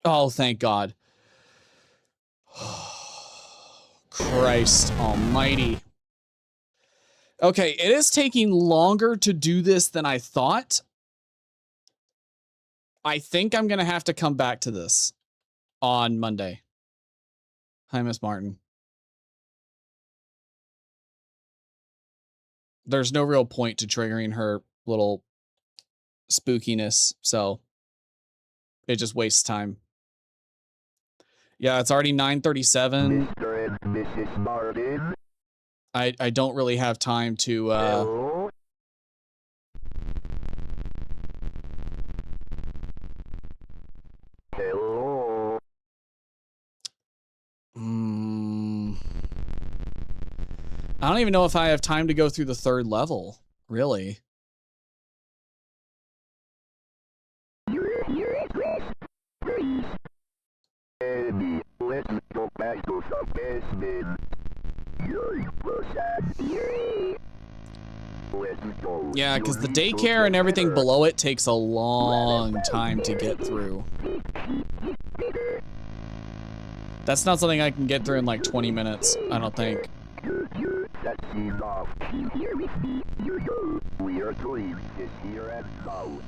Speaker 1: Oh, thank God. Christ almighty. Okay, it is taking longer to do this than I thought. I think I'm going to have to come back to this on Monday. Hi, Miss Martin. There's no real point to triggering her little spookiness, so it just wastes time. Yeah, it's already 9:37.
Speaker 4: Mr. and Mrs. Martin.
Speaker 1: I don't really have time to
Speaker 4: Hello? Hello?
Speaker 1: I don't even know if I have time to go through the 3rd level, really.
Speaker 4: Andy, let's go back to the basement. Let's go.
Speaker 1: Yeah, because the daycare and everything below it takes a long time to get through. That's not something I can get through in like 20 minutes, I don't think.
Speaker 4: That's enough. We are going this here and now.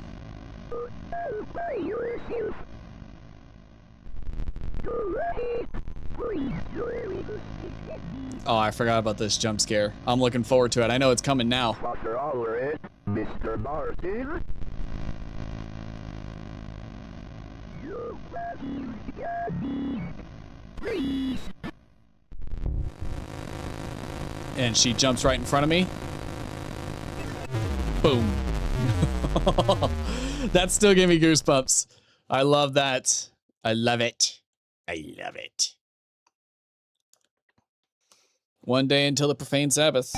Speaker 1: Oh, I forgot about this jump scare. I'm looking forward to it. I know it's coming now.
Speaker 4: Dr. Ulrich, Mr. Martin.
Speaker 1: And she jumps right in front of me. Boom. That still gave me goosebumps. I love that. I love it. I love it. One day until the profane Sabbath.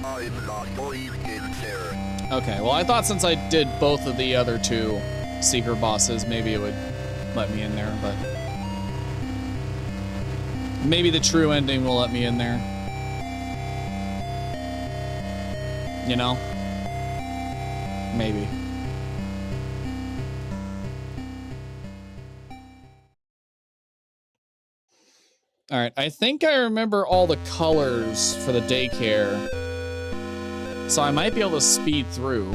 Speaker 4: I'm not going in there.
Speaker 1: Okay, well, I thought since I did both of the other 2 secret bosses, maybe it would let me in there, but maybe the true ending will let me in there. You know? Maybe. All right, I think I remember all the colors for the daycare, so I might be able to speed through.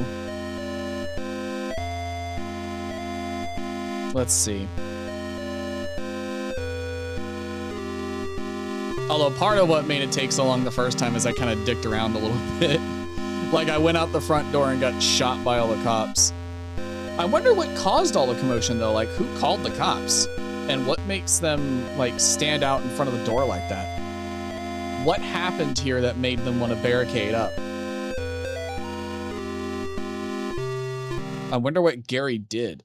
Speaker 1: Let's see. Although part of what made it take so long the first time is I kind of dicked around a little bit. Like I went out the front door and got shot by all the cops. I wonder what caused all the commotion though, like who called the cops? And what makes them like stand out in front of the door like that? What happened here that made them want to barricade up? I wonder what Gary did.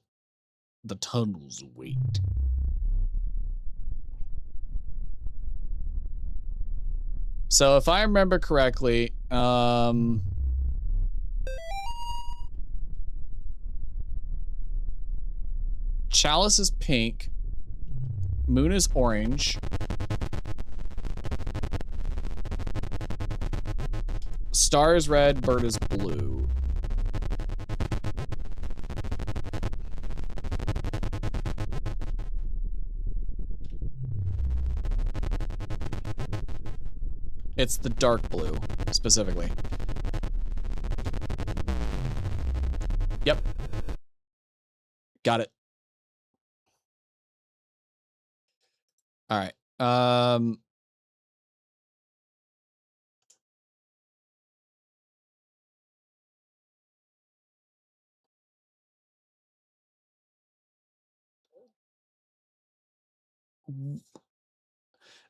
Speaker 1: The tunnels wait. So if I remember correctly, Chalice is pink. Moon is orange. Star is red, bird is blue. It's the dark blue, specifically. Yep. Got it. All right.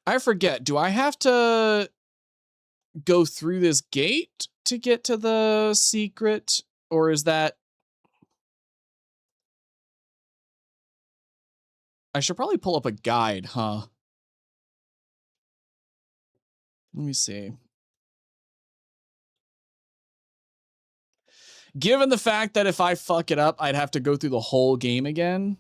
Speaker 1: I forget. Do I have to go through this gate to get to the secret? Or is that... I should probably pull up a guide, huh? Let me see. Given the fact that if I fuck it up, I'd have to go through the whole game again.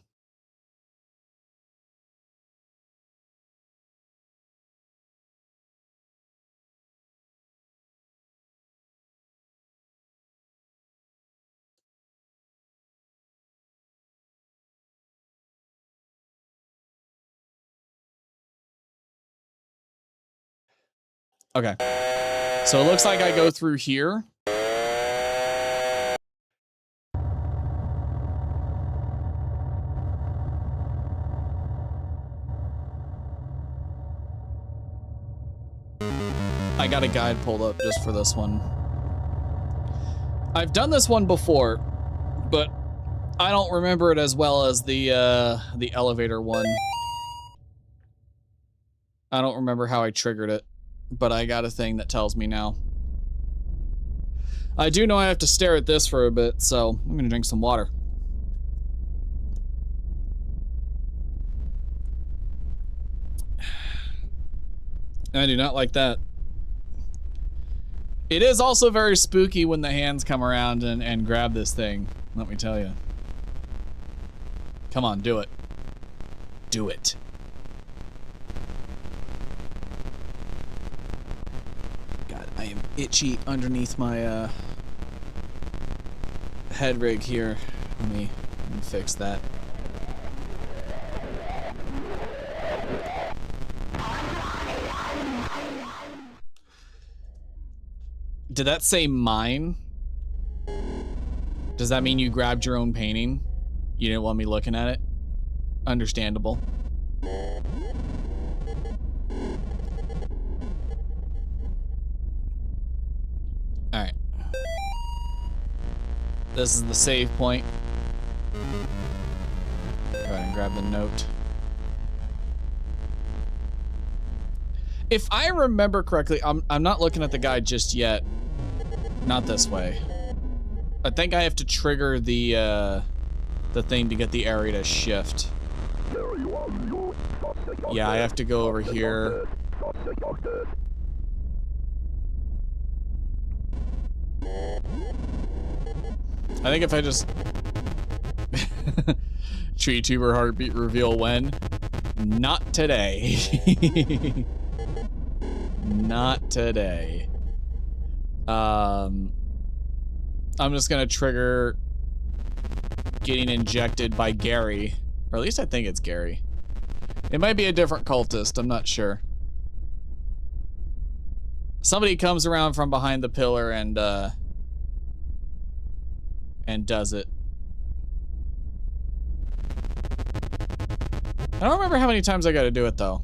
Speaker 1: Okay. So it looks like I go through here. I got a guide pulled up just for this one. I've done this one before, but I don't remember it as well as the elevator one. I don't remember how I triggered it, but I got a thing that tells me now. I do know I have to stare at this for a bit, so I'm gonna drink some water. I do not like that. It is also very spooky when the hands come around and grab this thing, let me tell you. Come on, do it. Do it. God, I am itchy underneath my head rig here. Let me fix that. Did that say mine? Does that mean you grabbed your own painting? You didn't want me looking at it? Understandable. Alright. This is the save point. Go ahead and grab the note. If I remember correctly, I'm not looking at the guide just yet. Not this way. I think I have to trigger the thing to get the area to shift. Yeah, I have to go over here. I think if I just VTuber heartbeat reveal when? Not today. Not today. I'm just gonna trigger getting injected by Gary. Or at least I think it's Gary. It might be a different cultist, I'm not sure. Somebody comes around from behind the pillar and does it. I don't remember how many times I gotta do it though.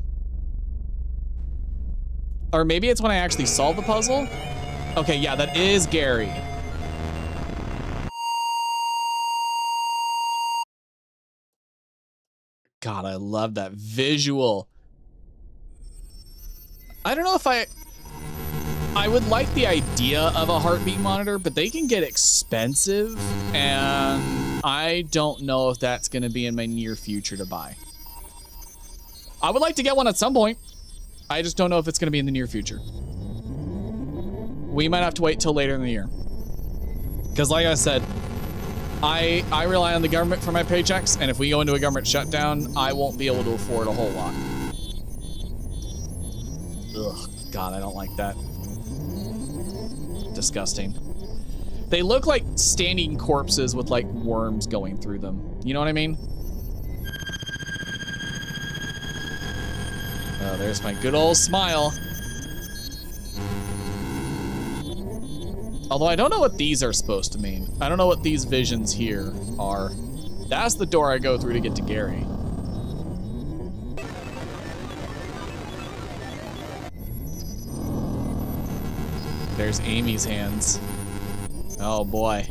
Speaker 1: Or maybe it's when I actually solve the puzzle? Okay, yeah, that is Gary. God, I love that visual. I don't know if I would like the idea of a heartbeat monitor, but they can get expensive, and I don't know if that's gonna be in my near future to buy. I would like to get one at some point. I just don't know if it's gonna be in the near future. We might have to wait till later in the year. Because like I said, I rely on the government for my paychecks, and if we go into a government shutdown, I won't be able to afford a whole lot. Ugh, God, I don't like that. Disgusting. They look like standing corpses with like worms going through them. You know what I mean? Oh, there's my good old smile. Although I don't know what these are supposed to mean. I don't know what these visions here are. That's the door I go through to get to Gary. There's Amy's hands. Oh boy.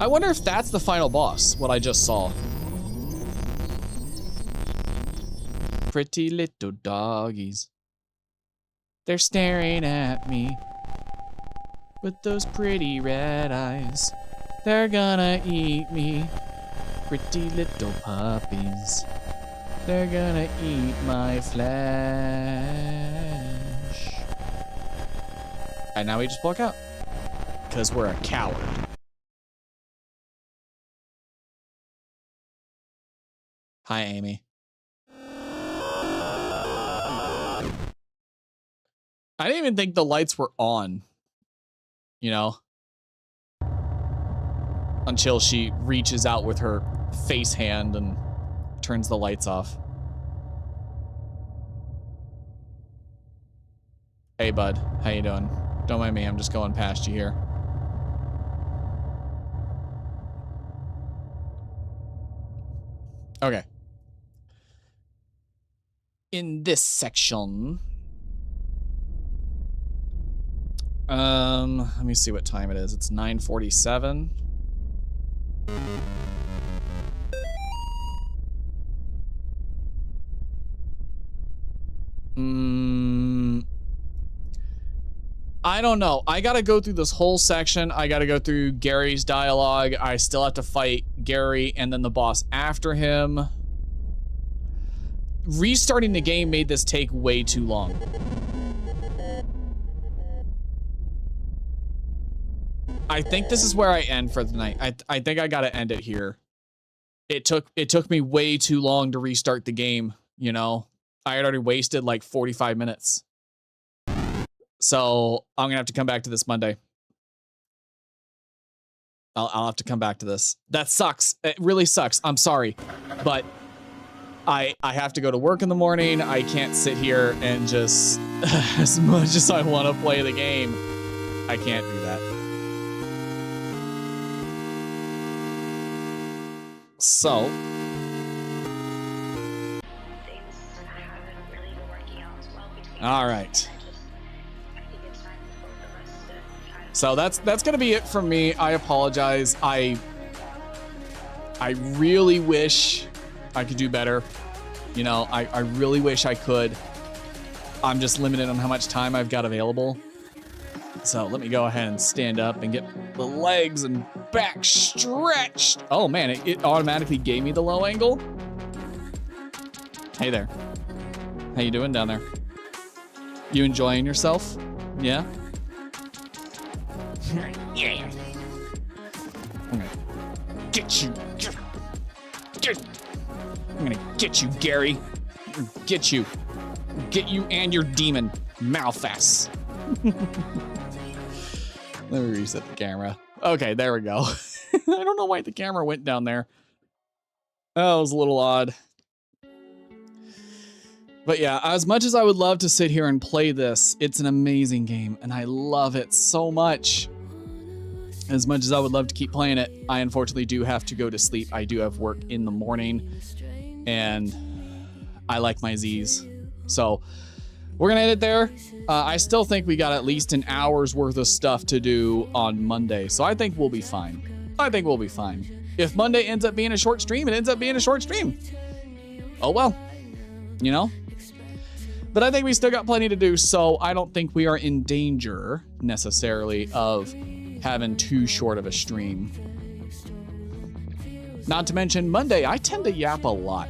Speaker 1: I wonder if that's the final boss, what I just saw. Pretty little doggies. They're staring at me with those pretty red eyes. They're gonna eat me. Pretty little puppies. They're gonna eat my flesh. And now we just walk out. Because we're a coward. Hi, Amy. I didn't even think the lights were on, you know, until she reaches out with her face hand and turns the lights off. Hey, bud, how you doing? Don't mind me, I'm just going past you here. Okay. in this section. Let me see what time it is. It's 9:47. I don't know. I gotta go through this whole section. I gotta go through Gary's dialogue. I still have to fight Gary and then the boss after him. Restarting the game made this take way too long. I think this is where I end for the night. I think I gotta end it here. It took me way too long to restart the game, you know? I had already wasted like 45 minutes. So I'm gonna have to come back to this Monday. I'll have to come back to this. That sucks. It really sucks. I'm sorry, but I have to go to work in the morning. I can't sit here and just, as much as I want to play the game, I can't do that. So. All right. So that's gonna be it from me. I apologize. I really wish I could do better. You know, I really wish I could. I'm just limited on how much time I've got available. So let me go ahead and stand up and get the legs and back stretched. Oh man, it automatically gave me the low angle. Hey there. How you doing down there? You enjoying yourself? Yeah? Yeah. I'm gonna get you. I'm gonna get you, Gary. Get you. Get you and your demon mouth ass. Let me reset the camera. Okay, there we go. I don't know why the camera went down there. That was a little odd. But yeah, as much as I would love to sit here and play this, it's an amazing game, and I love it so much. As much as I would love to keep playing it, I unfortunately do have to go to sleep. I do have work in the morning, and I like my Z's. So we're gonna end it there. I still think we got at least an hour's worth of stuff to do on Monday, so I think we'll be fine. I think we'll be fine. If Monday ends up being a short stream, it ends up being a short stream. Oh well, you know? But I think we still got plenty to do, so I don't think we are in danger necessarily of having too short of a stream. Not to mention Monday, I tend to yap a lot.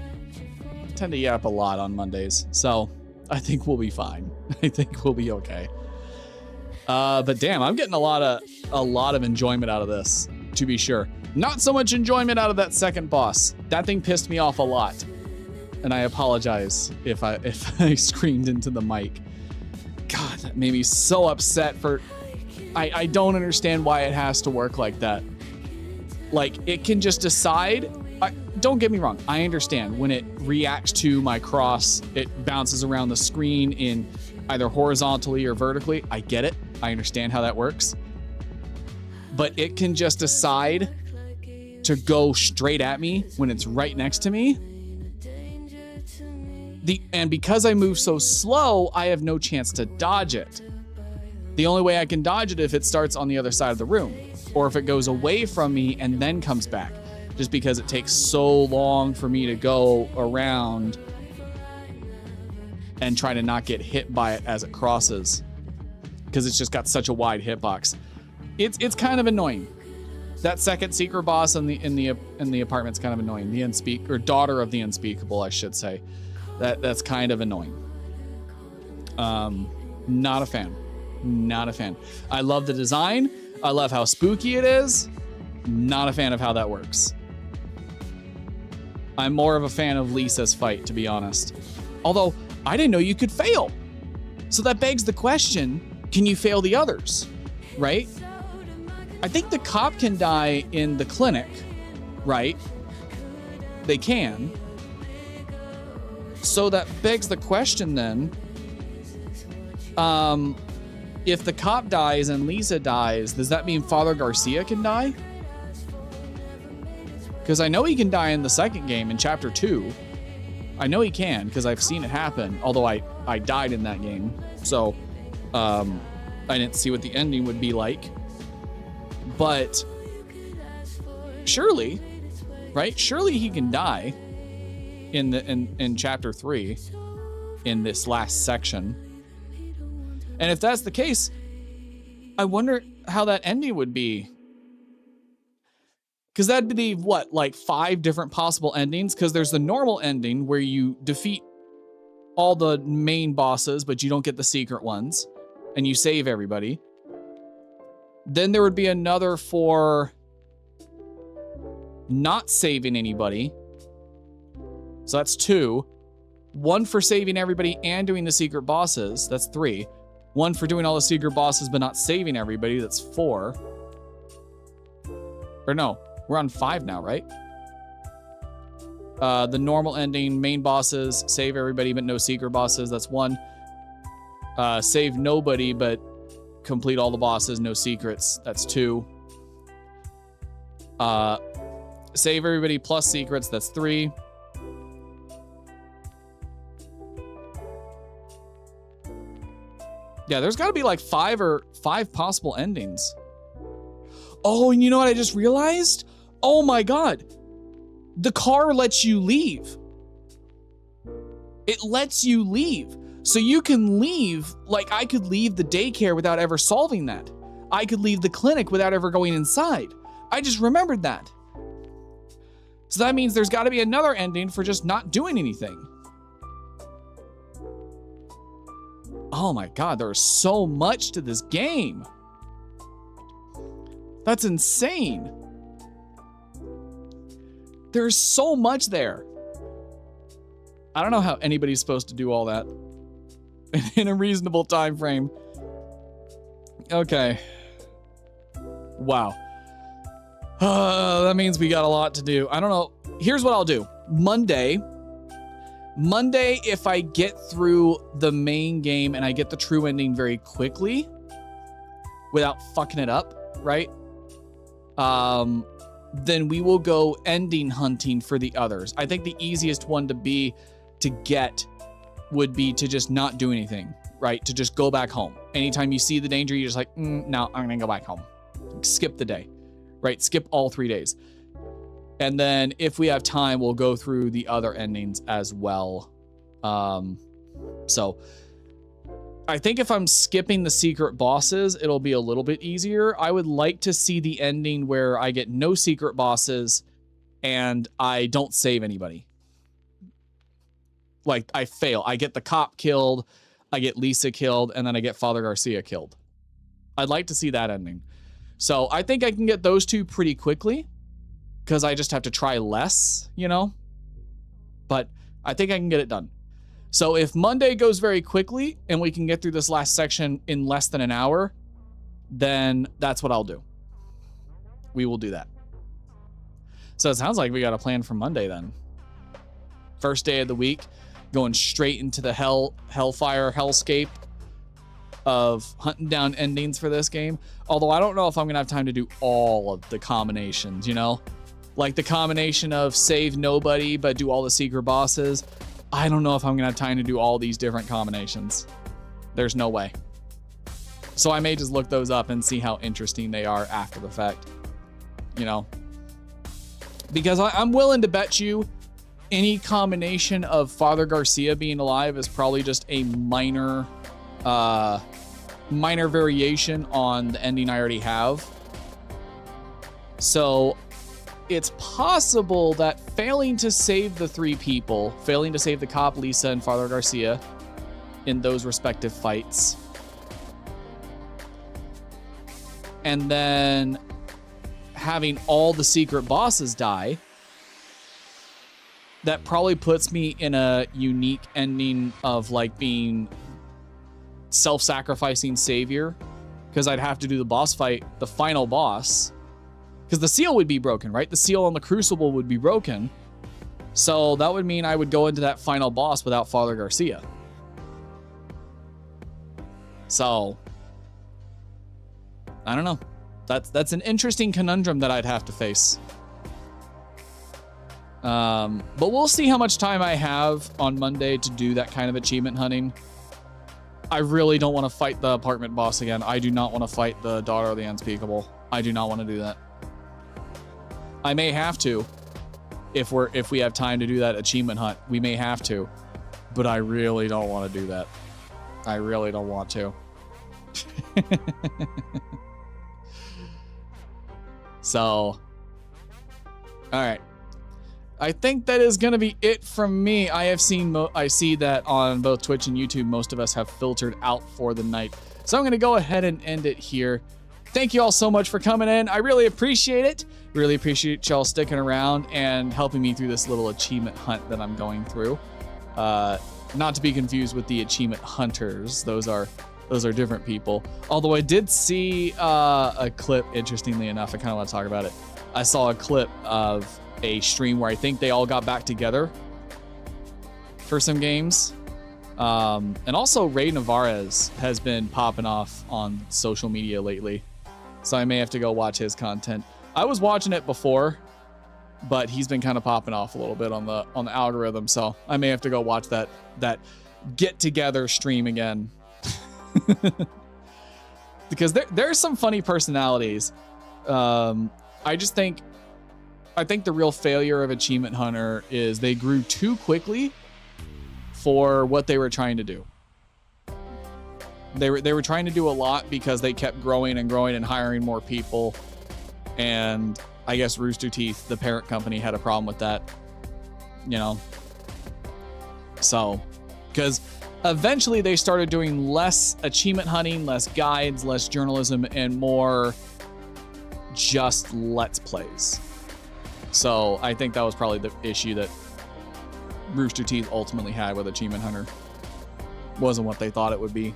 Speaker 1: On Mondays, so I think we'll be fine. I think we'll be okay. But damn, I'm getting a lot of enjoyment out of this, to be sure. Not so much enjoyment out of that second boss. That thing pissed me off a lot. And I apologize if I screamed into the mic. God, that made me so upset for... I don't understand why it has to work like that. Like, it can just decide... don't get me wrong, I understand. When it reacts to my cross, it bounces around the screen in either horizontally or vertically. I get it. I understand how that works. But it can just decide to go straight at me when it's right next to me. And because I move so slow, I have no chance to dodge it. The only way I can dodge it if it starts on the other side of the room, or if it goes away from me and then comes back, just because it takes so long for me to go around and try to not get hit by it as it crosses, because it's just got such a wide hitbox. It's kind of annoying. That second secret boss in the apartment's kind of annoying. The daughter of the unspeakable, I should say. That's kind of annoying. Not a fan. Not a fan. I love the design. I love how spooky it is. Not a fan of how that works. I'm more of a fan of Lisa's fight, to be honest. Although, I didn't know you could fail. So that begs the question, can you fail the others? Right? I think the cop can die in the clinic, right? They can. So that begs the question then, if the cop dies and Lisa dies, does that mean Father Garcia can die? Because I know he can die in the second game, in chapter 2. I know he can because I've seen it happen, although I died in that game. So I didn't see what the ending would be like. But surely, right? Surely he can die in chapter 3 in this last section. And if that's the case, I wonder how that ending would be. Because that'd be what, like 5 different possible endings? Because there's the normal ending where you defeat all the main bosses, but you don't get the secret ones, and you save everybody. Then there would be another for not saving anybody. So that's 2. 1 for saving everybody and doing the secret bosses. That's 3. 1 for doing all the secret bosses but not saving everybody. That's 4. Or no, we're on 5 now, right? The normal ending, main bosses, save everybody but no secret bosses. That's 1. Save nobody but complete all the bosses, no secrets. That's 2. Save everybody plus secrets. That's 3. Yeah, there's got to be like 5 possible endings. Oh, and you know what I just realized? Oh my God. The car lets you leave. It lets you leave. So you can leave, like I could leave the daycare without ever solving that. I could leave the clinic without ever going inside. I just remembered that. So that means there's got to be another ending for just not doing anything. Oh my God, there's so much to this game. That's insane. There's so much there. I don't know how anybody's supposed to do all that in a reasonable time frame. Okay. Wow. That means we got a lot to do. I don't know. Here's what I'll do. Monday, if I get through the main game and I get the true ending very quickly without fucking it up, right? Then we will go ending hunting for the others. I think the easiest one to get would be to just not do anything, right? To just go back home. Anytime you see the danger, you're just like, no, I'm gonna go back home. Skip the day, right? Skip all 3 days. And then if we have time, we'll go through the other endings as well. So I think if I'm skipping the secret bosses, it'll be a little bit easier. I would like to see the ending where I get no secret bosses and I don't save anybody. Like I fail. I get the cop killed, I get Lisa killed, and then I get Father Garcia killed. I'd like to see that ending. So I think I can get those 2 pretty quickly because I just have to try less, you know? But I think I can get it done. So if Monday goes very quickly and we can get through this last section in less than an hour, then that's what I'll do. We will do that. So it sounds like we got a plan for Monday then. First day of the week, going straight into the hellfire hellscape of hunting down endings for this game. Although I don't know if I'm gonna have time to do all of the combinations, you know? Like the combination of save nobody but do all the secret bosses. I don't know if I'm gonna have time to do all these different combinations. There's no way. So I may just look those up and see how interesting they are after the fact, you know? Because I'm willing to bet you any combination of Father Garcia being alive is probably just a minor variation on the ending I already have. So it's possible that failing to save the 3 people, failing to save the cop, Lisa, and Father Garcia in those respective fights, and then having all the secret bosses die, that probably puts me in a unique ending of like being self-sacrificing savior, because I'd have to do the boss fight, the final boss, because the seal would be broken, right? The seal on the crucible would be broken. So that would mean I would go into that final boss without Father Garcia. So I don't know. That's an interesting conundrum that I'd have to face. But we'll see how much time I have on Monday to do that kind of achievement hunting. I really don't want to fight the apartment boss again. I do not want to fight the daughter of the unspeakable. I do not want to do that. I may have to if we have time to do that achievement hunt. We may have to, but I really don't want to do that. I really don't want to. So, all right. I think that is going to be it from me. I see that on both Twitch and YouTube, most of us have filtered out for the night. So I'm going to go ahead and end it here. Thank you all so much for coming in. I really appreciate it. Really appreciate y'all sticking around and helping me through this little achievement hunt that I'm going through. Not to be confused with the achievement hunters. Those are different people. Although I did see a clip, interestingly enough, I kind of want to talk about it. I saw a clip of a stream where I think they all got back together for some games. And also Ray Navarez has been popping off on social media lately. So I may have to go watch his content. I was watching it before, but he's been kind of popping off a little bit on the algorithm. So I may have to go watch that get together stream again. Because there's some funny personalities. I think the real failure of Achievement Hunter is they grew too quickly for what they were trying to do. They were trying to do a lot because they kept growing and growing and hiring more people. And I guess Rooster Teeth, the parent company, had a problem with that. You know? So, because eventually they started doing less achievement hunting, less guides, less journalism, and more just Let's Plays. So I think that was probably the issue that Rooster Teeth ultimately had with Achievement Hunter. Wasn't what they thought it would be.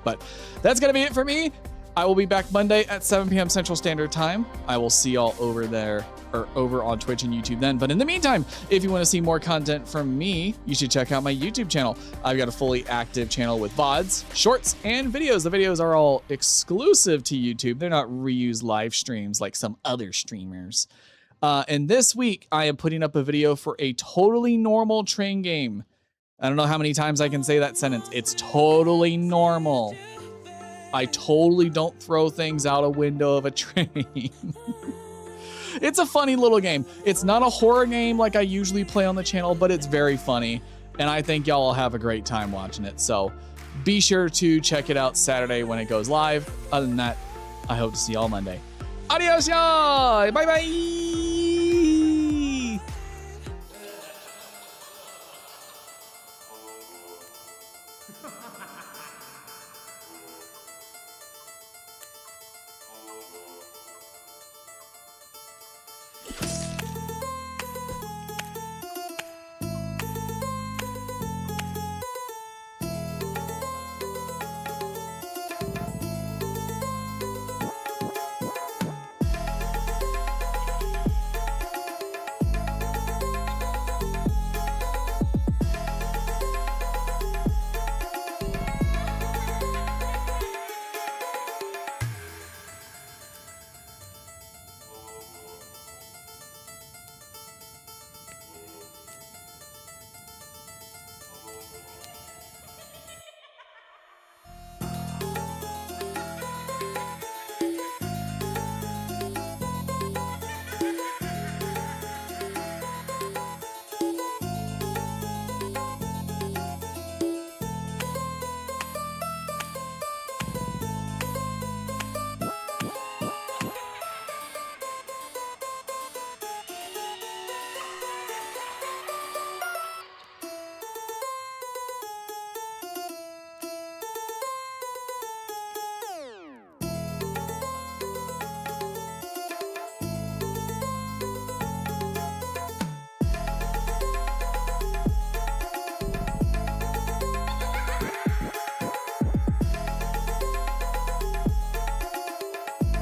Speaker 1: But that's going to be it for me. I will be back Monday at 7 p.m. Central Standard Time. I will see y'all over there, or over on Twitch and YouTube then. But in the meantime, if you want to see more content from me, you should check out my YouTube channel. I've got a fully active channel with VODs, shorts, and videos. The videos are all exclusive to YouTube. They're not reused live streams like some other streamers. And this week, I am putting up a video for a totally normal train game. I don't know how many times I can say that sentence. It's totally normal. I totally don't throw things out a window of a train. It's a funny little game. It's not a horror game like I usually play on the channel, but it's very funny. And I think y'all will have a great time watching it. So be sure to check it out Saturday when it goes live. Other than that, I hope to see y'all Monday. Adios, y'all. Bye-bye.